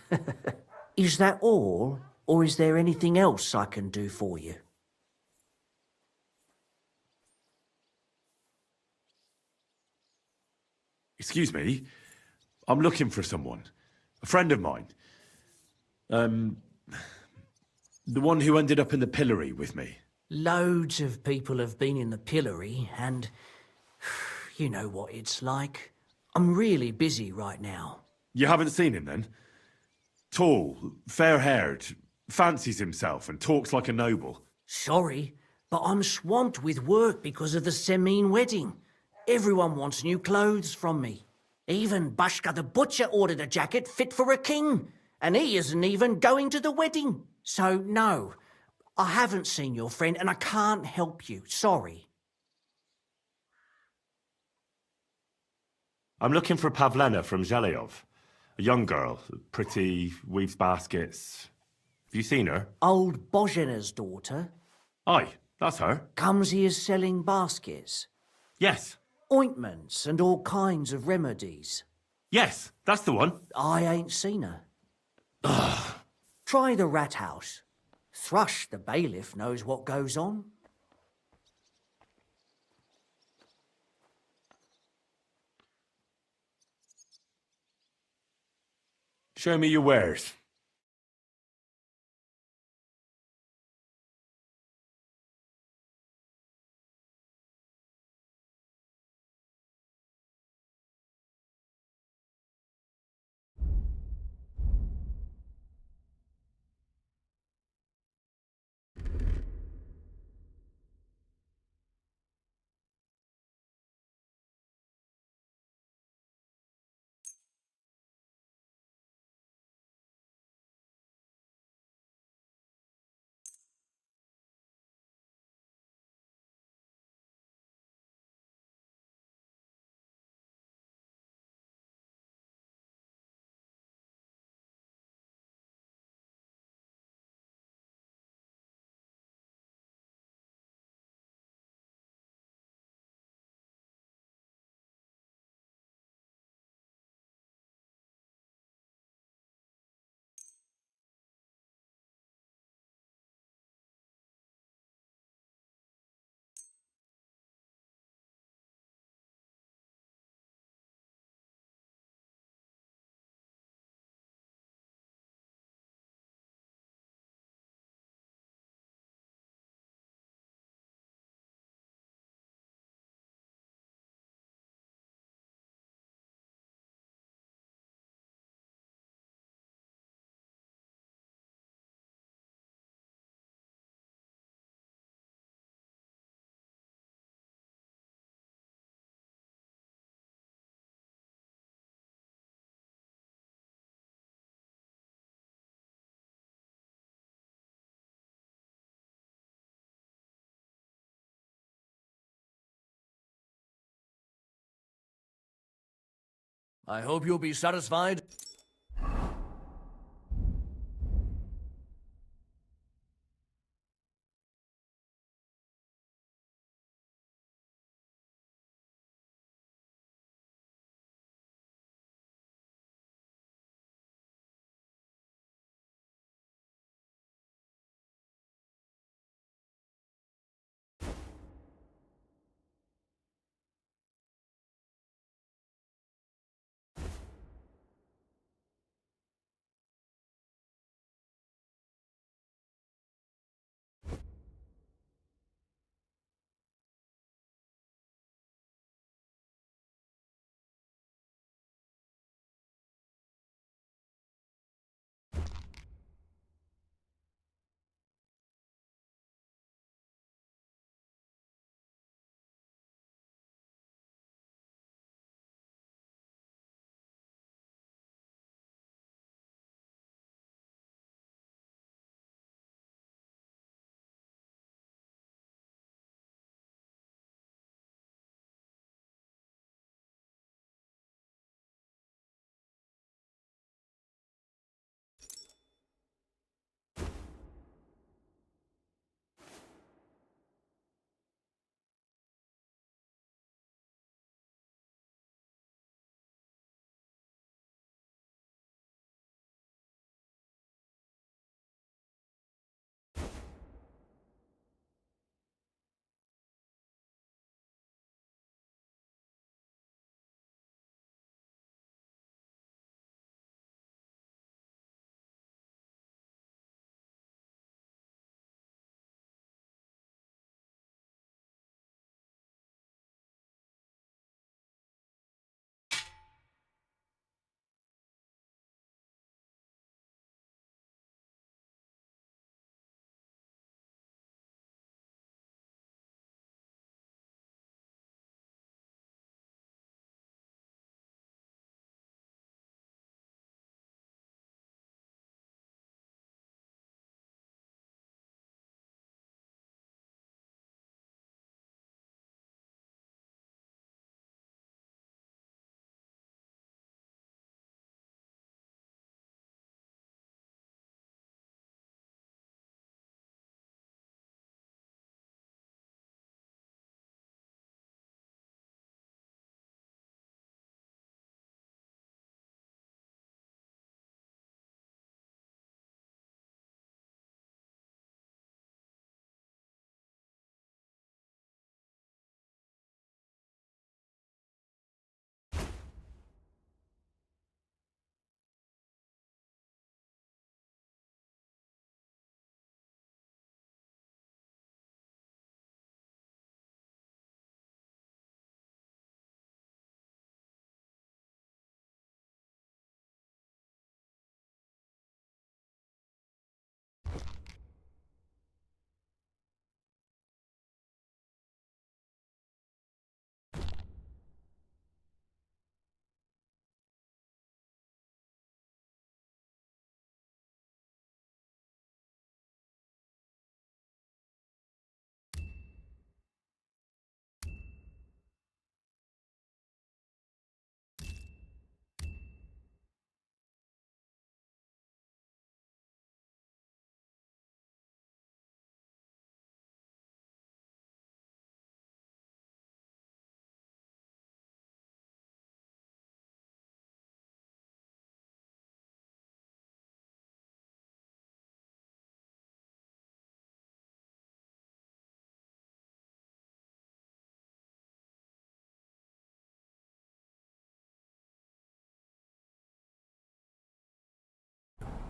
Is that all, or is there anything else I can do for you? Excuse me, I'm looking for someone. A friend of mine. The one who ended up in the pillory with me. Loads of people have been in the pillory, and you know what it's like. I'm really busy right now. You haven't seen him then? Tall, fair-haired, fancies himself and talks like a noble. Sorry, but I'm swamped with work because of the Semine wedding. Everyone wants new clothes from me. Even Bashka the butcher ordered a jacket fit for a king, and he isn't even going to the wedding. So no, I haven't seen your friend and I can't help you. Sorry. I'm looking for Pavlena from Zhelyov. A young girl, pretty, weaves baskets. Have you seen her? Old Bozhena's daughter. Aye, that's her. Comes here selling baskets. Yes. Ointments and all kinds of remedies. Yes, that's the one. I ain't seen her. Try the rat house. Thrush, the bailiff, knows what goes on. Show me your wares. I hope you'll be satisfied.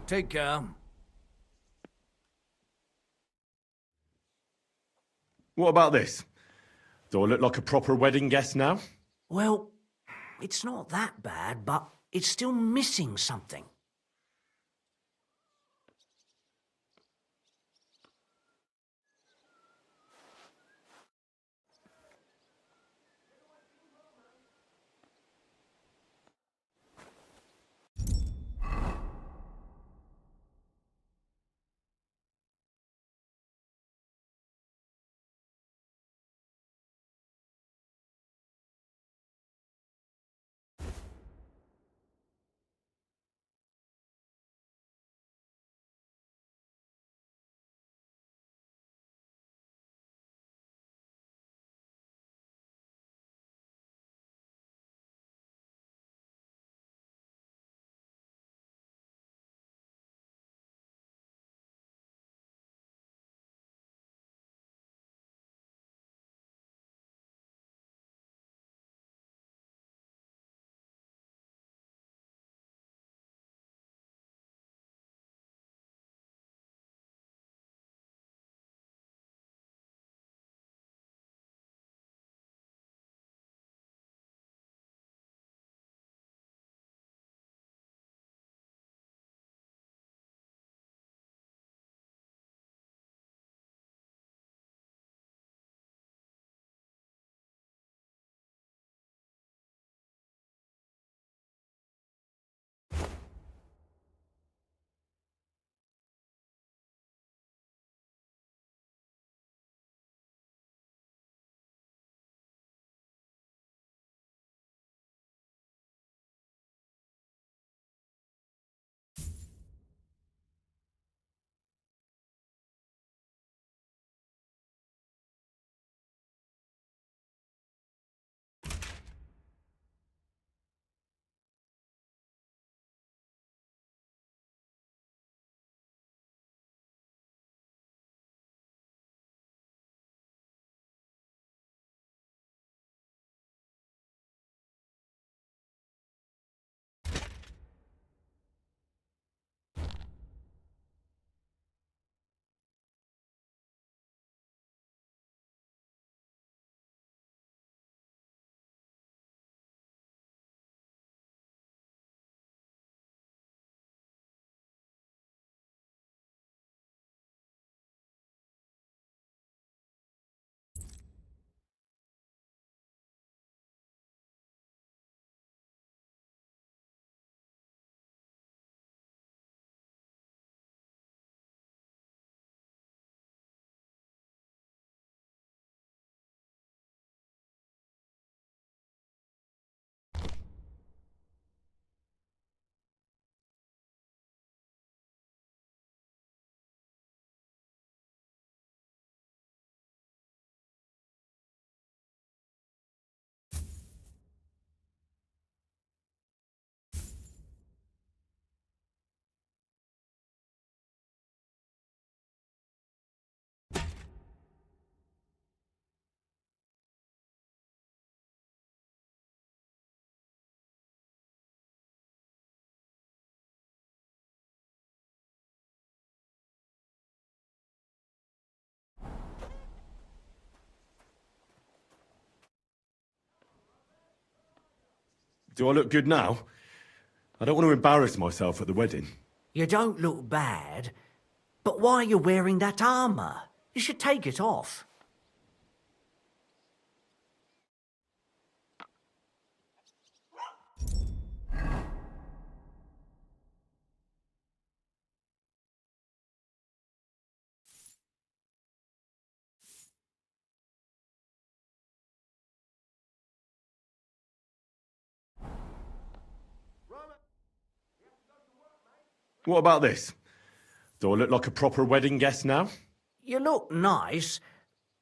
Take care. What about this? Do I look like a proper wedding guest now? Well, it's not that bad, but it's still missing something. Do I look good now? I don't want to embarrass myself at the wedding. You don't look bad, but why are you wearing that armor? You should take it off. What about this? Do I look like a proper wedding guest now? You look nice,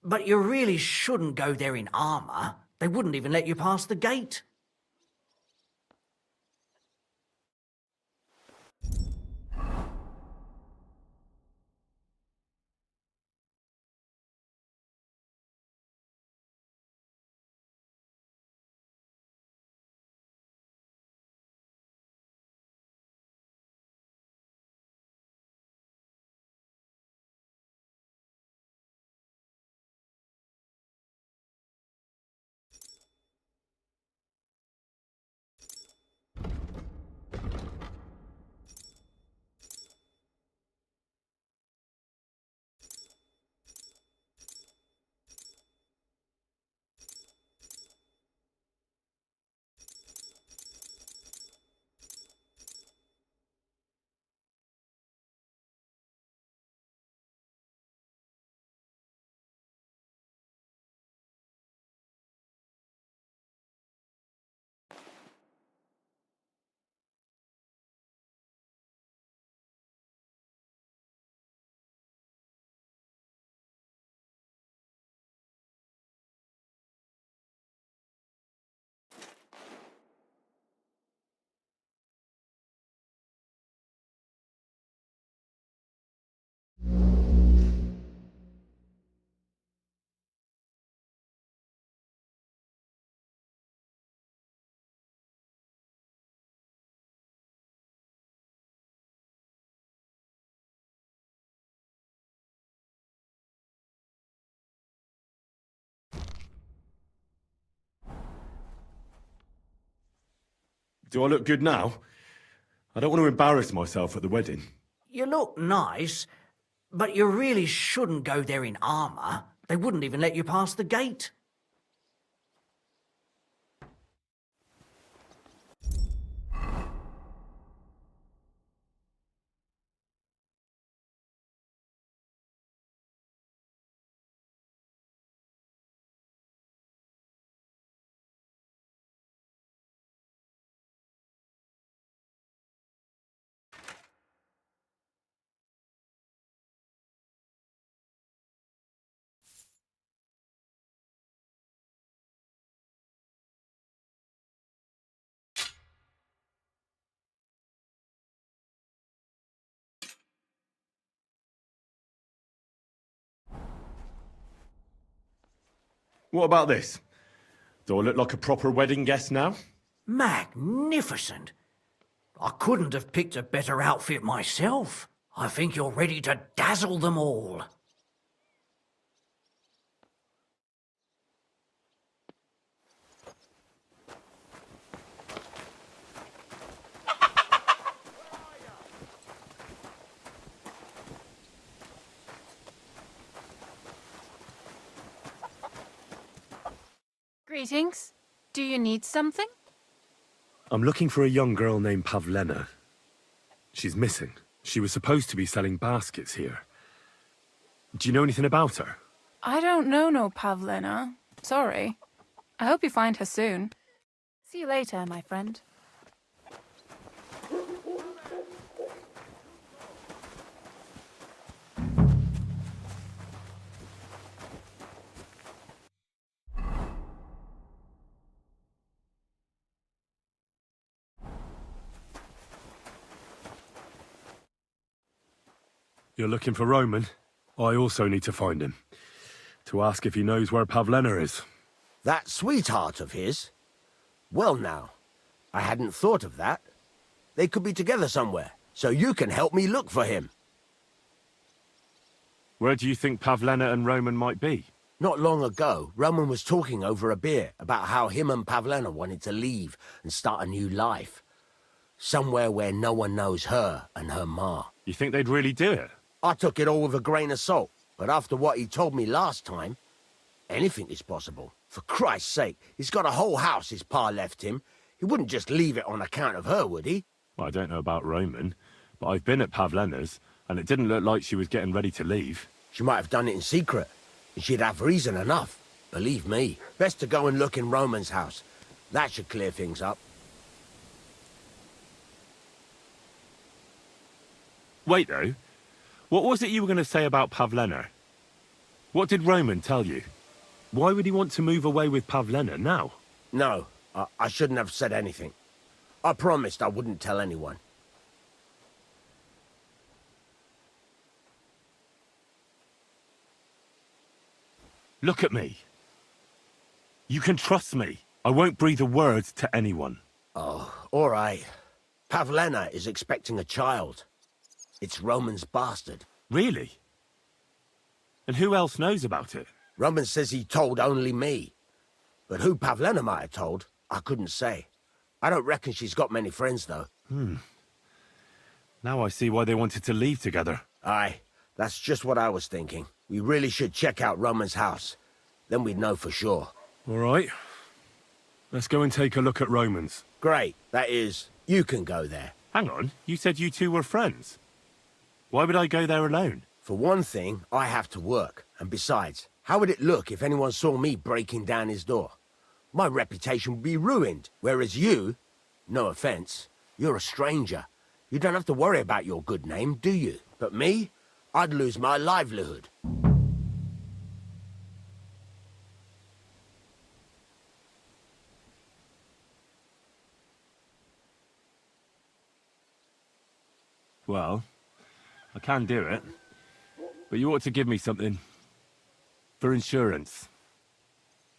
but you really shouldn't go there in armor. They wouldn't even let you pass the gate. Do I look good now? I don't want to embarrass myself at the wedding. You look nice, but you really shouldn't go there in armour. They wouldn't even let you pass the gate. What about this? Do I look like a proper wedding guest now? Magnificent. I couldn't have picked a better outfit myself. I think you're ready to dazzle them all. Greetings. Do you need something? I'm looking for a young girl named Pavlena. She's missing. She was supposed to be selling baskets here. Do you know anything about her? I don't know no Pavlena. Sorry. I hope you find her soon. See you later, my friend. You're looking for Roman? I also need to find him. To ask if he knows where Pavlena is. That sweetheart of his? Well now, I hadn't thought of that. They could be together somewhere, so you can help me look for him. Where do you think Pavlena and Roman might be? Not long ago, Roman was talking over a beer about how him and Pavlena wanted to leave and start a new life. Somewhere where no one knows her and her ma. You think they'd really do it? I took it all with a grain of salt, but after what he told me last time, anything is possible. For Christ's sake, he's got a whole house his pa left him. He wouldn't just leave it on account of her, would he? Well, I don't know about Roman, but I've been at Pavlena's, and it didn't look like she was getting ready to leave. She might have done it in secret, and she'd have reason enough. Believe me. Best to go and look in Roman's house. That should clear things up. Wait, though. What was it you were going to say about Pavlena? What did Roman tell you? Why would he want to move away with Pavlena now? No, I shouldn't have said anything. I promised I wouldn't tell anyone. Look at me. You can trust me. I won't breathe a word to anyone. Oh, all right. Pavlena is expecting a child. It's Roman's bastard. Really? And who else knows about it? Roman says he told only me. But who Pavlena might have told, I couldn't say. I don't reckon she's got many friends, though. Now I see why they wanted to leave together. Aye, that's just what I was thinking. We really should check out Roman's house. Then we'd know for sure. All right. Let's go and take a look at Roman's. Great. That is, you can go there. Hang on, you said you two were friends. Why would I go there alone? For one thing, I have to work. And besides, how would it look if anyone saw me breaking down his door? My reputation would be ruined. Whereas you, no offense, you're a stranger. You don't have to worry about your good name, do you? But me, I'd lose my livelihood. Well, I can do it. But you ought to give me something. For insurance.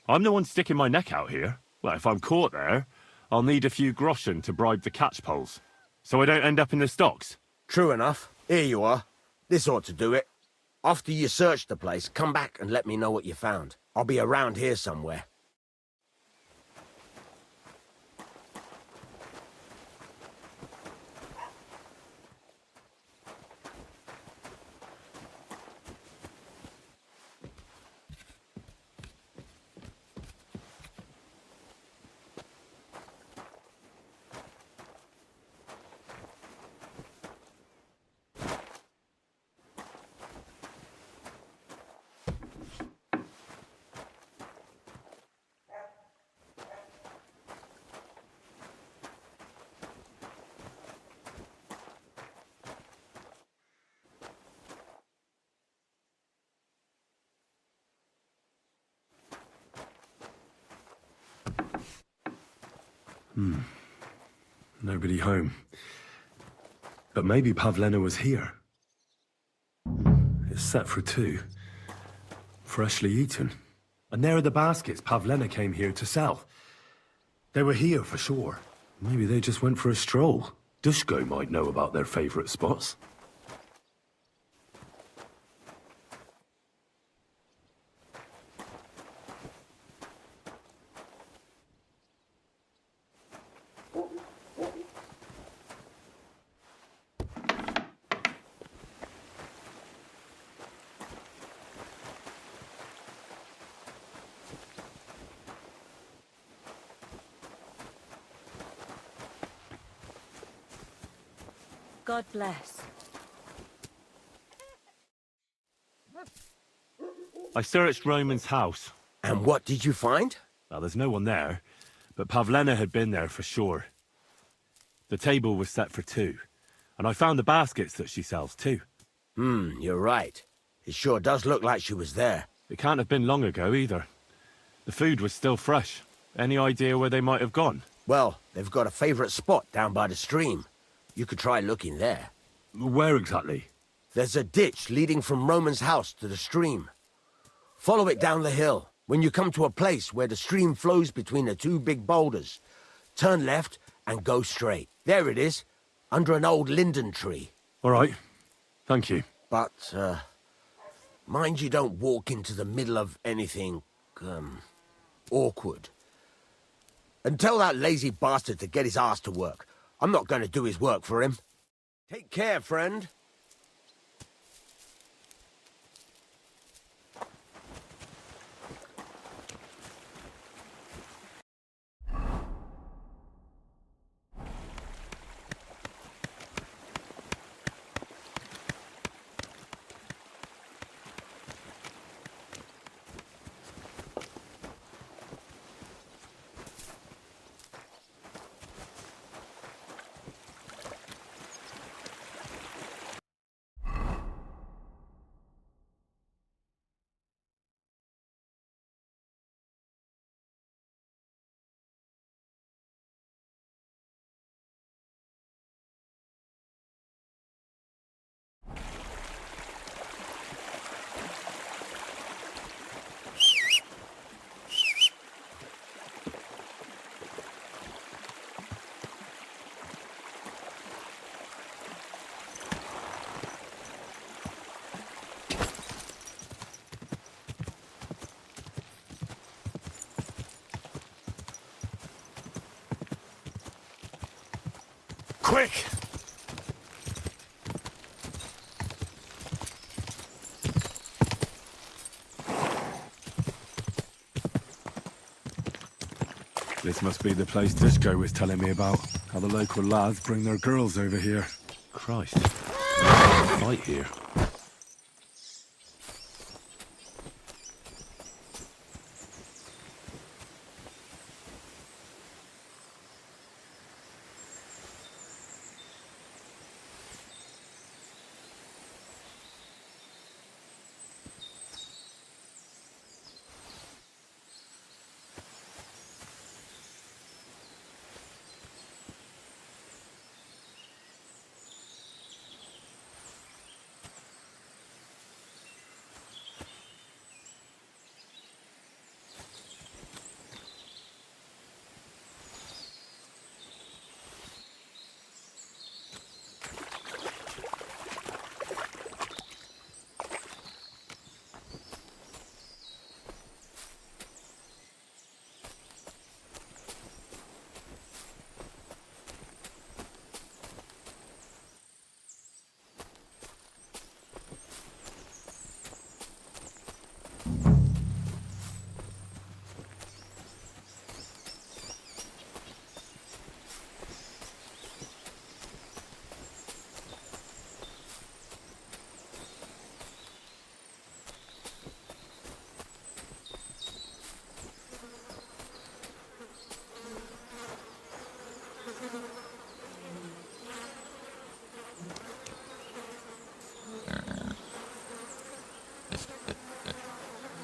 I'm the one sticking my neck out here. Well, if I'm caught there, I'll need a few groschen to bribe the catchpoles. So I don't end up in the stocks. True enough. Here you are. This ought to do it. After you search the place, come back and let me know what you found. I'll be around here somewhere. Nobody home. But maybe Pavlena was here. It's set for 2. Freshly eaten. And there are the baskets Pavlena came here to sell. They were here for sure. Maybe they just went for a stroll. Dushko might know about their favorite spots. God bless. I searched Roman's house. And what did you find? Well, there's no one there, but Pavlena had been there for sure. The table was set for 2, and I found the baskets that she sells too. You're right. It sure does look like she was there. It can't have been long ago either. The food was still fresh. Any idea where they might have gone? Well, they've got a favorite spot down by the stream. You could try looking there. Where exactly? There's a ditch leading from Roman's house to the stream. Follow it down the hill. When you come to a place where the stream flows between the 2 big boulders, turn left and go straight. There it is, under an old linden tree. All right. Thank you. But, mind you don't walk into the middle of anything, awkward. And tell that lazy bastard to get his ass to work. I'm not going to do his work for him. Take care, friend. Quick! This must be the place Dushko was telling me about. How the local lads bring their girls over here. Christ. There's a fight here.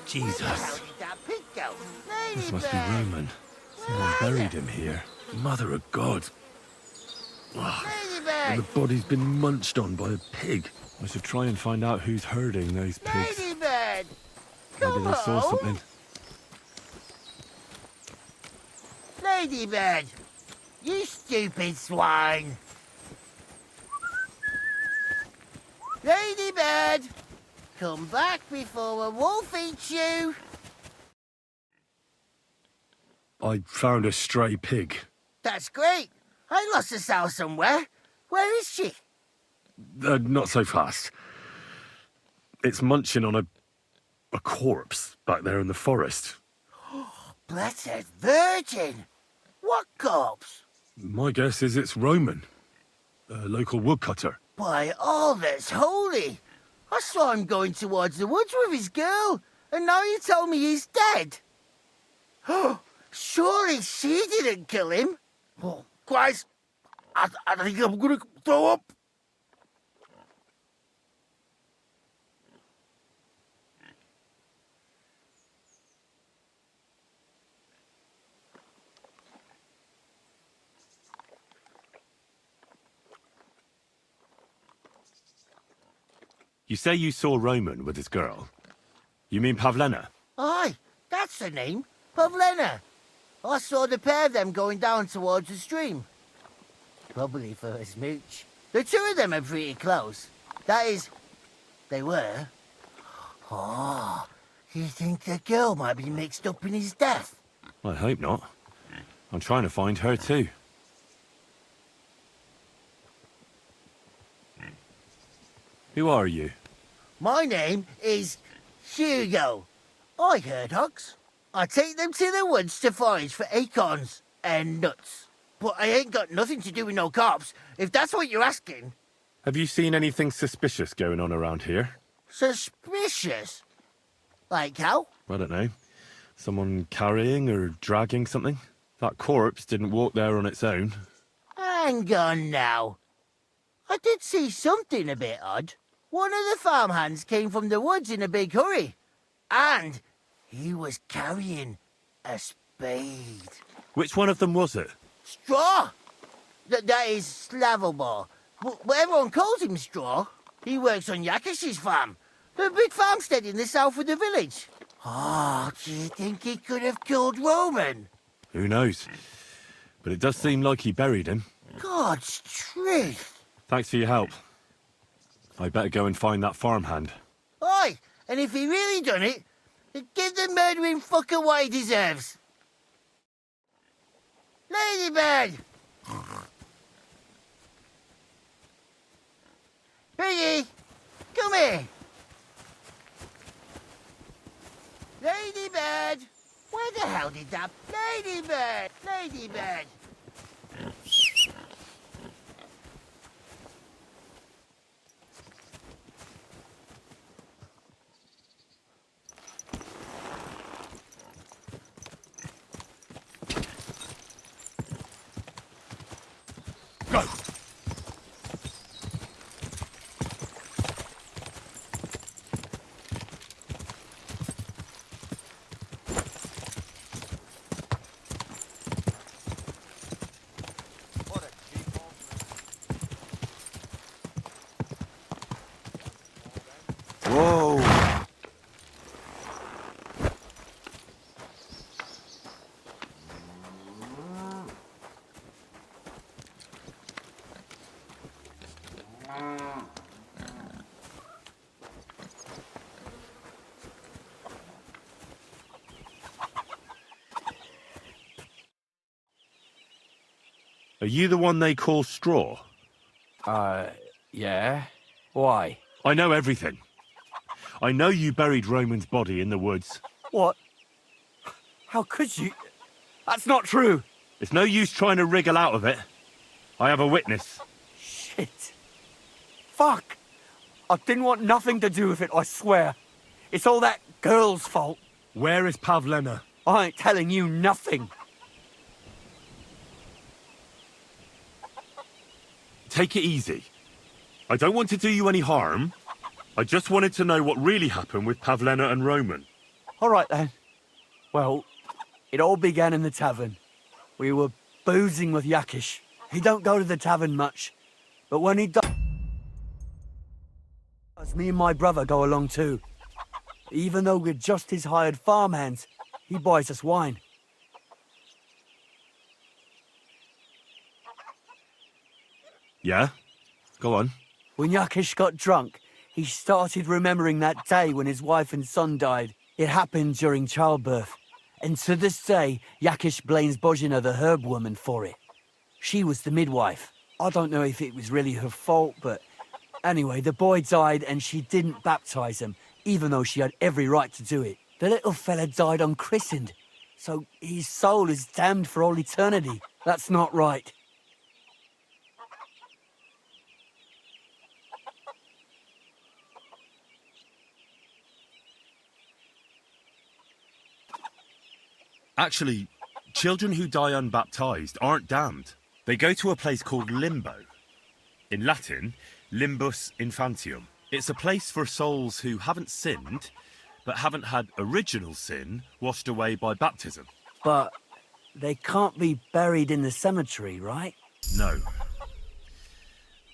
Jesus. This must be Roman. Someone buried him here. Mother of God. And Ladybird! the body's been munched on by a pig. I should try and find out who's herding those pigs. Ladybird! Maybe Come they saw home. something. Ladybird! You stupid swine! Ladybird! Come back before a wolf eats you! I found a stray pig. That's great! I lost a sow somewhere. Where is she? Not so fast. It's munching on a corpse back there in the forest. Blessed Virgin! What corpse? My guess is it's Roman, a local woodcutter. By all that's holy! I saw him going towards the woods with his girl, and now you tell me he's dead. Surely she didn't kill him. Oh, Christ, I think I'm gonna throw up. You say you saw Roman with his girl. You mean Pavlena? Aye, that's the name, Pavlena. I saw the pair of them going down towards the stream. Probably for a smooch. The two of them are pretty close. That is, they were. Oh, you think the girl might be mixed up in his death? I hope not. I'm trying to find her too. Who are you? My name is Hugo. I herd hogs. I take them to the woods to forage for acorns and nuts. But I ain't got nothing to do with no cops, if that's what you're asking. Have you seen anything suspicious going on around here? Suspicious? Like how? I don't know. Someone carrying or dragging something? That corpse didn't walk there on its own. Hang on now. I did see something a bit odd. One of the farmhands came from the woods in a big hurry. And he was carrying a spade. Which one of them was it? Straw! That is Slavobor. But everyone calls him Straw. He works on Yakish's farm. The big farmstead in the south of the village. Oh, do you think he could have killed Roman? Who knows? But it does seem like he buried him. God's truth. Thanks for your help. I better go and find that farmhand. Aye, and if he really done it, give the murdering fucker what he deserves. Ladybird! Piggy, come here. Ladybird! Where the hell did that... Ladybird! Ladybird! Go! Whoa! Are you the one they call Straw? Yeah. Why? I know everything. I know you buried Roman's body in the woods. What? How could you? That's not true. It's no use trying to wriggle out of it. I have a witness. Shit. Fuck. I didn't want nothing to do with it, I swear. It's all that girl's fault. Where is Pavlena? I ain't telling you nothing. Take it easy. I don't want to do you any harm. I just wanted to know what really happened with Pavlena and Roman. All right, then. Well, it all began in the tavern. We were boozing with Yakish. He don't go to the tavern much. But when he does, me and my brother go along too. Even though we're just his hired farmhands, he buys us wine. Yeah? Go on. When Yakish got drunk, he started remembering that day when his wife and son died. It happened during childbirth. And to this day, Yakish blames Bozhina, the herb woman, for it. She was the midwife. I don't know if it was really her fault, but anyway, the boy died and she didn't baptize him, even though she had every right to do it. The little fella died unchristened, so his soul is damned for all eternity. That's not right. Actually, children who die unbaptized aren't damned. They go to a place called Limbo. In Latin, limbus infantium. It's a place for souls who haven't sinned, but haven't had original sin washed away by baptism. But they can't be buried in the cemetery, right? No.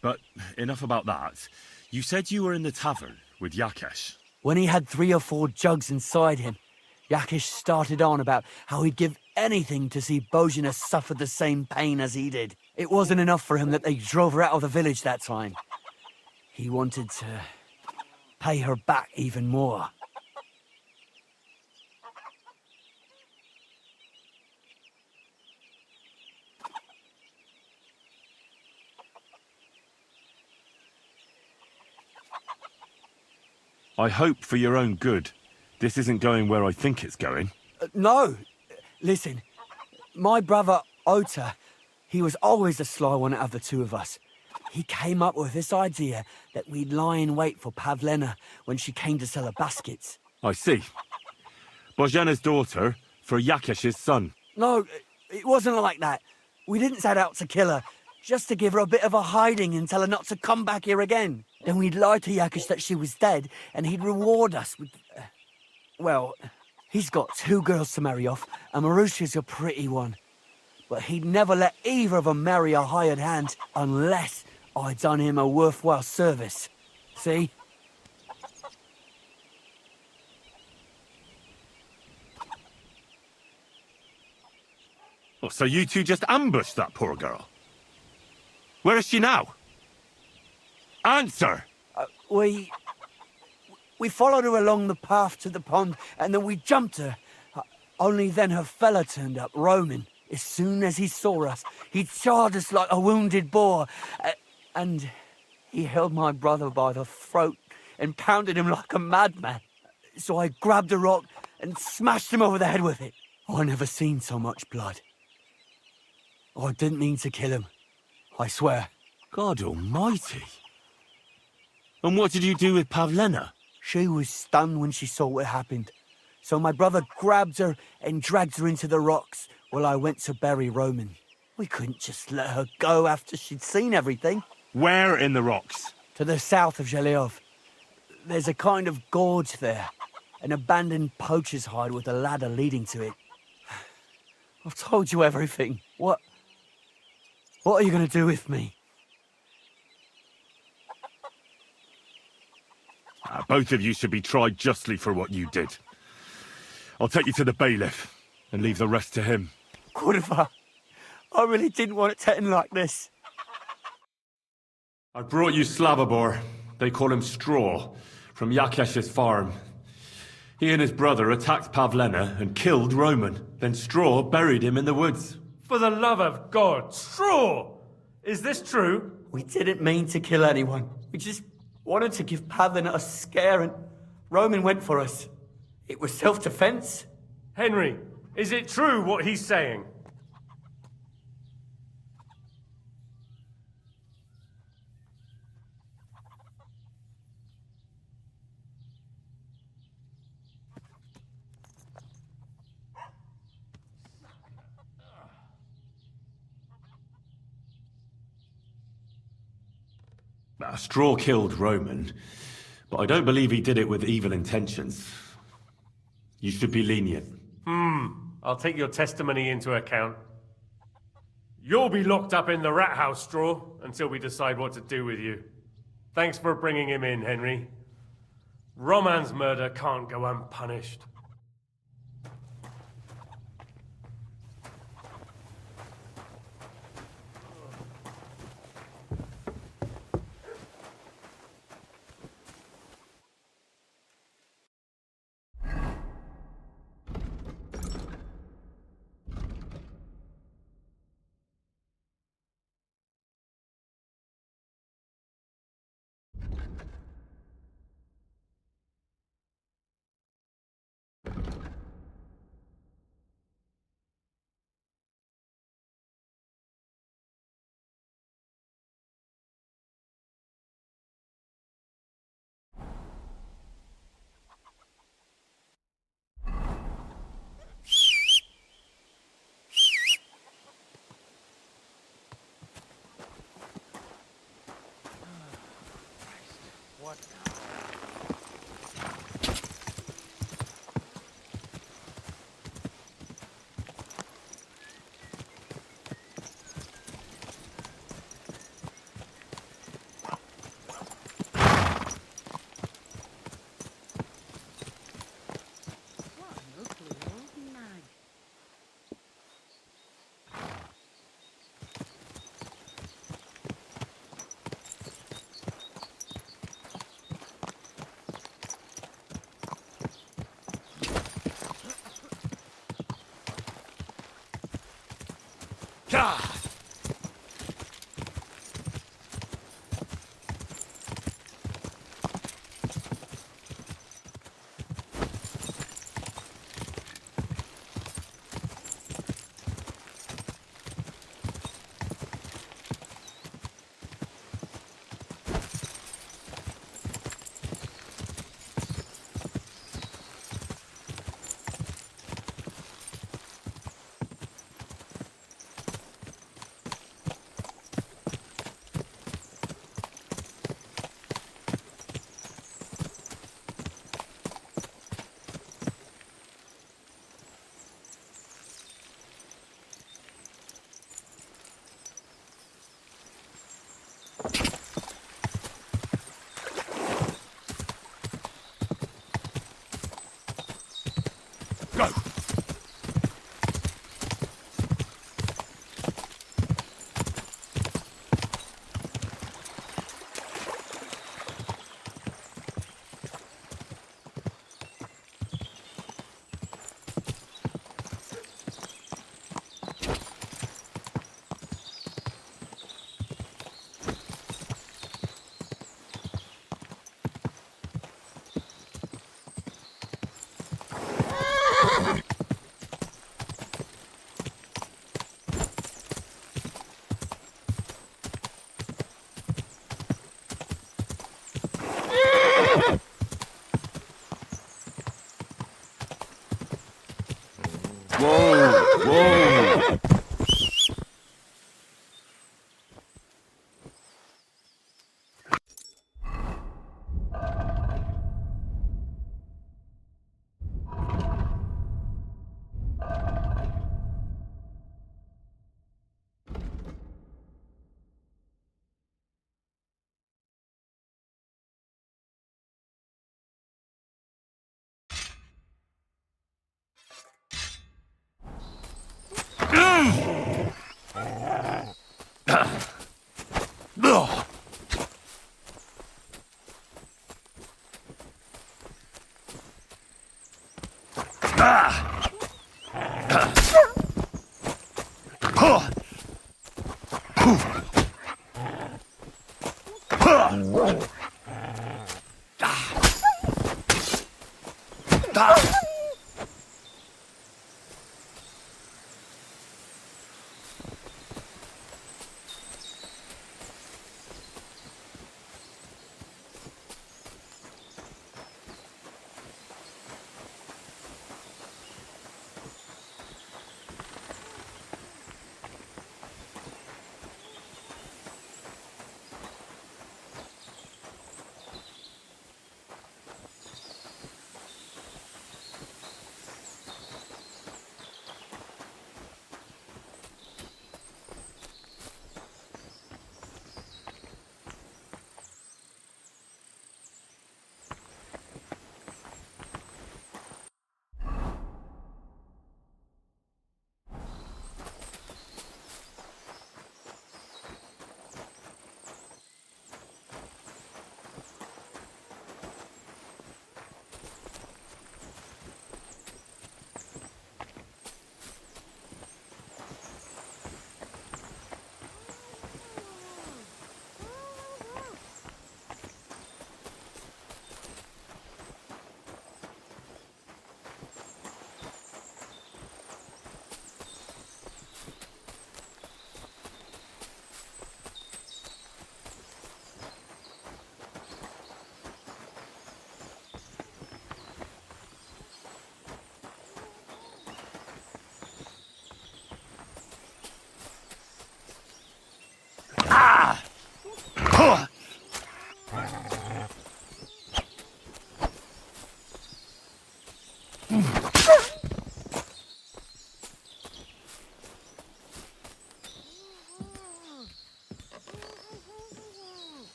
But enough about that. You said you were in the tavern with Yakesh. When he had 3 or 4 jugs inside him, Yakish started on about how he'd give anything to see Bozhina suffer the same pain as he did. It wasn't enough for him that they drove her out of the village that time. He wanted to pay her back even more. I hope for your own good this isn't going where I think it's going. No. Listen, my brother Ota, he was always the sly one out of the two of us. He came up with this idea that we'd lie in wait for Pavlena when she came to sell her baskets. I see. Bozhina's daughter for Yakesh's son. No, it wasn't like that. We didn't set out to kill her, just to give her a bit of a hiding and tell her not to come back here again. Then we'd lie to Yakesh that she was dead, and he'd reward us with... well, he's got 2 girls to marry off, and Marusha's a pretty one. But he'd never let either of them marry a hired hand unless I'd done him a worthwhile service. See? Oh, so you two just ambushed that poor girl? Where is she now? Answer! We followed her along the path to the pond, and then we jumped her. Only then her fella turned up, Roman. As soon as he saw us, he charged us like a wounded boar. And he held my brother by the throat and pounded him like a madman. So I grabbed a rock and smashed him over the head with it. I never seen so much blood. I didn't mean to kill him, I swear. God almighty. And what did you do with Pavlena? She was stunned when she saw what happened. So my brother grabbed her and dragged her into the rocks while I went to bury Roman. We couldn't just let her go after she'd seen everything. Where in the rocks? To the south of Zhelyov. There's a kind of gorge there. An abandoned poacher's hide with a ladder leading to it. I've told you everything. What are you going to do with me? Both of you should be tried justly for what you did. I'll take you to the bailiff and leave the rest to him. Kurva, I really didn't want it to end like this. I brought you Slavobor. They call him Straw, from Yakesh's farm. He and his brother attacked Pavlena and killed Roman. Then Straw buried him in the woods. For the love of God, Straw! Is this true? We didn't mean to kill anyone. We just wanted to give Pavlena a scare, and Roman went for us. It was self-defense. Henry, is it true what he's saying? Straw killed Roman, but I don't believe he did it with evil intentions. You should be lenient. I'll take your testimony into account. You'll be locked up in the rat house, Straw, until we decide what to do with you. Thanks for bringing him in, Henry. Roman's murder can't go unpunished. What Whoa! Whoa!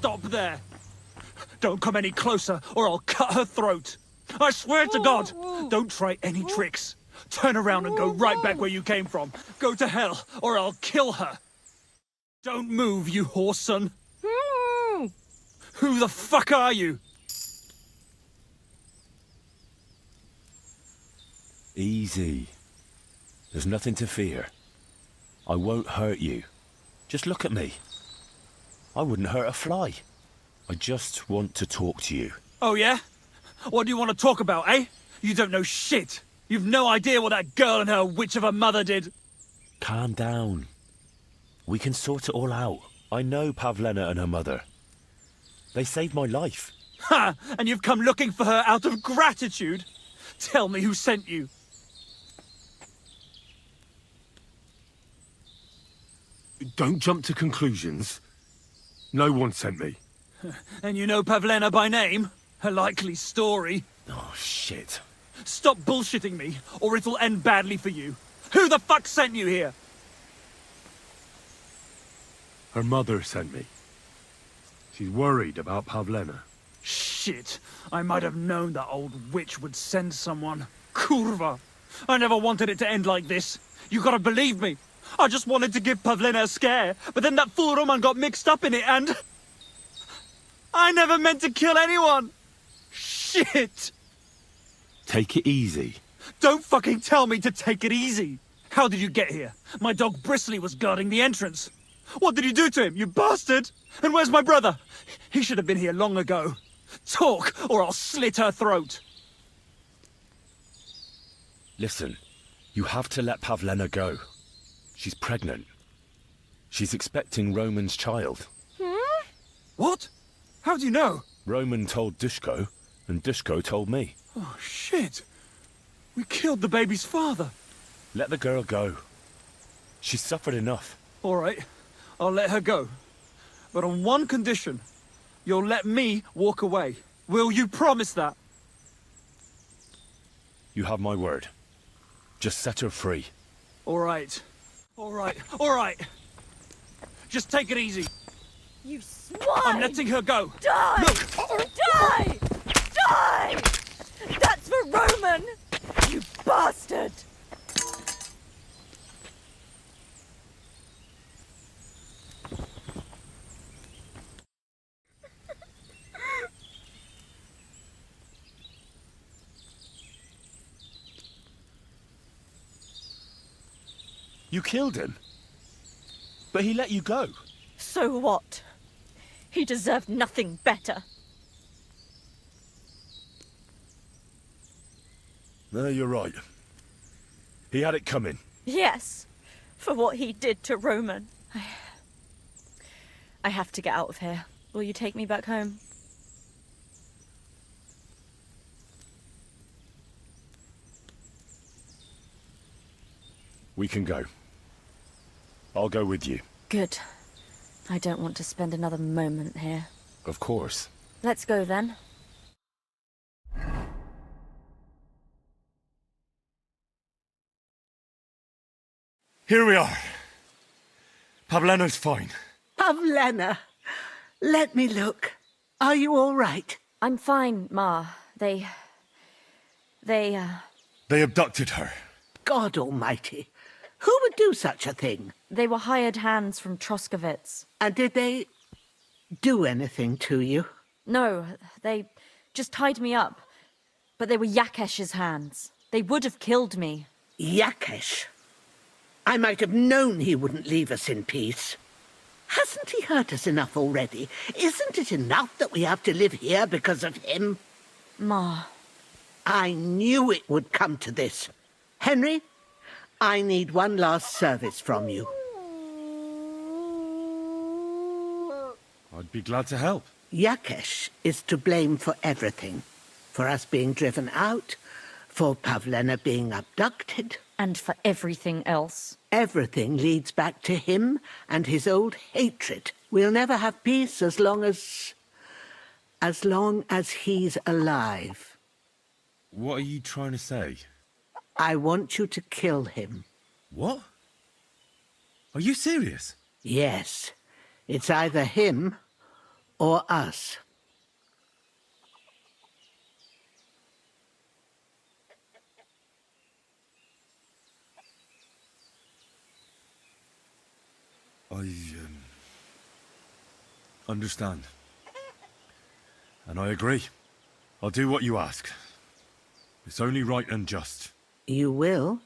Stop there. Don't come any closer, or I'll cut her throat. I swear to God, don't try any tricks. Turn around and go right back where you came from. Go to hell, or I'll kill her. Don't move, you whoreson. Who the fuck are you? Easy. There's nothing to fear. I won't hurt you. Just look at me. I wouldn't hurt a fly. I just want to talk to you. Oh, yeah? What do you want to talk about, eh? You don't know shit. You've no idea what that girl and her witch of a mother did. Calm down. We can sort it all out. I know Pavlena and her mother. They saved my life. Ha! And you've come looking for her out of gratitude? Tell me who sent you. Don't jump to conclusions. No one sent me. And you know Pavlena by name? A likely story. Oh, shit. Stop bullshitting me, or it'll end badly for you. Who the fuck sent you here? Her mother sent me. She's worried about Pavlena. Shit. I might have known that old witch would send someone. Kurva. I never wanted it to end like this. You gotta believe me. I just wanted to give Pavlena a scare, but then that fool Roman got mixed up in it and... I never meant to kill anyone! Shit! Take it easy. Don't fucking tell me to take it easy! How did you get here? My dog Bristly was guarding the entrance. What did you do to him, you bastard? And where's my brother? He should have been here long ago. Talk, or I'll slit her throat. Listen, you have to let Pavlena go. She's pregnant. She's expecting Roman's child. What? How do you know? Roman told Dushko, and Dushko told me. Oh, shit. We killed the baby's father. Let the girl go. She's suffered enough. All right, I'll let her go. But on one condition. You'll let me walk away. Will you promise that? You have my word. Just set her free. All right. All right. All right. Just take it easy. You swine! I'm letting her go. Die! Look! Die! Die! That's for Roman! You bastard! You killed him. But he let you go. So what? He deserved nothing better. No, you're right. He had it coming. Yes, for what he did to Roman. I have to get out of here. Will you take me back home? We can go. I'll go with you. Good. I don't want to spend another moment here. Of course. Let's go then. Here we are. Pavlena's fine. Pavlena, let me look. Are you all right? I'm fine, Ma. They abducted her. God almighty. Who would do such a thing? They were hired hands from Troskovitz. And did they do anything to you? No, they just tied me up. But they were Yakesh's hands. They would have killed me. Yakesh? I might have known he wouldn't leave us in peace. Hasn't he hurt us enough already? Isn't it enough that we have to live here because of him? Ma. I knew it would come to this. Henry, I need one last service from you. I'd be glad to help. Yakesh is to blame for everything. For us being driven out, for Pavlena being abducted. And for everything else. Everything leads back to him and his old hatred. We'll never have peace as long as he's alive. What are you trying to say? I want you to kill him. What? Are you serious? Yes. It's either him or us. I understand. And I agree. I'll do what you ask. It's only right and just. You will?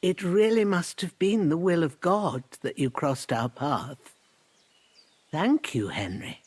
It really must have been the will of God that you crossed our path. Thank you, Henry.